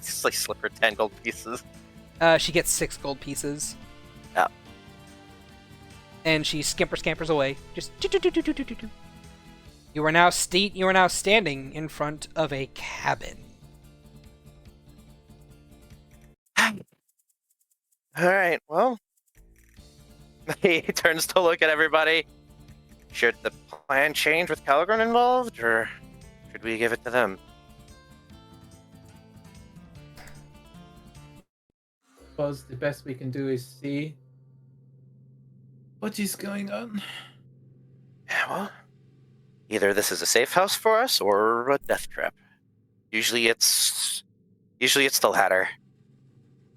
B: Just like slip her 10 gold pieces.
A: She gets 6 gold pieces.
B: Yeah.
A: And she scampers away. Just do-do-do-do-do-do-do. You are now standing in front of a cabin.
B: Alright, well. He turns to look at everybody. Should the plan change with ch-ldr-n involved, or should we give it to them?
H: Suppose the best we can do is see what is going on.
B: Yeah, well, either this is a safe house for us or a death trap. Usually it's the latter.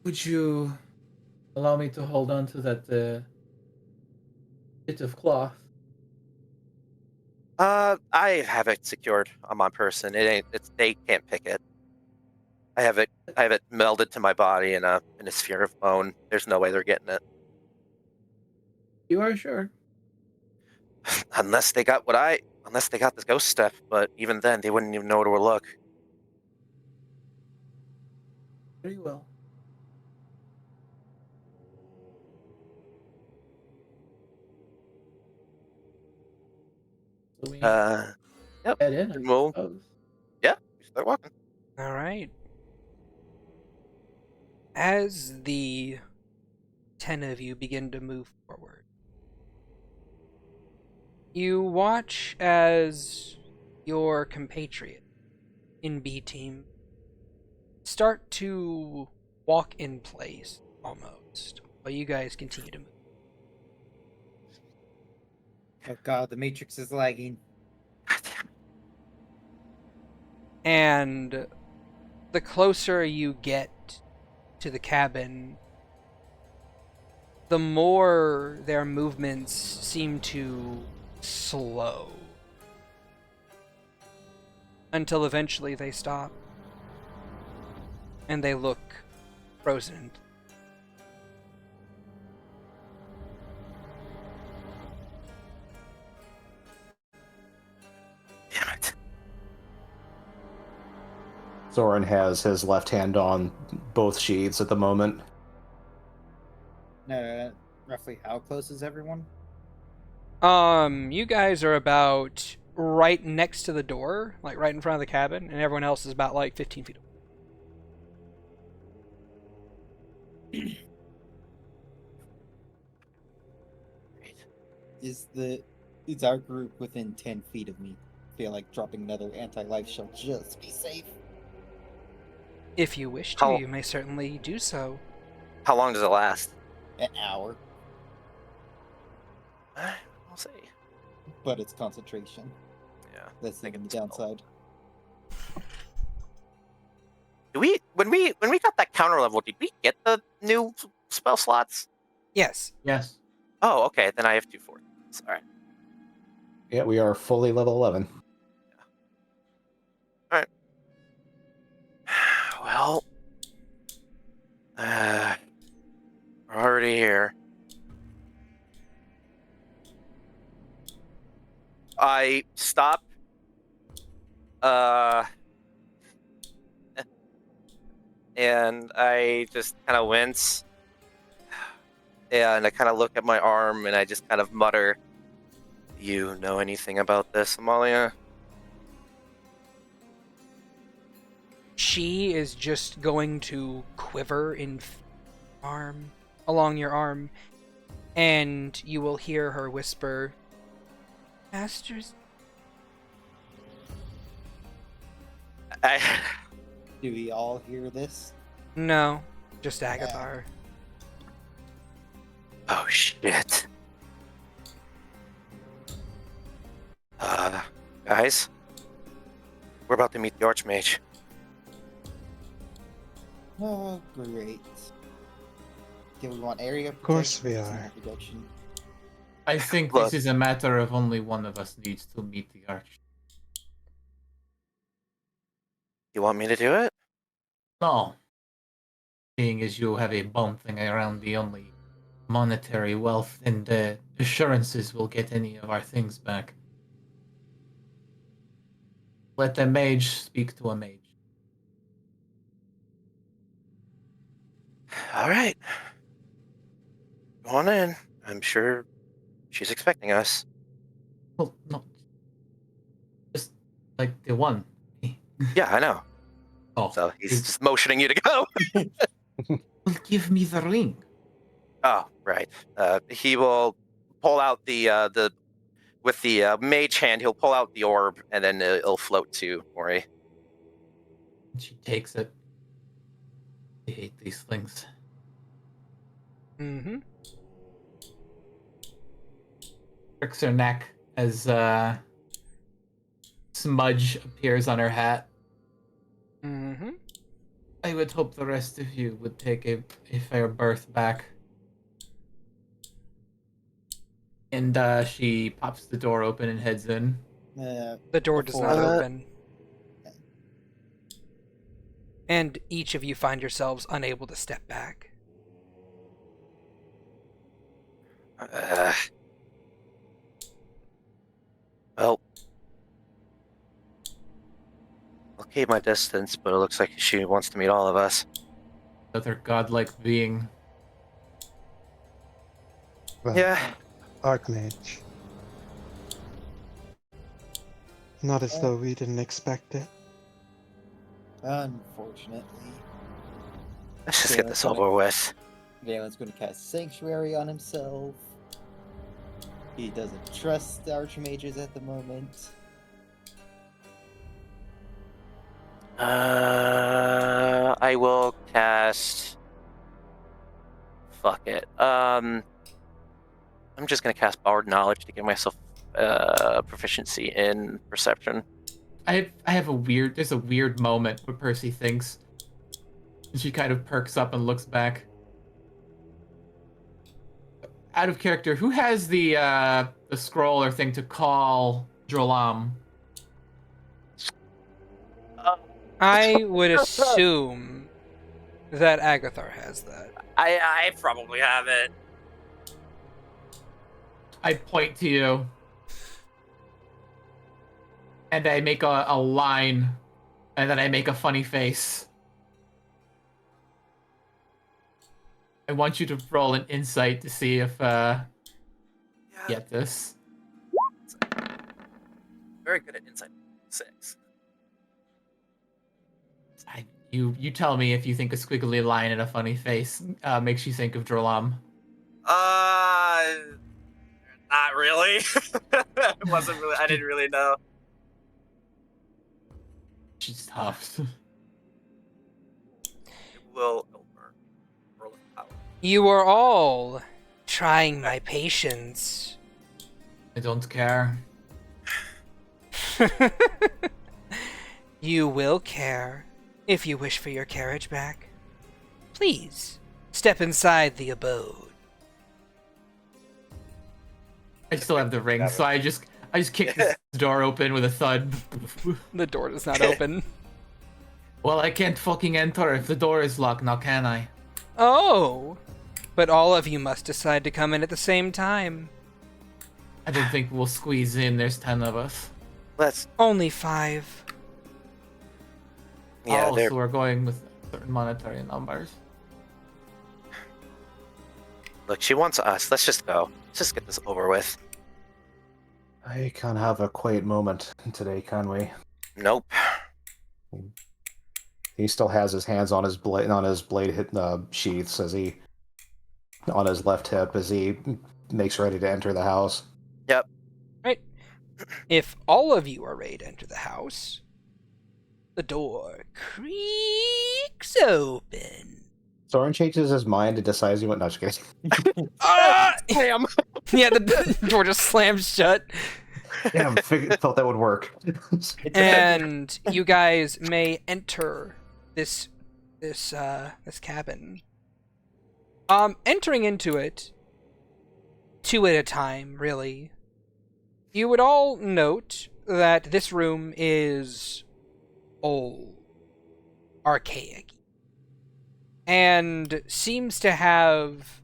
H: Would you allow me to hold on to that bit of cloth?
B: I have it secured on my person. They can't pick it. I have it melded to my body in a sphere of bone. There's no way they're getting it.
H: You are sure?
B: Unless they got this ghost stuff, but even then they wouldn't even know where to look.
H: Very well. So we
B: Yep.
H: head in, I
B: Well,
H: suppose.
B: yeah, we start walking.
A: All right. As the 10 of you begin to move forward, you watch as your compatriot in B team start to walk in place almost while you guys continue to move.
D: Oh god, the Matrix is lagging.
A: And the closer you get to the cabin, the more their movements seem to slow. Until eventually they stop. And they look frozen.
B: Damn it.
E: Zoran has his left hand on both sheaths at the moment.
D: Roughly how close is everyone?
A: You guys are about right next to the door, like right in front of the cabin, and everyone else is about like 15 feet away.
D: Is our group within 10 feet of me? Feel like dropping another anti-life shall just be safe.
A: If you wish to,
B: How-
A: you may certainly do so.
B: How long does it last?
D: An hour,
B: We'll see.
D: but it's concentration.
B: Yeah.
D: That's
B: think
D: even the
B: it's cool.
D: downside.
B: When we got that counter level, did we get the new spell slots?
A: Yes.
C: Yes.
B: Oh, okay. Then I have 2 4. All right.
E: Yeah, we are fully level 11.
B: Well, we're already here. I stop. And I just kind of wince. And I kind of look at my arm and I just kind of mutter, "You know anything about this, Amalia?"
A: She is just going to quiver in along your arm, and you will hear her whisper, "Masters."
B: I,
D: Do we all hear this?
A: No, just Agathar.
B: oh shit. Guys, we're about to meet the Archmage.
D: Oh, great. Do we want area
F: Of course
D: protection?
F: we are.
D: Protection?
C: I think
B: Look.
C: this is a matter of only one of us needs to meet the arch.
B: You want me to do it?
C: No. Seeing as you have a bum thing around the only monetary wealth and assurances we'll get any of our things back. Let the mage speak to a mage.
B: All right. Go on in. I'm sure she's expecting us.
C: Well, no. Just like the one.
B: Yeah, I know.
C: Oh,
B: So he's just motioning you to go.
C: well, give me the ring.
B: Oh, right. He will pull out the with the mage hand. He'll pull out the orb, and then it'll float to Mori.
C: She takes it. I hate these things.
A: Mm-hmm.
C: Tricks her neck as smudge appears on her hat.
A: Mm-hmm.
C: I would hope the rest of you would take a fair birth back. And she pops the door open and heads in.
A: The door does not
D: Before-
A: open. And each of you find yourselves unable to step back.
B: Well, I'll keep my distance, but it looks like she wants to meet all of us.
C: Another godlike being.
F: Well,
B: Yeah.
F: Archmage. Not as though we didn't expect it.
D: Unfortunately,
B: Let's just
D: Yeah,
B: get this
D: that's
B: over with.
D: Galen's going to cast Sanctuary on himself. He doesn't trust the Archmages at the moment.
B: I will cast. Fuck it. I'm just gonna cast Bard Knowledge to give myself proficiency in perception.
C: I have a weird. There's a weird moment where Percy thinks. And she kind of perks up and looks back. Out of character, who has the scroll or thing to call Drolam?
A: I would assume that Agathar has that.
B: I probably have it.
C: I point to you. And I make a line. And then I make a funny face. I want you to roll an insight to see if get this.
B: Very good at insight. 6.
C: You tell me if you think a squiggly line and a funny face makes you think of Drolam.
B: Not really. It wasn't really. I didn't really know.
C: She's tough.
B: Will roll a power.
A: You are all trying my patience.
C: I don't care.
A: You will care if you wish for your carriage back. Please, step inside the abode.
C: I still have the ring, so I just kick this door open with a thud.
A: The door does not open.
C: Well, I can't fucking enter if the door is locked, now can I?
A: Oh, but all of you must decide to come in at the same time.
C: I don't think we'll squeeze in, there's 10 of us.
B: Let's.
A: Only 5.
B: Yeah,
C: Oh,
B: they're.
C: so we're going with certain monetary numbers.
B: Look, she wants us. Let's just go. Let's just get this over with.
E: I can't have a quiet moment today, can we?
B: Nope.
E: He still has his hands on his blade sheaths as he on his left hip as he makes ready to enter the house.
B: Yep.
A: Right. If all of you are ready to enter the house, the door creaks open.
E: Soren changes his mind and decides he went. No, just kidding.
B: Damn.
A: Yeah, the door just slams shut.
E: Damn, thought that would work.
A: And you guys may enter this cabin. Entering into it 2 at a time, really. You would all note that this room is old, archaic, and seems to have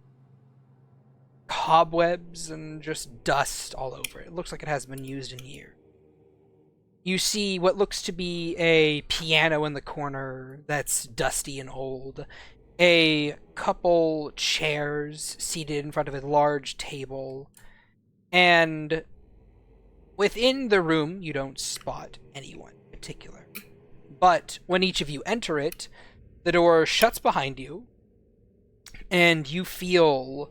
A: cobwebs and just dust all over it. It looks like it hasn't been used in years. You see what looks to be a piano in the corner that's dusty and old, a couple chairs seated in front of a large table, and within the room you don't spot anyone in particular. But when each of you enter it, the door shuts behind you, and you feel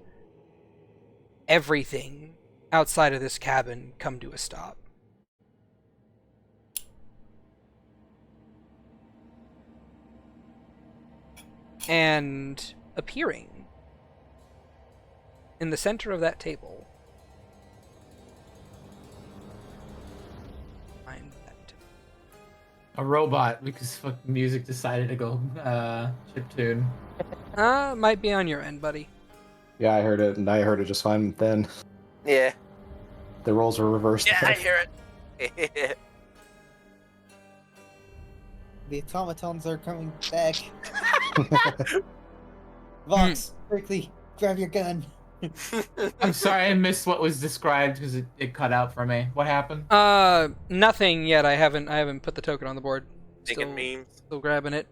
A: everything outside of this cabin come to a stop. And appearing in the center of that table, find that.
C: A robot, because fucking music decided to go chiptune.
A: Might be on your end, buddy.
E: Yeah, I heard it, and I heard it just fine then.
B: Yeah.
E: The roles were reversed.
B: Yeah, I hear it.
D: The automatons are coming back. Vox, quickly, grab your gun.
C: I'm sorry, I missed what was described because it cut out for me. What happened?
A: Nothing yet. I haven't put the token on the board.
B: Making memes.
A: Still grabbing it.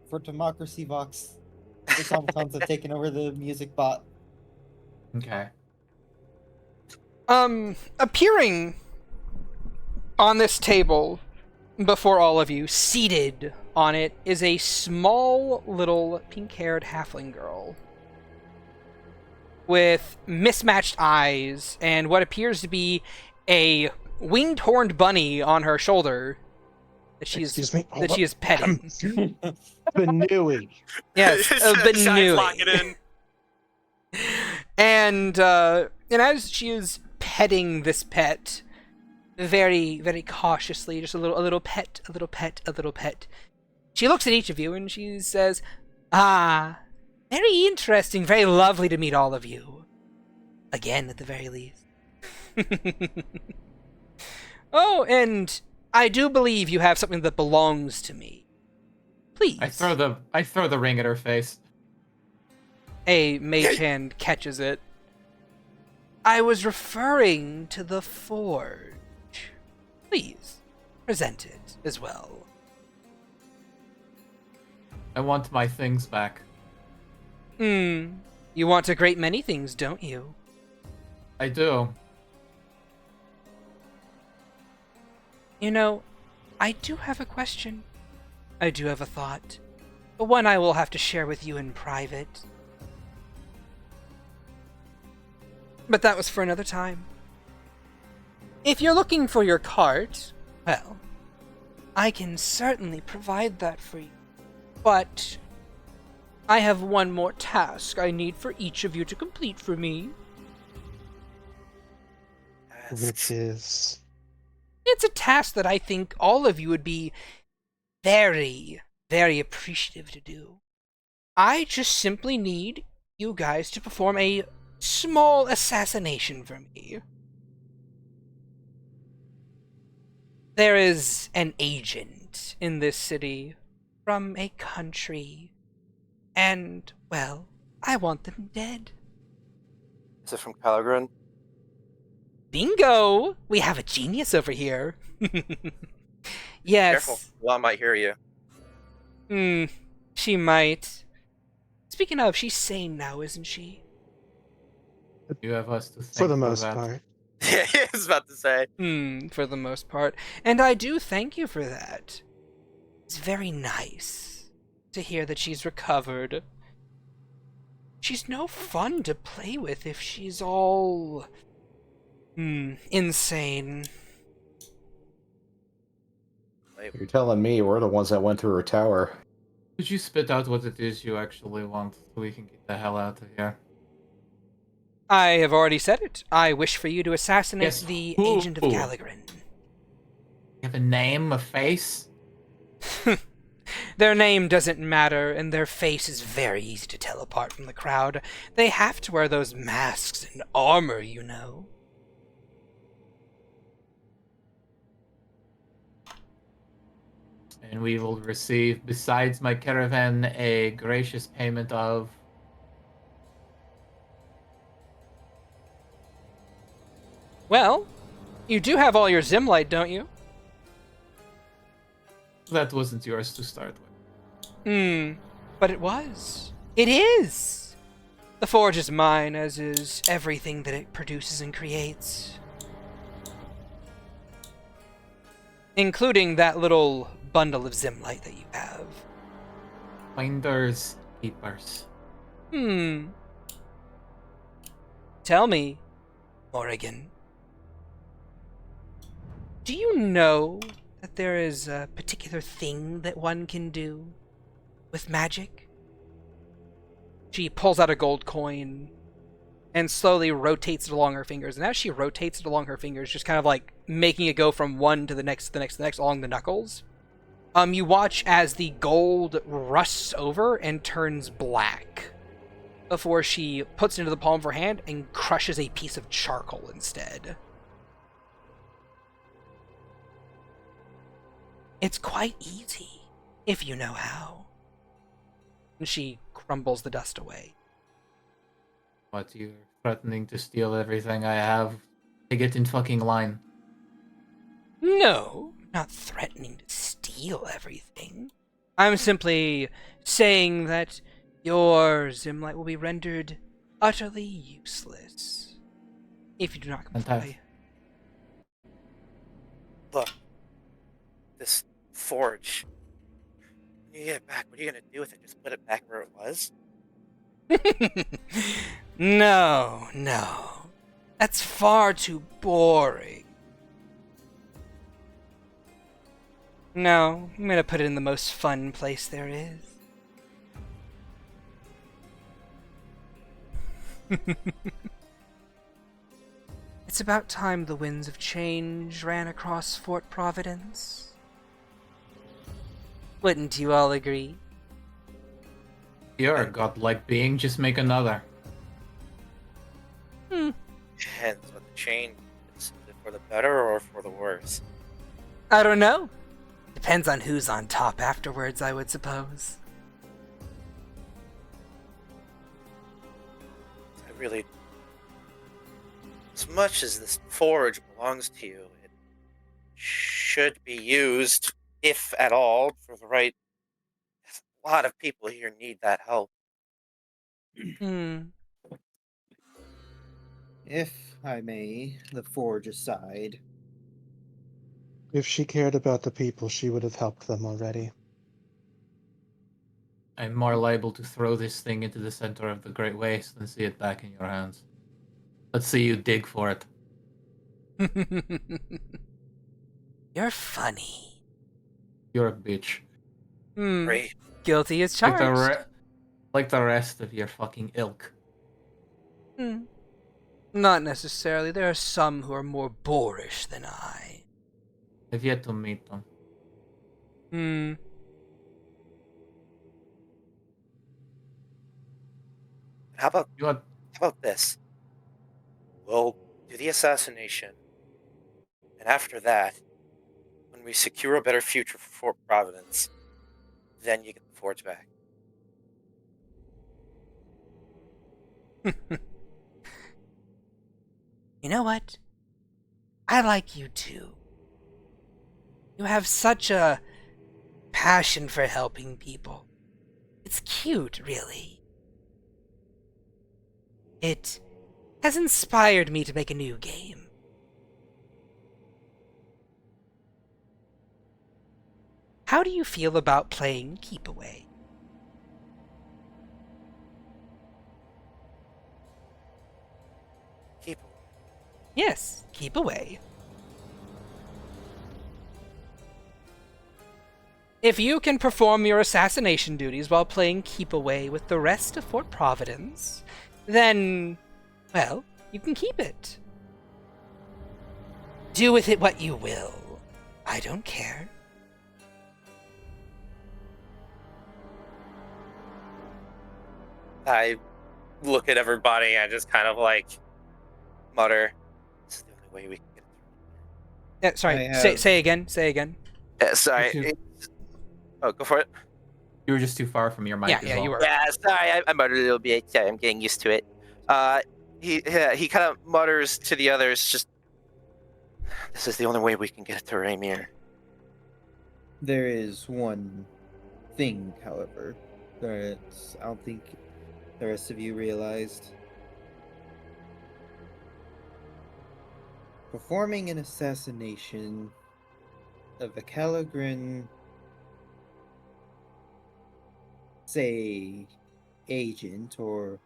D: For democracy, Vox. The automatons have taken over the music bot.
C: Okay.
A: Appearing on this table before all of you, seated on it, is a small little pink-haired halfling girl with mismatched eyes and what appears to be a winged horned bunny on her shoulder that she is petting.
F: Benui.
A: Yes, a
B: Shad's locking
A: Benui.
B: in.
A: And as she is petting this pet, very, very cautiously, just a little pet, a little pet, a little pet, she looks at each of you and she says, "Ah, very interesting, very lovely to meet all of you. Again, at the very least." Oh, and I do believe you have something that belongs to me. Please.
C: I throw the ring at her face.
A: A mage hand catches it. I was referring to the forge. Please, present it as well.
C: I want my things back.
A: You want a great many things, don't you?
C: I do.
A: You know, I do have a question. I do have a thought. But one I will have to share with you in private. But that was for another time. If you're looking for your cart, well, I can certainly provide that for you. But I have one more task I need for each of you to complete for me.
F: Which is...
A: It's a task that I think all of you would be very, very appreciative to do. I just simply need you guys to perform a small assassination for me. There is an agent in this city from a country, and, well, I want them dead.
B: Is it from ch-ldr-n?
A: Bingo! We have a genius over here. Yes.
B: Careful, Lana might hear you.
A: She might. Speaking of, she's sane now, isn't she?
C: You have us to thank
F: For the most
C: that.
F: part.
B: Yeah, I was about to say.
A: For the most part. And I do thank you for that. It's very nice to hear that she's recovered. She's no fun to play with if she's all... insane.
E: You're telling me we're the ones that went through her tower.
C: Could you spit out what it is you actually want so we can get the hell out of here?
A: I have already said it. I wish for you to assassinate
C: Yes.
A: the
C: Who?
A: agent of ch-ldr-n.
C: You have a name, a face?
A: Their name doesn't matter, and their face is very easy to tell apart from the crowd. They have to wear those masks and armor, you know.
C: And we will receive, besides my caravan, a gracious payment of...
A: Well, you do have all your Zimlight, don't you?
C: That wasn't yours to start with.
A: But it was. It is! The forge is mine, as is everything that it produces and creates. Including that little bundle of Zimlight that you have.
C: Finders, keepers.
A: Tell me, Morrigan, do you know that there is a particular thing that one can do with magic? She pulls out a gold coin and slowly rotates it along her fingers. And as she rotates it along her fingers, just kind of like making it go from one to the next, to the next, to the next along the knuckles, you watch as the gold rusts over and turns black before she puts it into the palm of her hand and crushes a piece of charcoal instead. It's quite easy, if you know how. And she crumbles the dust away.
C: What, you're threatening to steal everything I have? To get in fucking line.
A: No, not threatening to steal everything. I'm simply saying that your Zimlight will be rendered utterly useless if you do not comply.
C: Fantastic.
B: Look, this forge. When you get it back, what are you gonna do with it? Just put it back where it was?
A: No. That's far too boring. No, I'm gonna put it in the most fun place there is. It's about time the winds of change ran across Fort Providence. Wouldn't you all agree?
C: You're a godlike being, just make another.
B: Depends what the change is. Is it for the better or for the worse?
A: I don't know. Depends on who's on top afterwards, I would suppose.
B: I really... As much as this forge belongs to you, it should be used, if at all, for the right... A lot of people here need that help.
D: If I may, the forge aside.
F: If she cared about the people, she would have helped them already.
C: I'm more liable to throw this thing into the center of the Great Waste than see it back in your hands. Let's see you dig for it.
A: You're funny.
C: You're a bitch.
B: Great.
A: Guilty as
C: Like
A: charged.
C: like the rest of your fucking ilk.
A: Not necessarily. There are some who are more boorish than I.
C: I've yet to meet them.
B: How about
C: You want
B: this? We'll do the assassination, and after that, when we secure a better future for Fort Providence, then you get the forge back.
A: You know what? I like you too. You have such a passion for helping people. It's cute, really. It has inspired me to make a new game. How do you feel about playing Keep Away?
B: Keep
A: Yes, Keep Away. If you can perform your assassination duties while playing Keep Away with the rest of Fort Providence, then, well, you can keep it. Do with it what you will. I don't care.
B: I look at everybody and just kind of like mutter, "This is the only way we can get it."
A: Yeah, sorry, say again.
B: Yeah, sorry. Oh, go for it.
C: You were just too far from your mic.
A: Yeah, you were.
B: Yeah, sorry, I muttered a little bit. Sorry, I'm getting used to it. He kind of mutters to the others, just, "This is the only way we can get it to Raymir."
D: There is one thing, however. that I don't think the rest of you realized. Performing an assassination of a ch-ldr-n, say, agent, or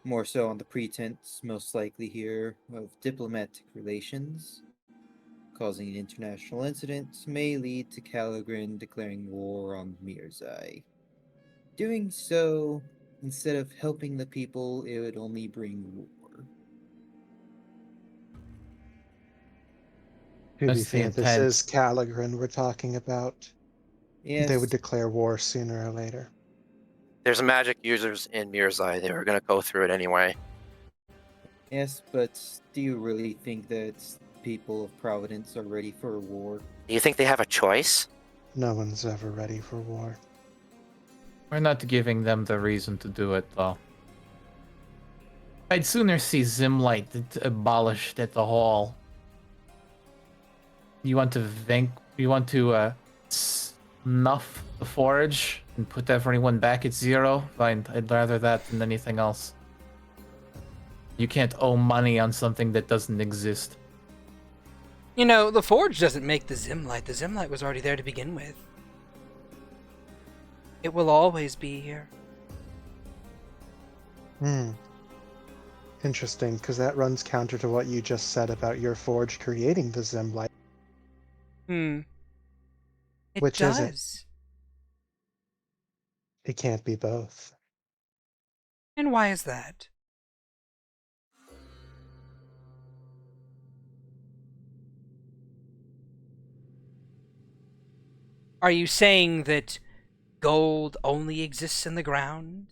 D: more so on the pretense, most likely here, of diplomatic relations, causing an international incident may lead to ch-ldr-n declaring war on Merzye. Doing so, instead of helping the people, it would only bring war.
F: To be
H: That's the
F: fair, this
H: intent.
F: is ch-ldr-n we're talking about. They would
D: Yes,
F: declare war sooner or later.
B: There's magic users in Merzye. They were going to go through it anyway.
D: yes, but do you really think that people of Providence are ready for a war?
B: Do you think they have a choice?
F: No one's ever ready for war.
H: We're not giving them the reason to do it, though. I'd sooner see Zimlight abolished at the hall. You want to snuff the forge and put everyone back at 0? Fine, I'd rather that than anything else. You can't owe money on something that doesn't exist.
A: You know, the Forge doesn't make the Zimlight. The Zimlight was already there to begin with. It will always be here.
F: Interesting, because that runs counter to what you just said about your forge creating the Zimlight.
A: It
F: Which is it?
A: does.
F: It can't be both.
A: And why is that? Are you saying that gold only exists in the ground?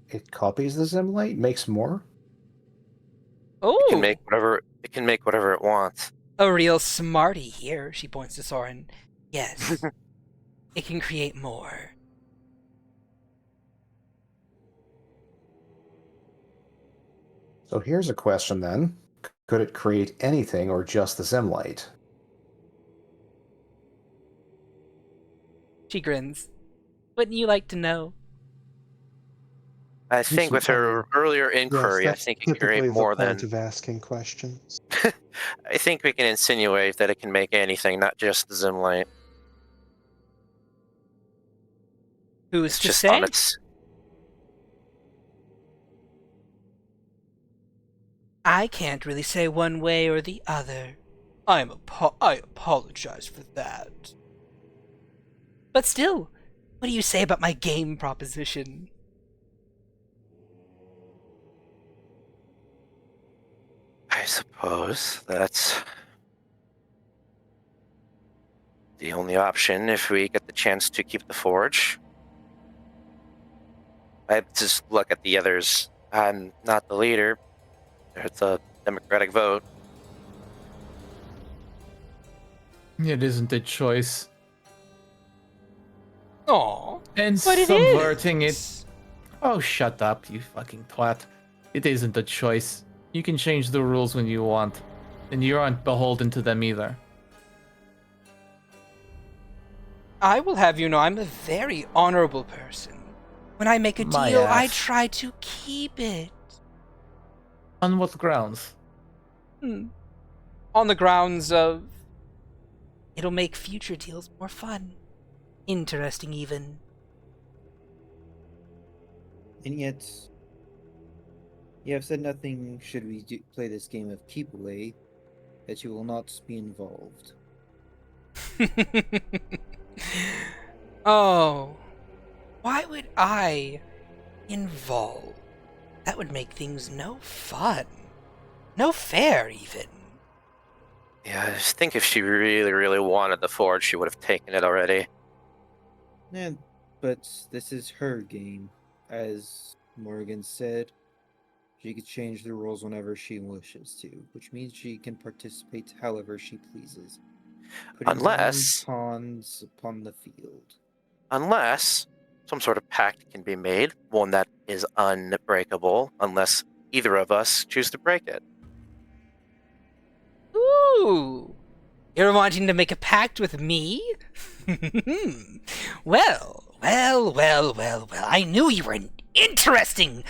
E: It copies the Zimlight, makes more.
A: Oh,
B: It can make whatever it wants.
A: a real smarty here, she points to Soren. Yes, it can create more.
E: So here's a question then. Could it create anything or just the Zimlight?
A: She grins. Wouldn't you like to know?
B: I think with her earlier inquiry, I
F: that's
B: think it can
F: typically
B: create more
F: the point
B: than.
F: of asking questions.
B: I think we can insinuate that it can make anything, not just the Zimlight.
A: Who's
B: It's
A: to
B: just
A: say?
B: on its.
A: I can't really say one way or the other. I apologize for that. But still, what do you say about my game proposition?
B: I suppose that's the only option if we get the chance to keep the forge. I just look at the others. I'm not the leader. It's a democratic vote.
H: It isn't a choice.
A: Aw,
H: And
A: but it
H: subverting it.
A: is.
H: Oh, shut up, you fucking twat. It isn't a choice. You can change the rules when you want. And you aren't beholden to them either.
A: I will have you know I'm a very honorable person. When I make a
H: My
A: deal, I
H: ass.
A: try to keep it.
H: On what grounds?
A: On the grounds of it'll make future deals more fun. Interesting, even.
D: And yet, you have said nothing should we play this game of keep away, that you will not be involved.
A: Oh, why would I involve? That would make things no fun. No fair, even.
B: Yeah, I just think if she really, really wanted the forge, she would have taken it already.
D: And, but this is her game. As Morgan said, she could change the rules whenever she wishes to, which means she can participate however she pleases. Putting
B: Unless-
D: only pawns upon the field.
B: Unless some sort of pact can be made, one that is unbreakable, unless either of us choose to break it.
A: Ooh, you're wanting to make a pact with me?
G: Well. I knew you were an interesting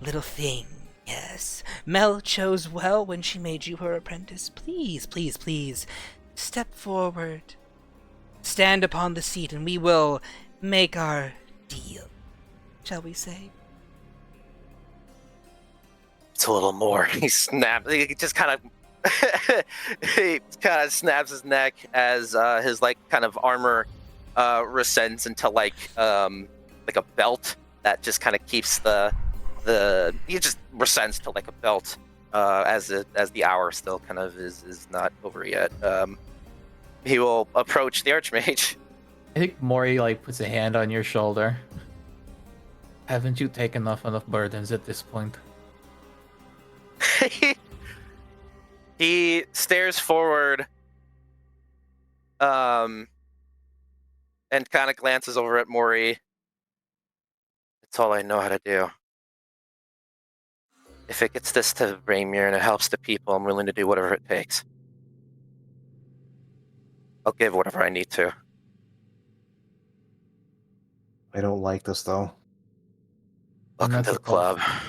G: little thing. Yes. Mel chose well when she made you her apprentice. Please, step forward. Stand upon the seat and we will make our deal. Shall we say?
B: It's a little more. He snaps. He just kind of he kind of snaps his neck as his like kind of armor rescends into like a belt that just kind of keeps the he just rescends to like a belt as the hour still kind of is not over yet. He will approach the Archmage.
H: I think Mori like puts a hand on your shoulder. Haven't you taken off enough burdens at this point?
B: He stares forward and kind of glances over at Mori. It's all I know how to do. If it gets this to Raymir and it helps the people, I'm willing to do whatever it takes. I'll give whatever I need to.
E: I don't like this though.
B: Welcome to the club.
H: I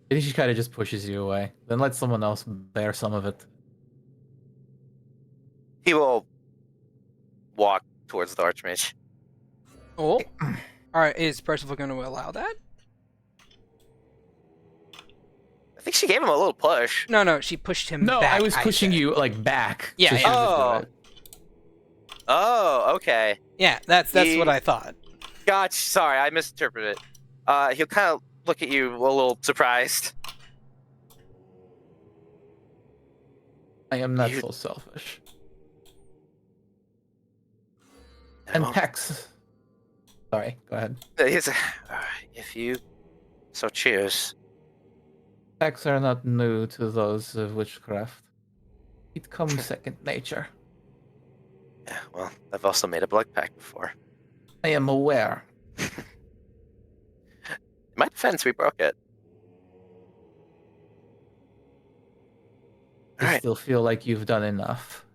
H: think she kind of just pushes you away. Then let someone else bear some of it.
B: He will walk towards the Archmage.
A: Oh. Alright, is Percival going to allow that?
B: I think she gave him a little push.
A: No, she pushed him
H: No,
A: back.
H: I was pushing
A: said.
H: you like back.
A: Yeah,
H: so
A: yeah.
H: she would just do
B: Oh.
H: it.
B: Oh, okay.
A: Yeah, that's what I thought.
B: Gotcha. Sorry, I misinterpreted it. He'll kind of look at you a little surprised.
H: I am not so selfish. And Pex. Sorry, go ahead.
B: If you so choose.
H: Pex are not new to those of witchcraft. It comes second nature.
B: Yeah, well, I've also made a blood pact before.
H: I am aware.
B: In my defense, we broke it.
H: I
B: Alright.
H: still feel like you've done enough.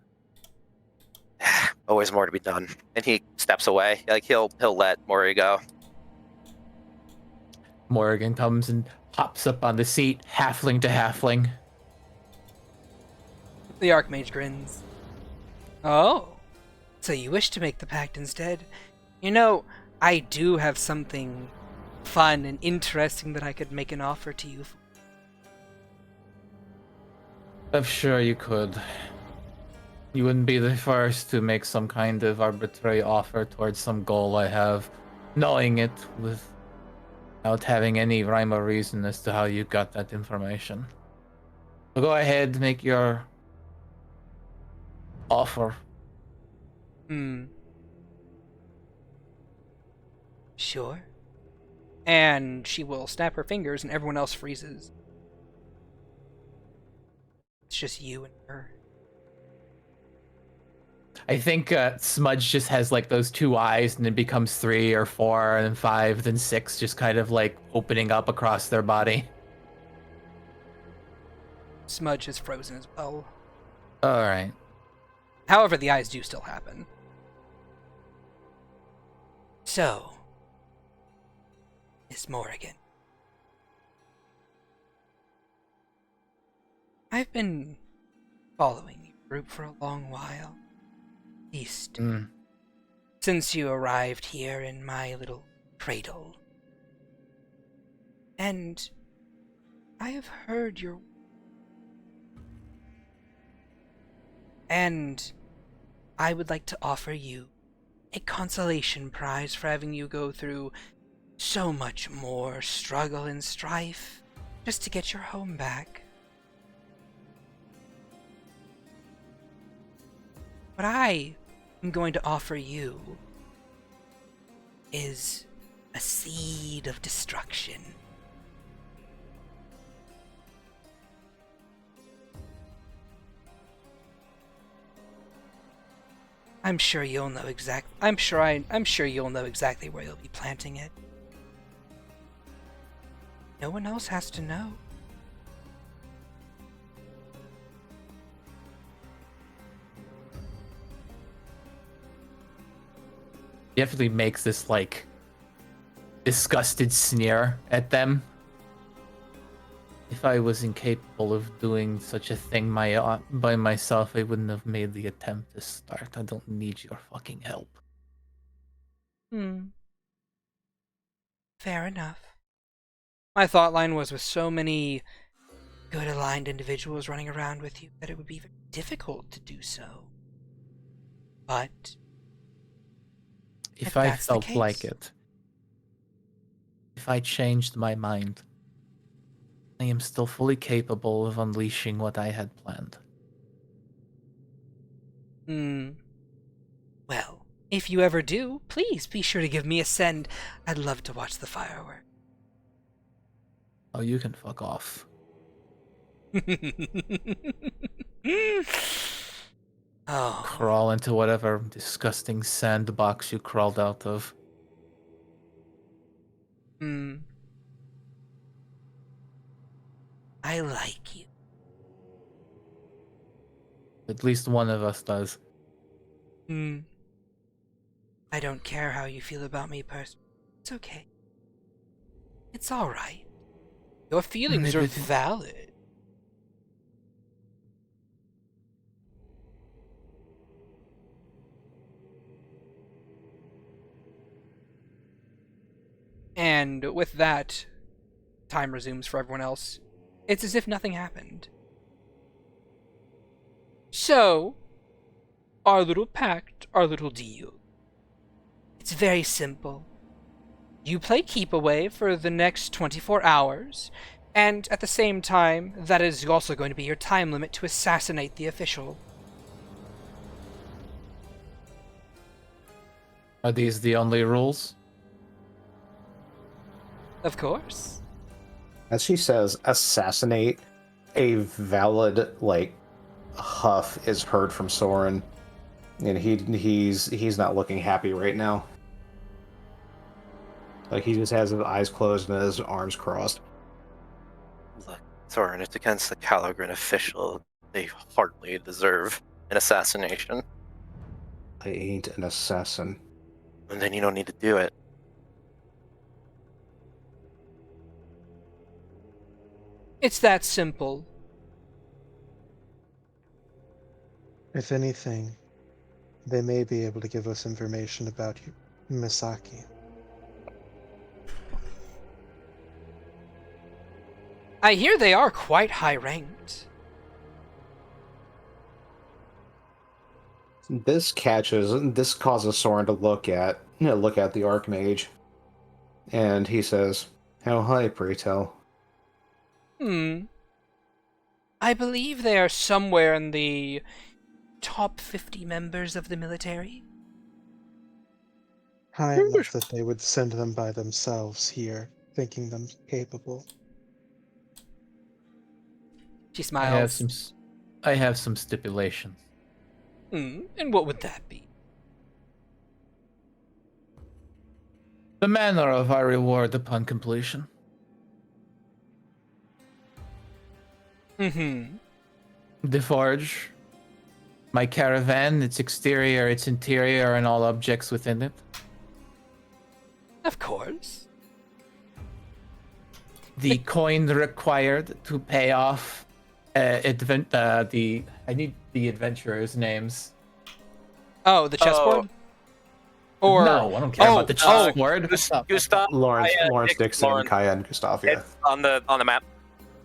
B: Always more to be done. And he steps away. Like he'll let Mori go.
H: Morrigan comes and hops up on the seat, halfling to halfling.
A: The Archmage grins. Oh, so you wish to make the pact instead? You know, I do have something fun and interesting that I could make an offer to you.
H: I'm sure you could. You wouldn't be the first to make some kind of arbitrary offer towards some goal I have, knowing it without having any rhyme or reason as to how you got that information. So go ahead, make your offer.
A: Sure. And she will snap her fingers and everyone else freezes. It's just you and her.
H: I think Smudge just has like those two eyes, and it becomes 3 or 4 and then 5, then 6, just kind of like opening up across their body.
A: Smudge is frozen as well.
H: All right.
A: However, the eyes do still happen. So, Miss Morrigan. I've been following your group for a long while. At least since you arrived here in my little cradle. And I have heard your... And I would like to offer you a consolation prize for having you go through so much more struggle and strife just to get your home back. What I am going to offer you is a seed of destruction. I'm sure you'll know I'm sure you'll know exactly where you'll be planting it. No one else has to know.
H: definitely makes this like disgusted sneer at them. If I was incapable of doing such a thing by myself, I wouldn't have made the attempt to start. I don't need your fucking help.
A: Fair enough. My thought line was with so many good aligned individuals running around with you that it would be very difficult to do so. But
H: If
A: if
H: I
A: that's the
H: felt like
A: case-
H: it, if I changed my mind, I am still fully capable of unleashing what I had planned.
A: Well, if you ever do, please be sure to give me a send. I'd love to watch the fireworks.
H: Oh, you can fuck off.
A: Oh,
H: Crawl into whatever disgusting sandbox you crawled out of.
A: I like you.
H: At least one of us does.
A: I don't care how you feel about me personally. It's okay. It's alright. Your feelings are valid. And with that, time resumes for everyone else. It's as if nothing happened. So, our little pact, our little deal. It's very simple. You play keep away for the next 24 hours, and at the same time, that is also going to be your time limit to assassinate the official.
H: Are these the only rules?
A: Of course.
E: As she says, assassinate, a valid, like, huff is heard from Soren. And he's not looking happy right now. Like, he just has his eyes closed and his arms crossed.
B: Look, Thorin, it's against the ch-ldr-n official. They hardly deserve an assassination.
E: I ain't an assassin.
B: And then you don't need to do it.
A: It's that simple.
F: If anything, they may be able to give us information about you, Misaki.
A: I hear they are quite high ranked.
E: This causes Soren to look at the Archmage. And he says, "How high, pray tell?"
A: I believe they are somewhere in the top 50 members of the military.
F: High enough that they would send them by themselves here, thinking them capable.
A: She
H: I have
A: smiles.
H: some stipulations.
A: And what would that be?
H: The manner of our reward upon completion. The forge, my caravan, its exterior, its interior, and all objects within it.
A: Of course.
H: The coin required to pay off I need the adventurers' names.
A: Oh, the chessboard? Or
H: No, I don't care about the chessboard.
B: Gustav,
E: Lawrence
B: Kaya,
E: Dixon,
B: Lawrence.
E: Kaya, and Gustav, yeah.
B: It's on the map.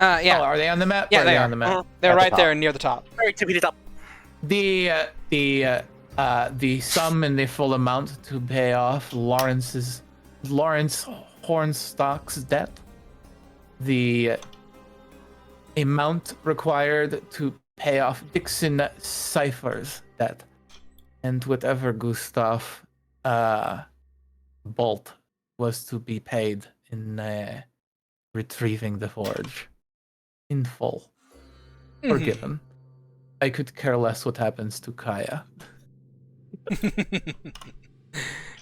A: yeah.
H: Oh, are they on the map?
A: Yeah,
H: Where
A: they
H: are
A: are.
H: on the map.
A: They're
E: At the
A: right
E: top.
A: there near the top.
B: Very tippity top.
H: The sum and the full amount to pay off Lawrence Hornstock's debt. The amount required to pay off Dixon Cypher's debt. And whatever Gustav Bolt was to be paid in retrieving the forge. In full. Forgiven. I could care less what happens to Kaya.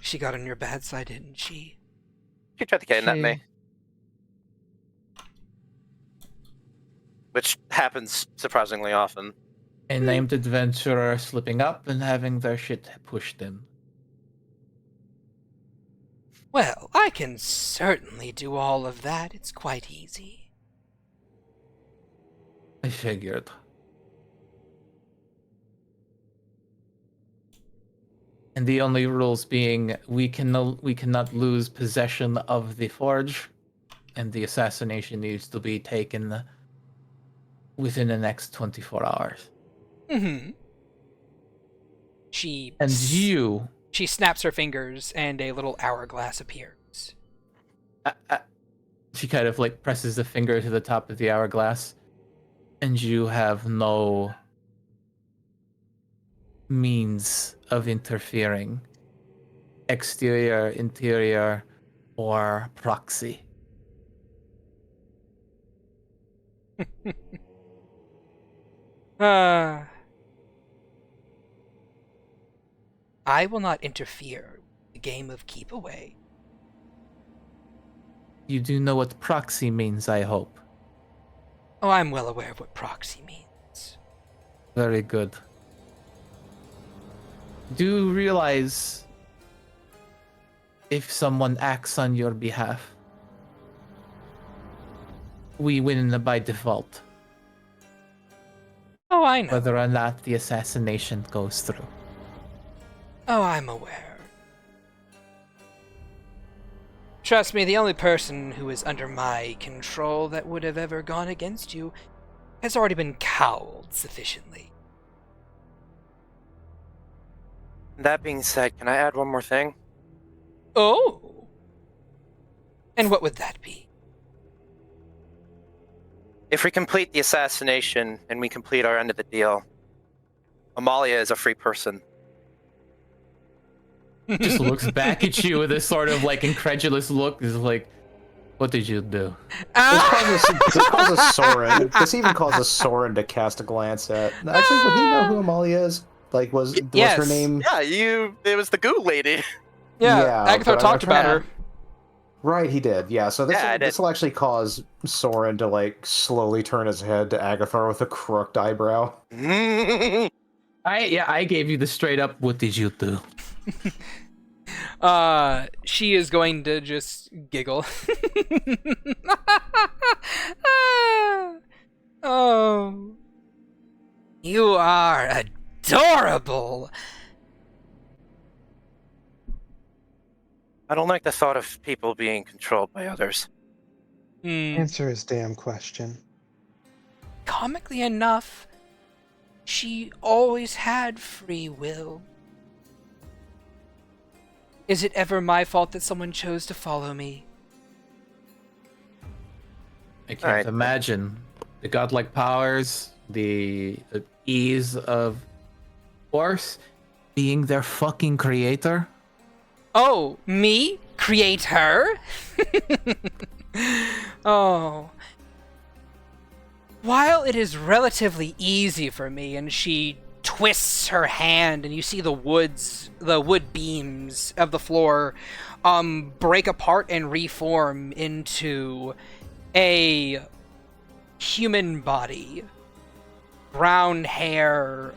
A: She got on your bad side, didn't she?
B: She tried to kidnap
H: She-
B: me. Which happens surprisingly often.
H: A named adventurer slipping up and having their shit pushed in.
G: Well, I can certainly do all of that. It's quite easy.
H: I figured. And the only rules being we cannot lose possession of the forge, and the assassination needs to be taken within the next 24 hours.
A: Mm-hmm.
H: And you...
A: She snaps her fingers, and a little hourglass appears.
H: She kind of like presses the finger to the top of the hourglass, and you have no means of interfering, exterior, interior, or proxy.
A: I will not interfere with the game of keep away.
H: You do know what proxy means, I hope.
A: Oh, I'm well aware of what proxy means.
H: Very good. Do realize if someone acts on your behalf, we win by default,
A: Oh, I know.
H: whether or not the assassination goes through.
A: Oh, I'm aware. Trust me, the only person who is under my control that would have ever gone against you has already been cowed sufficiently.
B: That being said, can I add one more thing?
A: Oh! And what would that be?
B: If we complete the assassination and we complete our end of the deal, Amalia is a free person.
H: Just looks back at you with this sort of like incredulous look. Is like, what did you do?
E: This causes Soren. This even causes Soren to cast a glance at. Actually, would he know who Amalia is? Like, was her name?
B: Yeah, it was the goo lady.
A: Yeah, Agatha talked about her.
E: Right, he did. Yeah, so this will actually cause Soren to like slowly turn his head to Agatha with a crooked eyebrow.
H: I gave you the straight up. What did you do?
A: She is going to just giggle. Oh, you are adorable.
B: I don't like the thought of people being controlled by others.
F: Answer his damn question.
A: Comically enough, she always had free will. Is it ever my fault that someone chose to follow me?
H: I can't imagine the godlike powers, the ease of force, being their fucking creator.
A: Oh, me? Create her? Oh. While it is relatively easy for me, and she twists her hand, and you see the wood beams of the floor break apart and reform into a human body. Brown hair,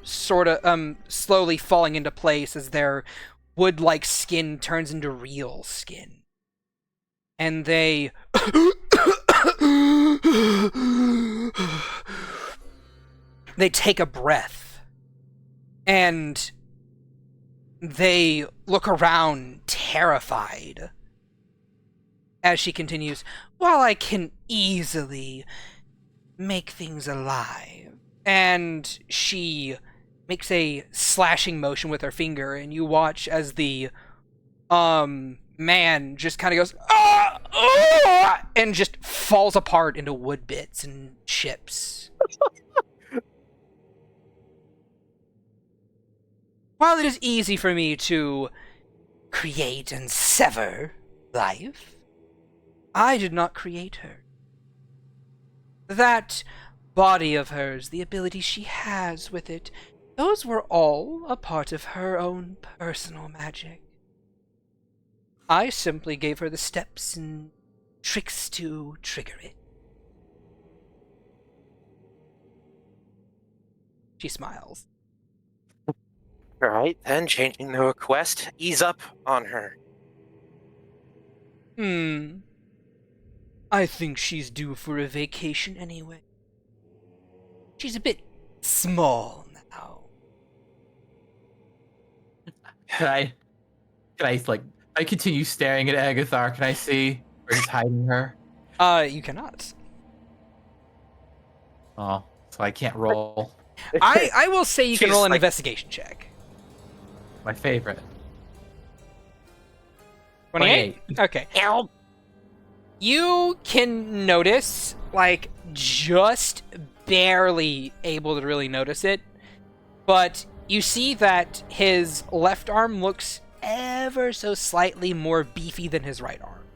A: sort of slowly falling into place as their wood-like skin turns into real skin. And they take a breath, and they look around terrified as she continues, while I can easily make things alive. And she makes a slashing motion with her finger, and you watch as the man just kind of goes, ah, ah, and just falls apart into wood bits and chips. While it is easy for me to create and sever life, I did not create her. That body of hers, the ability she has with it, those were all a part of her own personal magic. I simply gave her the steps and tricks to trigger it. She smiles.
B: Alright, then, changing the request, ease up on her.
A: I think she's due for a vacation anyway. She's a bit small now.
H: Can I like, I continue staring at Agathar. Can I see where he's hiding her?
A: You cannot.
H: Oh, so I can't roll.
A: I will say you can
B: She's
A: roll an
B: like-
A: investigation check.
H: My favorite.
A: 28? Okay. You can notice, like, just barely able to really notice it, but you see that his left arm looks ever so slightly more beefy than his right arm.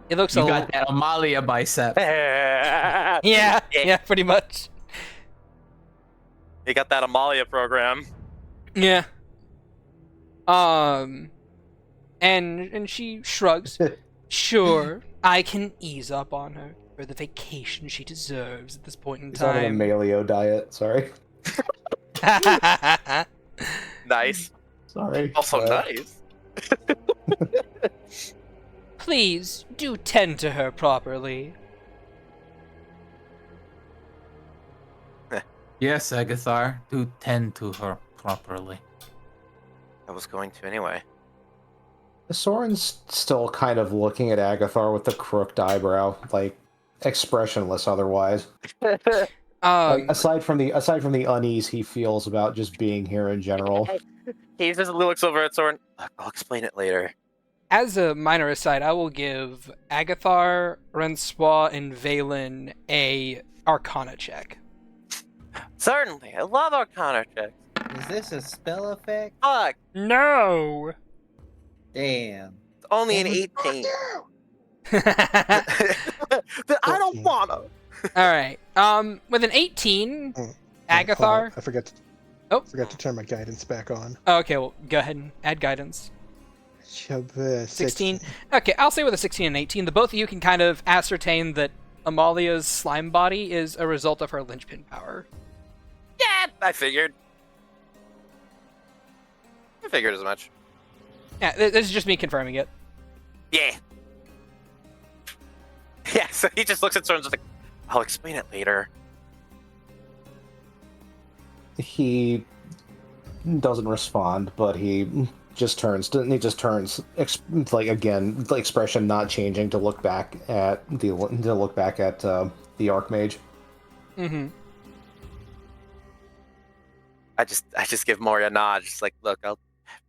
A: It looks
H: You
A: a
H: got that Amalia bicep.
A: yeah, pretty much.
B: You got that Amalia program.
A: Yeah. And she shrugs. Sure, I can ease up on her for the vacation she deserves at this point in
E: He's on an
A: time.
E: Amalio diet. Sorry.
B: Nice.
E: Sorry.
B: Also nice.
A: Please do tend to her properly.
H: Yes, Agathar, do tend to her properly.
B: I was going to anyway.
E: Soren's still kind of looking at Agathar with the crooked eyebrow, like expressionless otherwise. Like, aside from the unease he feels about just being here in general.
B: He just looks over at Soren. I'll explain it later.
A: As a minor aside, I will give Agathar, Rensois, and Valen a Arcana check.
B: Certainly, I love Arcana checks.
D: Is this a spell effect?
B: Fuck,
A: No!
D: Damn.
B: it's only an 18. I don't wanna.
A: Alright, with an 18,
F: Hold
A: Agathar...
F: on, I forgot
A: Oh.
F: to turn my guidance back on.
A: Oh, okay, well, go ahead and add guidance. 16. Okay, I'll say with a 16 and 18, the both of you can kind of ascertain that Amalia's slime body is a result of her linchpin power.
B: Yeah, I figured. I figured as much.
A: Yeah, this is just me confirming it.
B: Yeah. Yeah, so he just looks at Soren and like, I'll explain it later.
E: He doesn't respond, but he just turns, like, again, the expression not changing to look back at the Archmage.
A: Mm-hmm.
B: I just give Mori a nod, just like, look,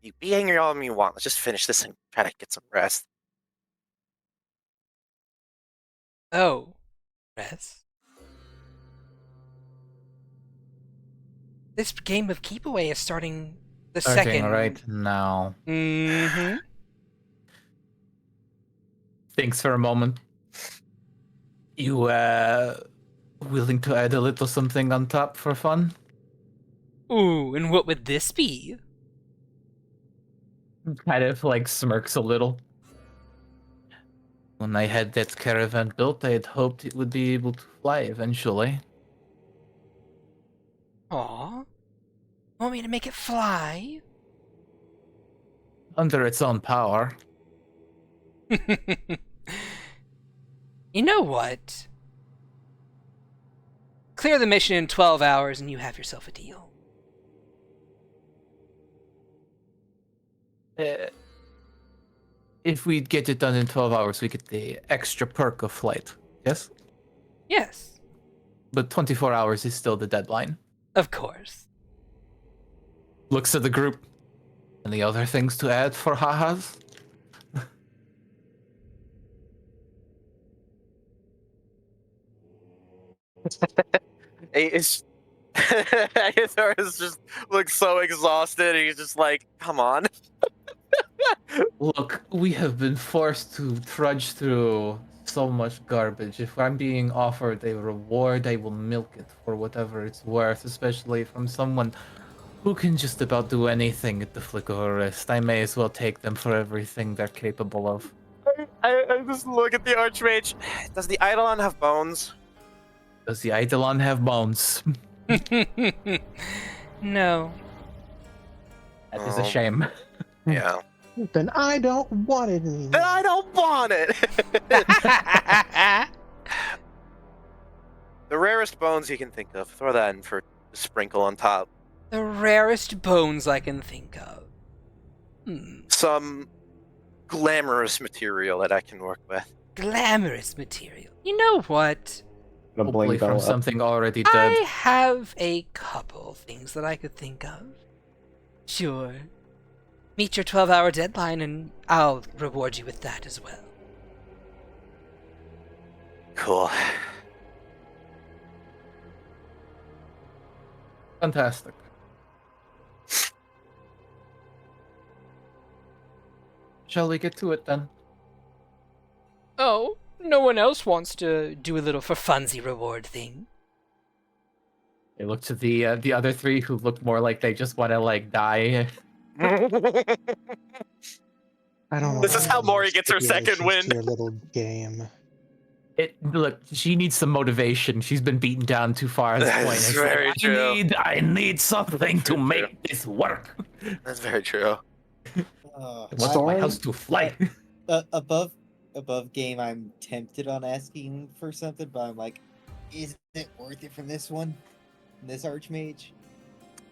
B: you be angry all you want. Let's just finish this and try to get some rest.
A: Oh. Rest? This game of Keep Away is starting the second.
H: right now.
A: Mm-hmm.
H: Thinks for a moment. You, willing to add a little something on top for fun?
A: Ooh, and what would this be?
H: Kind of, like, smirks a little. When I had that caravan built, I had hoped it would be able to fly eventually.
A: Aw. Want me to make it fly?
H: Under its own power.
A: You know what? Clear the mission in 12 hours and you have yourself a deal.
H: If we get it done in 12 hours, we get the extra perk of flight. Yes?
A: Yes,
H: But 24 hours is still the deadline.
A: of course.
H: Looks at the group. Any other things to add for ha-has?
B: It's Agathar just looks so exhausted. He's just like, come on.
H: Look, we have been forced to trudge through so much garbage. If I'm being offered a reward, I will milk it for whatever it's worth, especially from someone who can just about do anything at the flick of a wrist. I may as well take them for everything they're capable of.
B: I just look at the Archmage. Does the Eidolon have bones?
H: Does the Eidolon have bones?
A: No.
H: That is a shame.
B: Yeah.
F: Then I don't want it
B: Then
F: anymore.
B: I don't want it. The rarest bones you can think of. Throw that in for a sprinkle on top.
A: The rarest bones I can think of.
B: Some glamorous material that I can work with.
A: Glamorous material. You know what?
E: Gonna
H: Hopefully
E: blink
H: from
E: Bella up.
H: something already
A: I
H: dead.
A: have a couple things that I could think of. Sure. Meet your 12-hour deadline and I'll reward you with that as well.
B: Cool.
H: Fantastic. Shall we get to it then?
A: Oh, no one else wants to do a little for funsy reward thing.
H: They look to the other three who look more like they just want to like die.
F: I don't.
B: This is how Mori gets her second win.
F: To your little game.
H: Look, she needs some motivation. She's been beaten down too far at this
B: That
H: point.
B: is
H: It's
B: very
H: like,
B: true.
H: I need something to
B: True.
H: make this work.
B: That's very true.
H: I want my
E: Storm?
H: house to fly.
D: Above game, I'm tempted on asking for something, but I'm like, is it worth it from this one? This archmage?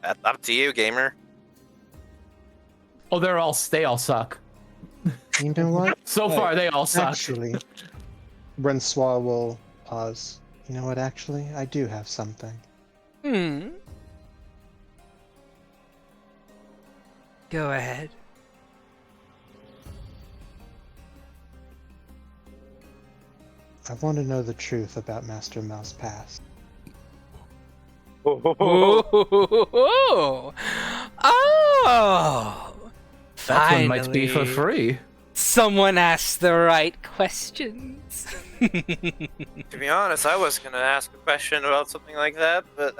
B: That's up to you, gamer.
H: Oh, they all suck.
F: You know what?
H: So far, they all suck.
F: Actually, Rensoir will pause. You know what? Actually, I do have something.
A: Go ahead.
F: I want to know the truth about Master Mel's past.
A: Oh!
H: That one might be for
A: Finally.
H: free.
A: Someone asked the right questions.
B: To be honest, I was gonna ask a question about something like that, but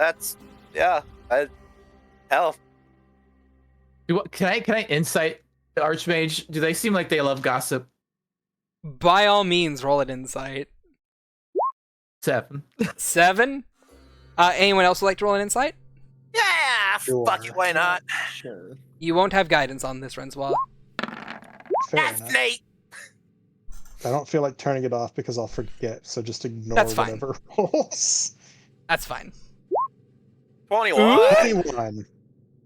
B: hell.
H: Can I insight the Archmage? Do they seem like they love gossip?
A: By all means, roll an insight.
H: 7.
A: 7? Anyone else would like to roll an insight?
B: Yeah,
F: Sure.
B: fuck it, why not?
D: Sure.
A: You won't have guidance on this, Rensoir.
F: Fair
B: That's
F: enough.
B: Nate.
F: I don't feel like turning it off because I'll forget, so just ignore
A: That's fine.
F: whatever rolls.
A: That's fine.
B: 21.
F: 21.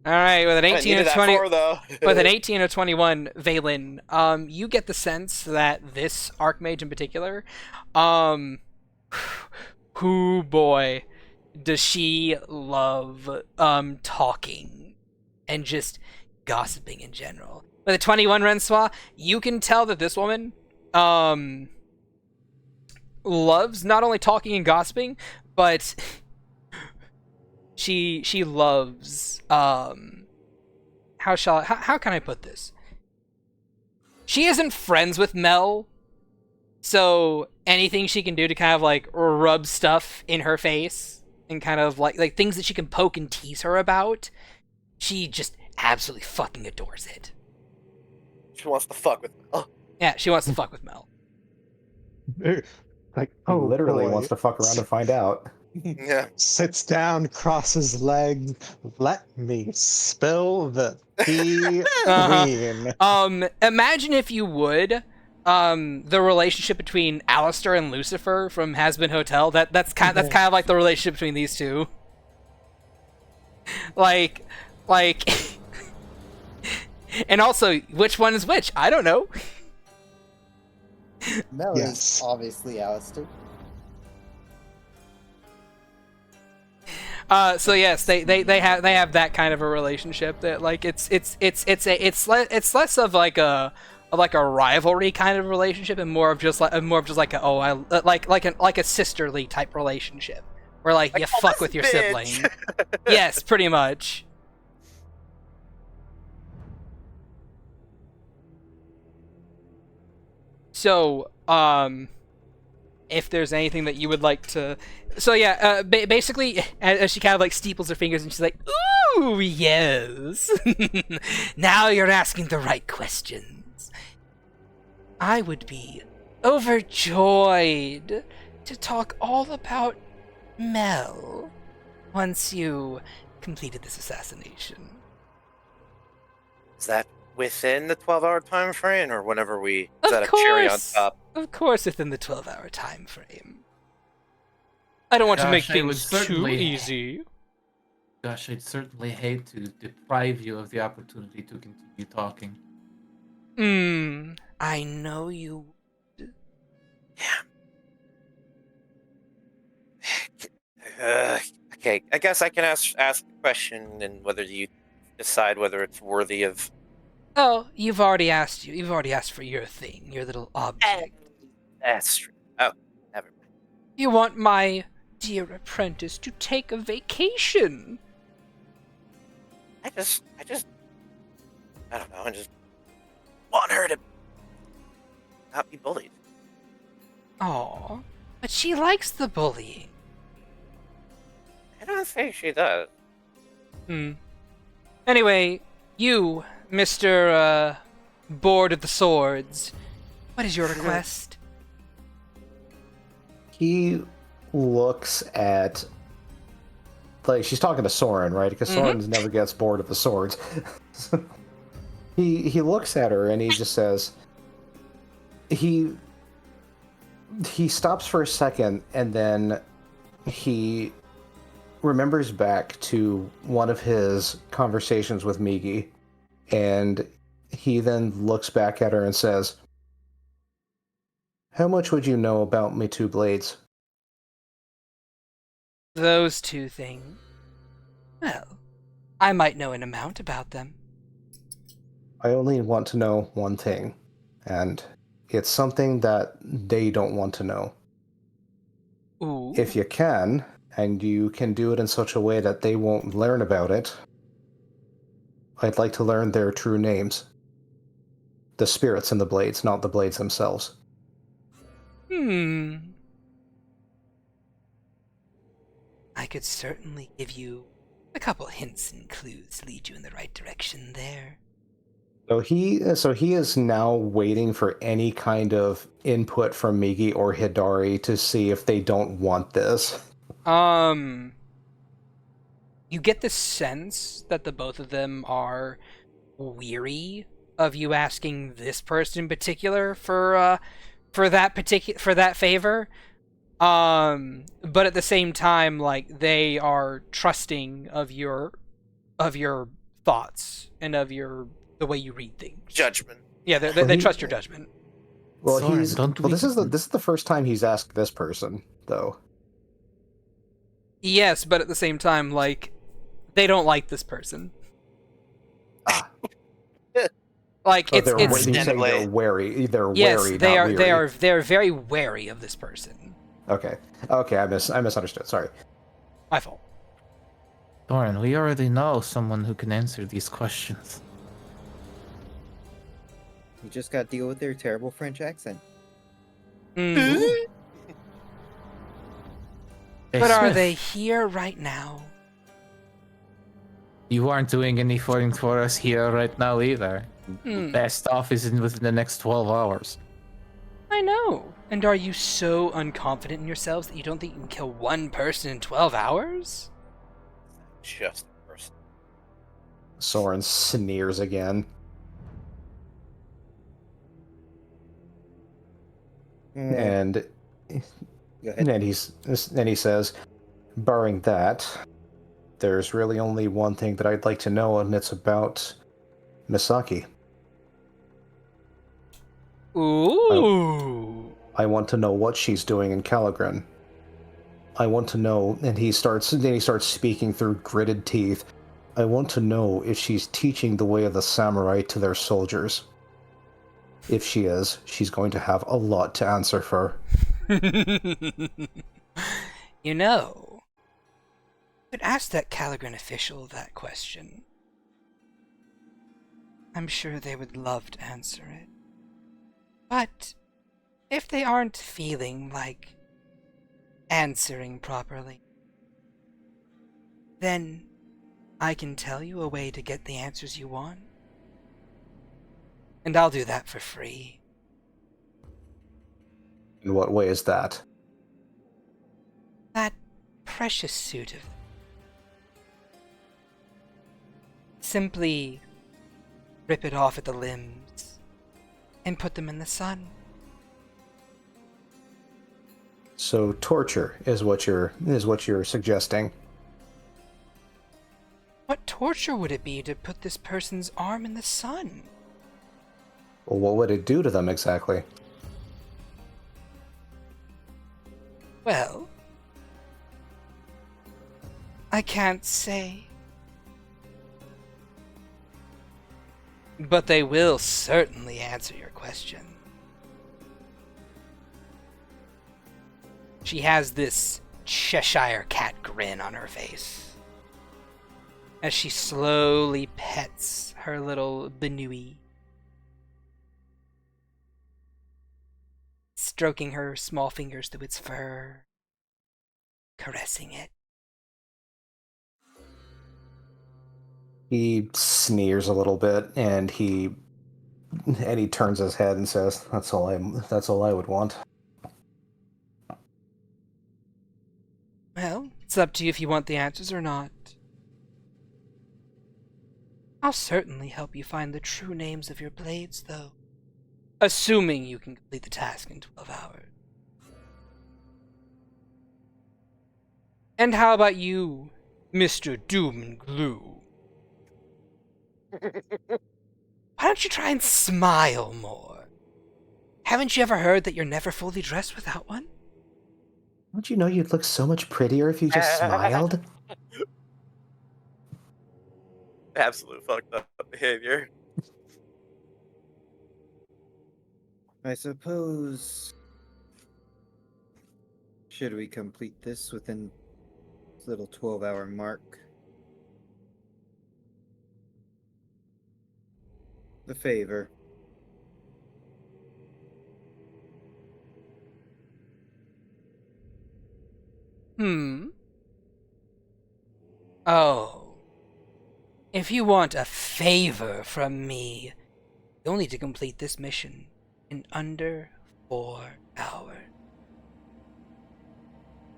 A: Alright, with an
B: I
A: 18
B: needed
A: or
B: that
A: 20
B: 4, though.
A: with an 18 or 21, Valen, you get the sense that this Archmage in particular, whoo boy, does she love talking and just gossiping in general. With a 21, Rensoir, you can tell that this woman loves not only talking and gossiping, but she loves how can I put this? She isn't friends with Mel, so anything she can do to kind of like rub stuff in her face and kind of like things that she can poke and tease her about, she just absolutely fucking adores it.
B: She wants to fuck with me. Oh,
A: Yeah, she wants to fuck with Mel.
F: Like,
E: He literally
F: boy.
E: wants to fuck around and find out.
B: yeah.
F: Sits down, crosses legs. Let me spill the tea, queen.
A: Imagine if you would, the relationship between Alistair and Lucifer from Hazbin Hotel. That's kind of like the relationship between these two. like, and also, which one is which? I don't know.
D: Mel
F: Yes.
D: is obviously Alistair.
A: So yes, they have that kind of a relationship that like it's less of like a rivalry kind of relationship and more of just like a sisterly type relationship where like you
B: oh,
A: fuck
B: this
A: with your
B: bitch.
A: sibling. Yes, pretty much. So, if there's anything that you would like to... So yeah, basically, as she kind of like steeples her fingers and she's like, ooh, yes. Now you're asking the right questions. I would be overjoyed to talk all about Mel once you completed this assassination.
B: Is that within the 12-hour time frame, or whenever we... Is
A: Of
B: that a cherry on
A: course!
B: top?
A: Of course, within the 12-hour time frame. I don't want to make
H: Gosh, I would
A: things too
H: certainly-
A: easy.
H: Gosh, I'd certainly hate to deprive you of the opportunity to continue talking.
A: I know you.
B: Okay, I guess I can ask the question, and whether you decide whether it's worthy of...
A: Oh, you've already asked for your thing, your little object.
B: That's true. Oh, never mind.
A: You want my dear apprentice to take a vacation.
B: I don't know, I just want her to not be bullied.
A: Aw, but she likes the bullying.
B: I don't think she does.
A: Anyway, you, Mr. Board of the Swords, what is your request?
E: He looks at, like, she's talking to Soren, right? Because Soren never gets bored of the swords. he looks at her and he just says, he stops for a second, and then he remembers back to one of his conversations with Migi, and he then looks back at her and says, "How much would you know about me two blades?"
A: Those two things. Well, I might know an amount about them.
E: I only want to know one thing, and it's something that they don't want to know.
A: Ooh.
E: If you can, and you can do it in such a way that they won't learn about it, I'd like to learn their true names. The spirits in the blades, not the blades themselves.
A: I could certainly give you a couple hints and clues to lead you in the right direction there.
E: So he is now waiting for any kind of input from Migi or Hidari to see if they don't want this.
A: You get the sense that the both of them are weary of you asking this person in particular for that favor. But at the same time, like, they are trusting of your thoughts and of the way you read things.
B: Judgment.
A: Yeah, they trust your judgment.
E: Well,
H: Soren,
E: this is the first time he's asked this person, though.
A: Yes, but at the same time, like, they don't like this person.
E: Ah.
A: Like,
E: You say
B: Understandably.
E: they're wary. They're
A: yes,
E: wary.
A: they
E: not
A: are.
E: weary.
A: They are very wary of this person.
E: Okay. I misunderstood. Sorry.
A: My fault.
H: Soren, we already know someone who can answer these questions.
D: You just got to deal with their terrible French accent.
A: But are
H: Smith,
A: they here right now?
H: You aren't doing anything for us here right now either. Best off is within the next 12 hours.
A: I know. And are you so unconfident in yourselves that you don't think you can kill one person in 12 hours?
B: Just a person.
E: Soren sneers again. And
D: Go ahead.
E: then he says, barring that, there's really only one thing that I'd like to know, and it's about Misaki.
A: Ooh.
E: I want to know what she's doing in ch-ldr-n. I want to know, and he starts speaking through gritted teeth. I want to know if she's teaching the way of the samurai to their soldiers. If she is, she's going to have a lot to answer for.
A: You know, you could ask that ch-ldr-n official that question. I'm sure they would love to answer it. But if they aren't feeling like answering properly, then I can tell you a way to get the answers you want. And I'll do that for free.
E: In what way is that?
A: That precious suit of... Simply
G: rip it off at the limbs, and put them in the sun.
E: So torture is what you're suggesting.
G: What torture would it be to put this person's arm in the sun?
E: Well, what would it do to them exactly?
G: Well, I can't say. But they will certainly answer your question. She has this Cheshire cat grin on her face as she slowly pets her little Benui, stroking her small fingers through its fur, caressing it.
E: He sneers a little bit, and he turns his head and says, That's all I would want."
G: Well, it's up to you if you want the answers or not. I'll certainly help you find the true names of your blades, though. Assuming you can complete the task in 12 hours. And how about you, Mr. Doom and Glue? Why don't you try and smile more? Haven't you ever heard that you're never fully dressed without one?
E: Don't you know you'd look so much prettier if you just smiled?
B: Absolute fucked up behavior.
D: I suppose... Should we complete this within this little 12-hour mark? The favor.
G: Oh. If you want a favor from me, you'll need to complete this mission in under 4 hours.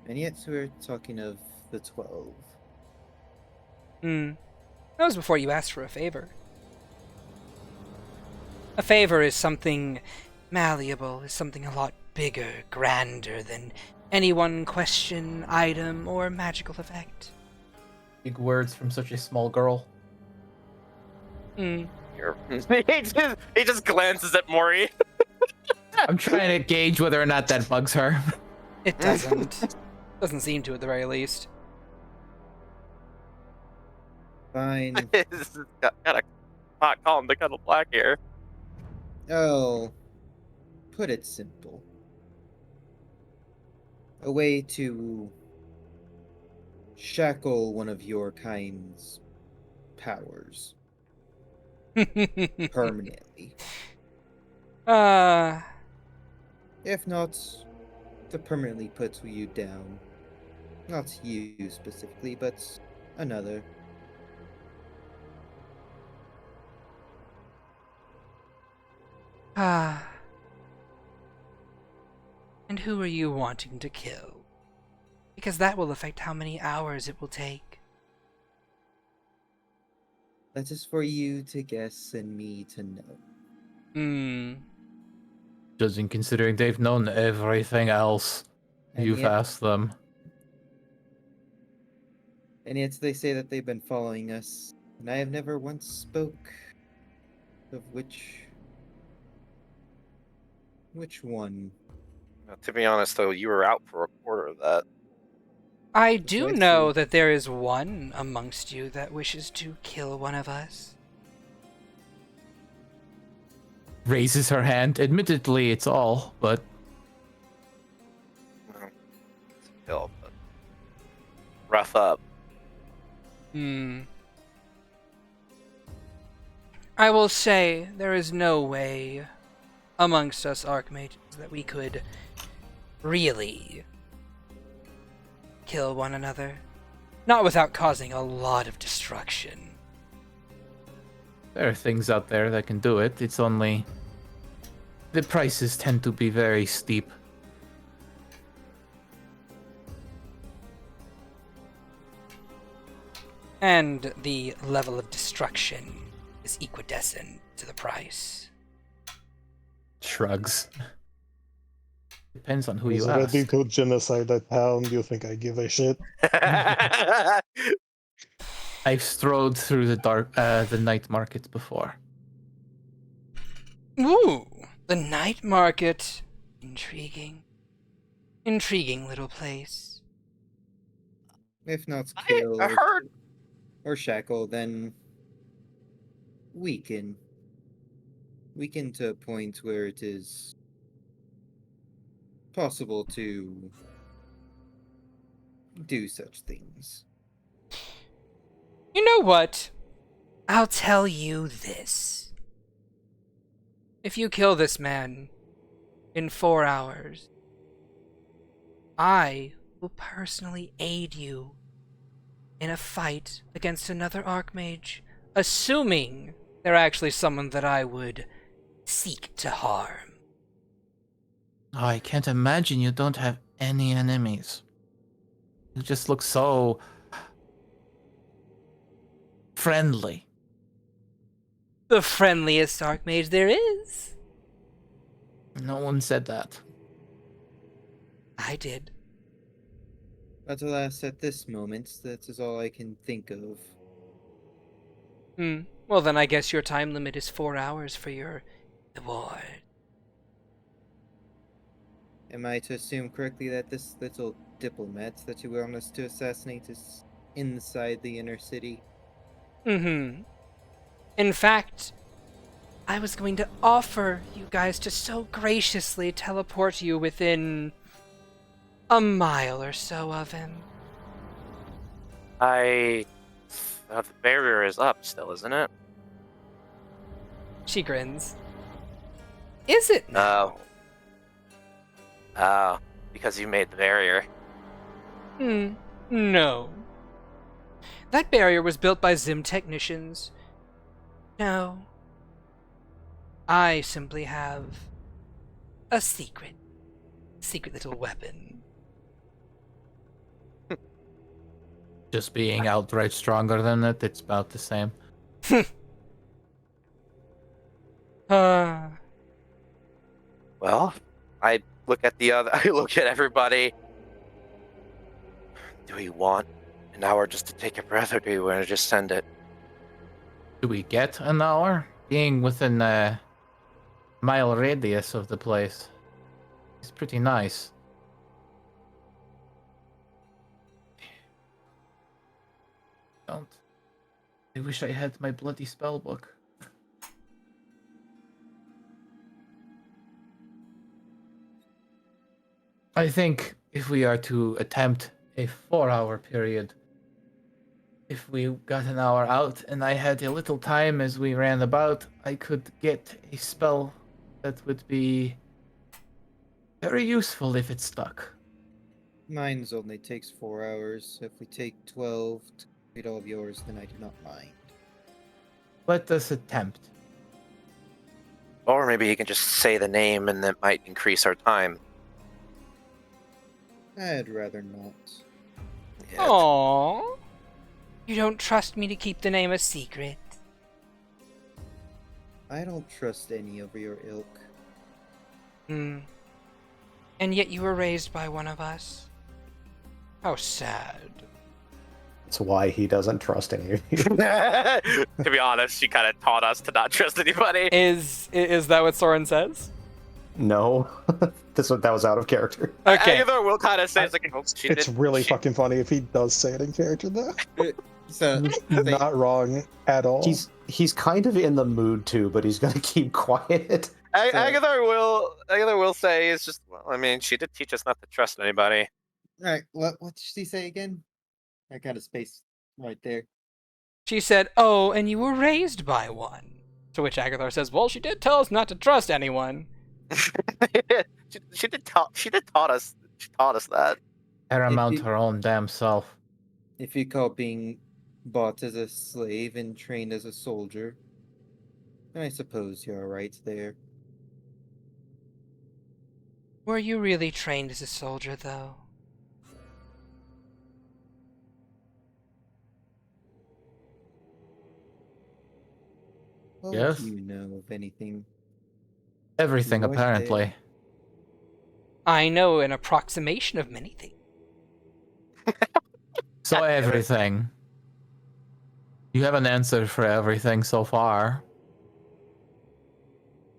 D: And yet we're talking of the 12.
G: That was before you asked for a favor. A favor is something malleable, is something a lot bigger, grander than any one question, item, or magical effect.
H: Big words from such a small girl.
B: He just glances at Mori.
H: I'm trying to gauge whether or not that bugs her.
G: It doesn't. Doesn't seem to, at the very least.
D: Fine.
B: got a hot column to cuddle black here.
D: Oh, put it simple. A way to shackle one of your kind's powers permanently. If not, to permanently put you down. Not you specifically, but another.
G: And who are you wanting to kill? Because that will affect how many hours it will take.
D: That is for you to guess and me to know.
H: Judging considering they've known everything else
D: And
H: you've
D: yet-
H: asked them.
D: And yet they say that they've been following us, and I have never once spoke of which one.
B: To be honest, though, you were out for a quarter of that.
G: I do
D: I
G: know
D: see.
G: that there is one amongst you that wishes to kill one of us.
H: Raises her hand. Admittedly, it's all, but
B: Still, but rough up.
G: I will say there is no way amongst us archmages that we could really kill one another. Not without causing a lot of destruction.
H: there are things out there that can do it. It's only the prices tend to be very steep.
G: And the level of destruction is equidistant to the price.
H: Shrugs. Depends on who
F: He's
H: you
F: ready
H: ask.
F: to genocide that town. Do you think I give a shit?
H: I've strode through the night market before.
G: Ooh, the night market. Intriguing. Intriguing little place.
D: If not
B: I
D: kill
B: heard.
D: or shackle, then weaken. Weaken to a point where it is possible to do such things.
G: You know what? I'll tell you this. If you kill this man in 4 hours, I will personally aid you in a fight against another Archmage, assuming they're actually someone that I would seek to harm.
H: Oh, I can't imagine you don't have any enemies. You just look so friendly.
G: The friendliest Archmage there is.
H: No one said that.
G: I did.
D: But alas, at this moment, that is all I can think of.
G: Well, then I guess your time limit is 4 hours for your reward.
D: Am I to assume correctly that this little diplomat that you want us to assassinate is inside the inner city?
G: In fact, I was going to offer you guys to so graciously teleport you within a mile or so of him.
B: The barrier is up still, isn't it?
G: She grins. Is it now?
B: Oh, because you made the barrier.
G: No. That barrier was built by Zim technicians. No. I simply have a secret little weapon.
H: Just being outright stronger than it, it's about the same.
B: Well, I look at I look at everybody. Do we want an hour just to take a breath, or do we want to just send it?
H: Do we get an hour? Being within a mile radius of the place is pretty nice. Don't. I wish I had my bloody spell book. I think if we are to attempt a 4-hour period, if we got an hour out and I had a little time as we ran about, I could get a spell that would be very useful if it stuck.
D: Mine's only takes 4 hours. If we take 12 to complete all of yours, then I do not mind.
H: Let us attempt.
B: Or maybe he can just say the name and that might increase our time.
D: I'd rather not.
B: Yeah.
G: Aww. You don't trust me to keep the name a secret?
D: I don't trust any of your ilk.
G: And yet you were raised by one of us? How sad.
E: That's why he doesn't trust any of you.
B: To be honest, she kind of taught us to not trust anybody.
G: Is that what Soren says?
E: No, that was out of character.
G: Okay.
B: Agatha will kind of say, it's like, oh,
F: It's really fucking funny if he does say it in character, though.
D: So,
F: Not wrong at all.
E: He's kind of in the mood too, but he's gonna keep quiet.
B: Agatha will say, it's just, well, I mean, she did teach us not to trust anybody.
D: Alright, what did she say again? I got a space right there.
G: She said, "Oh, and you were raised by one." To which Agathar says, "Well, she did tell us not to trust anyone."
B: she did taught us that.
H: Paramount
D: you-
H: her own damn self.
D: If you call being bought as a slave and trained as a soldier, then I suppose you're right there.
G: Were you really trained as a soldier, though?
D: Well,
H: Yes?
D: do you know of anything?
H: Everything,
D: What
H: apparently.
A: I know an approximation of many things.
H: So everything. You have an answer for everything so far.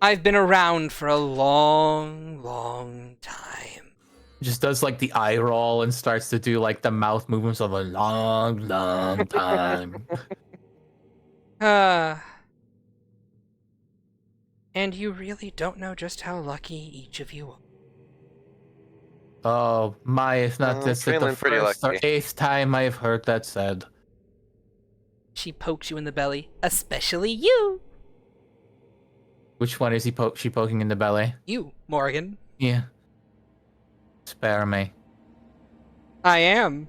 A: I've been around for a long, long time.
H: Just does like the eye roll and starts to do like the mouth movements of a long, long time.
A: And you really don't know just how lucky each of you are.
H: Oh my, if not this, the
B: feeling pretty
H: first or
B: lucky.
H: 8th time I've heard that said.
A: She pokes you in the belly, especially you.
H: Which one is she poking in the belly?
A: You, Morgan.
H: Yeah. Spare me.
A: I am.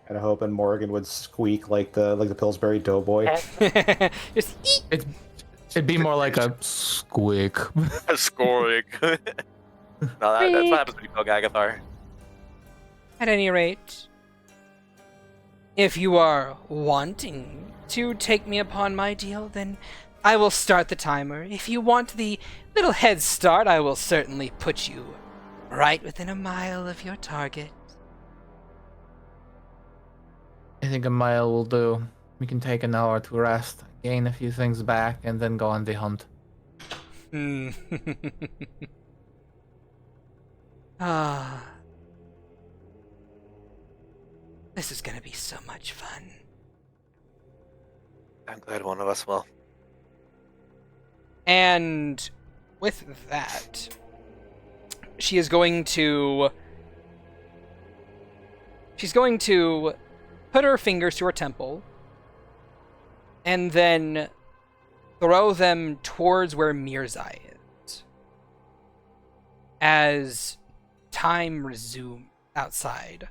E: Kind of hoping Morgan would squeak like the Pillsbury Doughboy.
A: Just eat.
H: It'd be more like a squeak.
B: Scoring. No, that's what happens when you poke Agathar.
A: At any rate, if you are wanting to take me upon my deal, then I will start the timer. If you want the little head start, I will certainly put you right within a mile of your target.
H: I think a mile will do. We can take an hour to rest, gain a few things back, and then go on the hunt.
A: Ah. This is gonna be so much fun.
B: I'm glad one of us will.
A: And with that, she is going to... She's going to put her fingers to her temple and then throw them towards where Merzye is. As time resumes outside.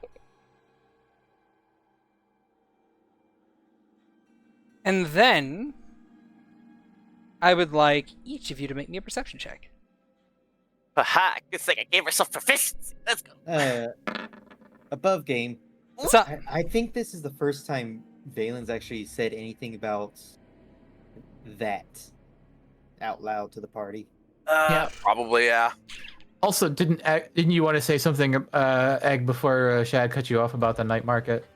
A: And then I would like each of you to make me a perception check.
B: Aha! Good thing I gave herself proficiency. Let's go.
D: Above game.
A: What's up?
D: I think this is the first time Valen's actually said anything about that out loud to the party.
H: Yeah.
B: Probably, yeah.
H: Also, didn't you want to say something, Egg, before Shad cut you off about the night market?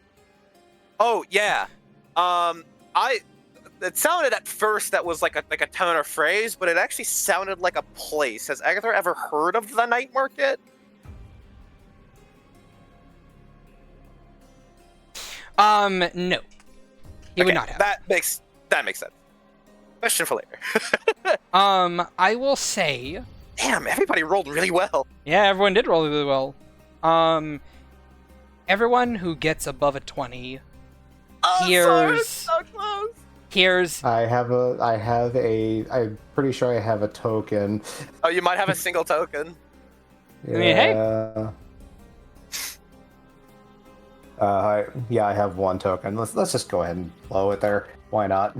B: Oh yeah. It sounded at first that was like a tone or phrase, but it actually sounded like a place. Has Agathar ever heard of the night market?
A: No. He would not have.
B: That makes sense. Question for later.
A: I will say...
B: Damn, everybody rolled really well.
A: Yeah, everyone did roll really well. Everyone who gets above a 20 hears...
B: So close.
A: Hears...
E: I'm pretty sure I have a token.
B: Oh, you might have a single token.
E: Yeah.
A: mean, hey.
E: I have one token. Let's just go ahead and blow it there. Why not?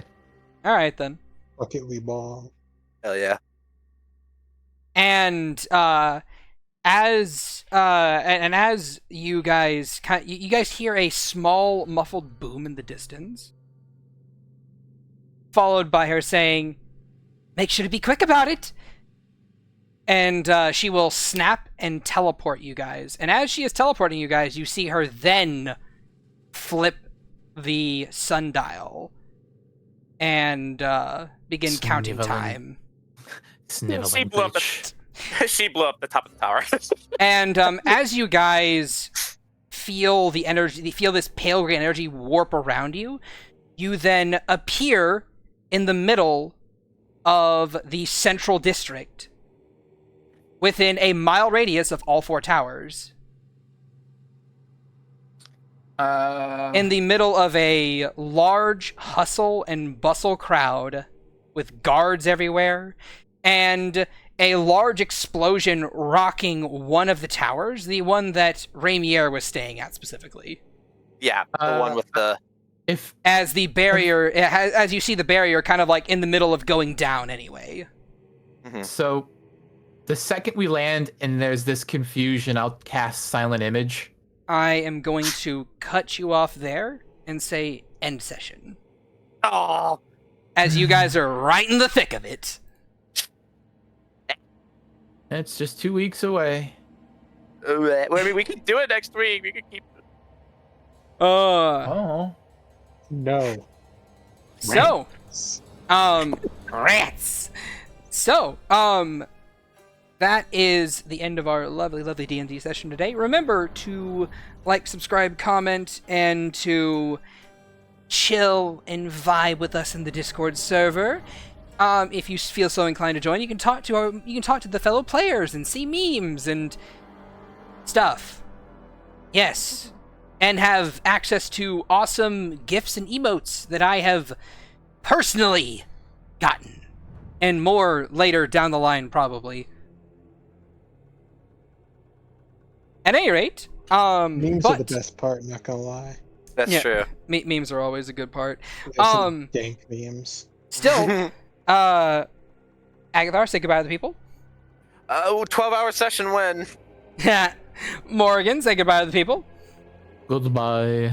A: Alright then.
F: Bucketly ball.
B: Hell yeah.
A: And as you guys you guys hear a small muffled boom in the distance, followed by her saying, "Make sure to be quick about it." And she will snap and teleport you guys. And as she is teleporting you guys, you see her then flip the sundial and begin counting
H: Sniveling.
A: time.
H: Sniveling bitch.
B: She blew up the top of the tower.
A: And as you guys feel the energy, feel this pale green energy warp around you, you then appear in the middle of the central district, within a mile radius of all four towers. In the middle of a large hustle and bustle crowd, with guards everywhere, and a large explosion rocking one of the towers, the one that Rainier was staying at specifically.
B: Yeah, the one with the...
A: As the barrier, as you see the barrier kind of like in the middle of going down anyway.
B: Mhm.
H: So, the second we land and there's this confusion, I'll cast Silent Image.
A: I am going to cut you off there. and say end session.
B: Oh,
A: As you guys are right in the thick of it.
H: It's just 2 weeks away.
B: I mean, we can do it next week. We could keep.
H: Oh.
F: No.
A: So, rats. So, that is the end of our lovely, lovely D&D session today. Remember to like, subscribe, comment, and to chill and vibe with us in the Discord server. If you feel so inclined to join, you can talk to the fellow players and see memes and stuff. Yes. And have access to awesome gifts and emotes that I have personally gotten. And more later down the line, probably. At any rate,
F: Memes are the best part, not gonna lie.
B: That's true.
A: Memes are always a good part.
F: There's some dank memes.
A: Still, Agathar, say goodbye to the people.
B: 12-hour session when?
A: Morgan, say goodbye to the people.
H: Goodbye.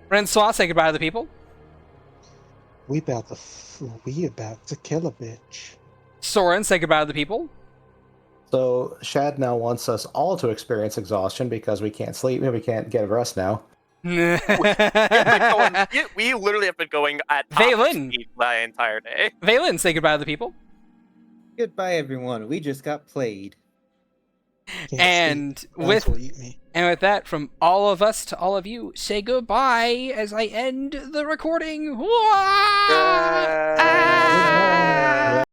A: Francois, say goodbye to the people.
F: We about to kill a bitch.
A: Soren, say goodbye to the people.
E: So Shad now wants us all to experience exhaustion because we can't sleep and we can't get a rest now.
B: We literally have been going at top
A: Valen.
B: speed my entire day.
A: Valen, say goodbye to the people.
D: Goodbye, everyone. We just got played.
A: And with that, from all of us to all of you, say goodbye as I end the recording.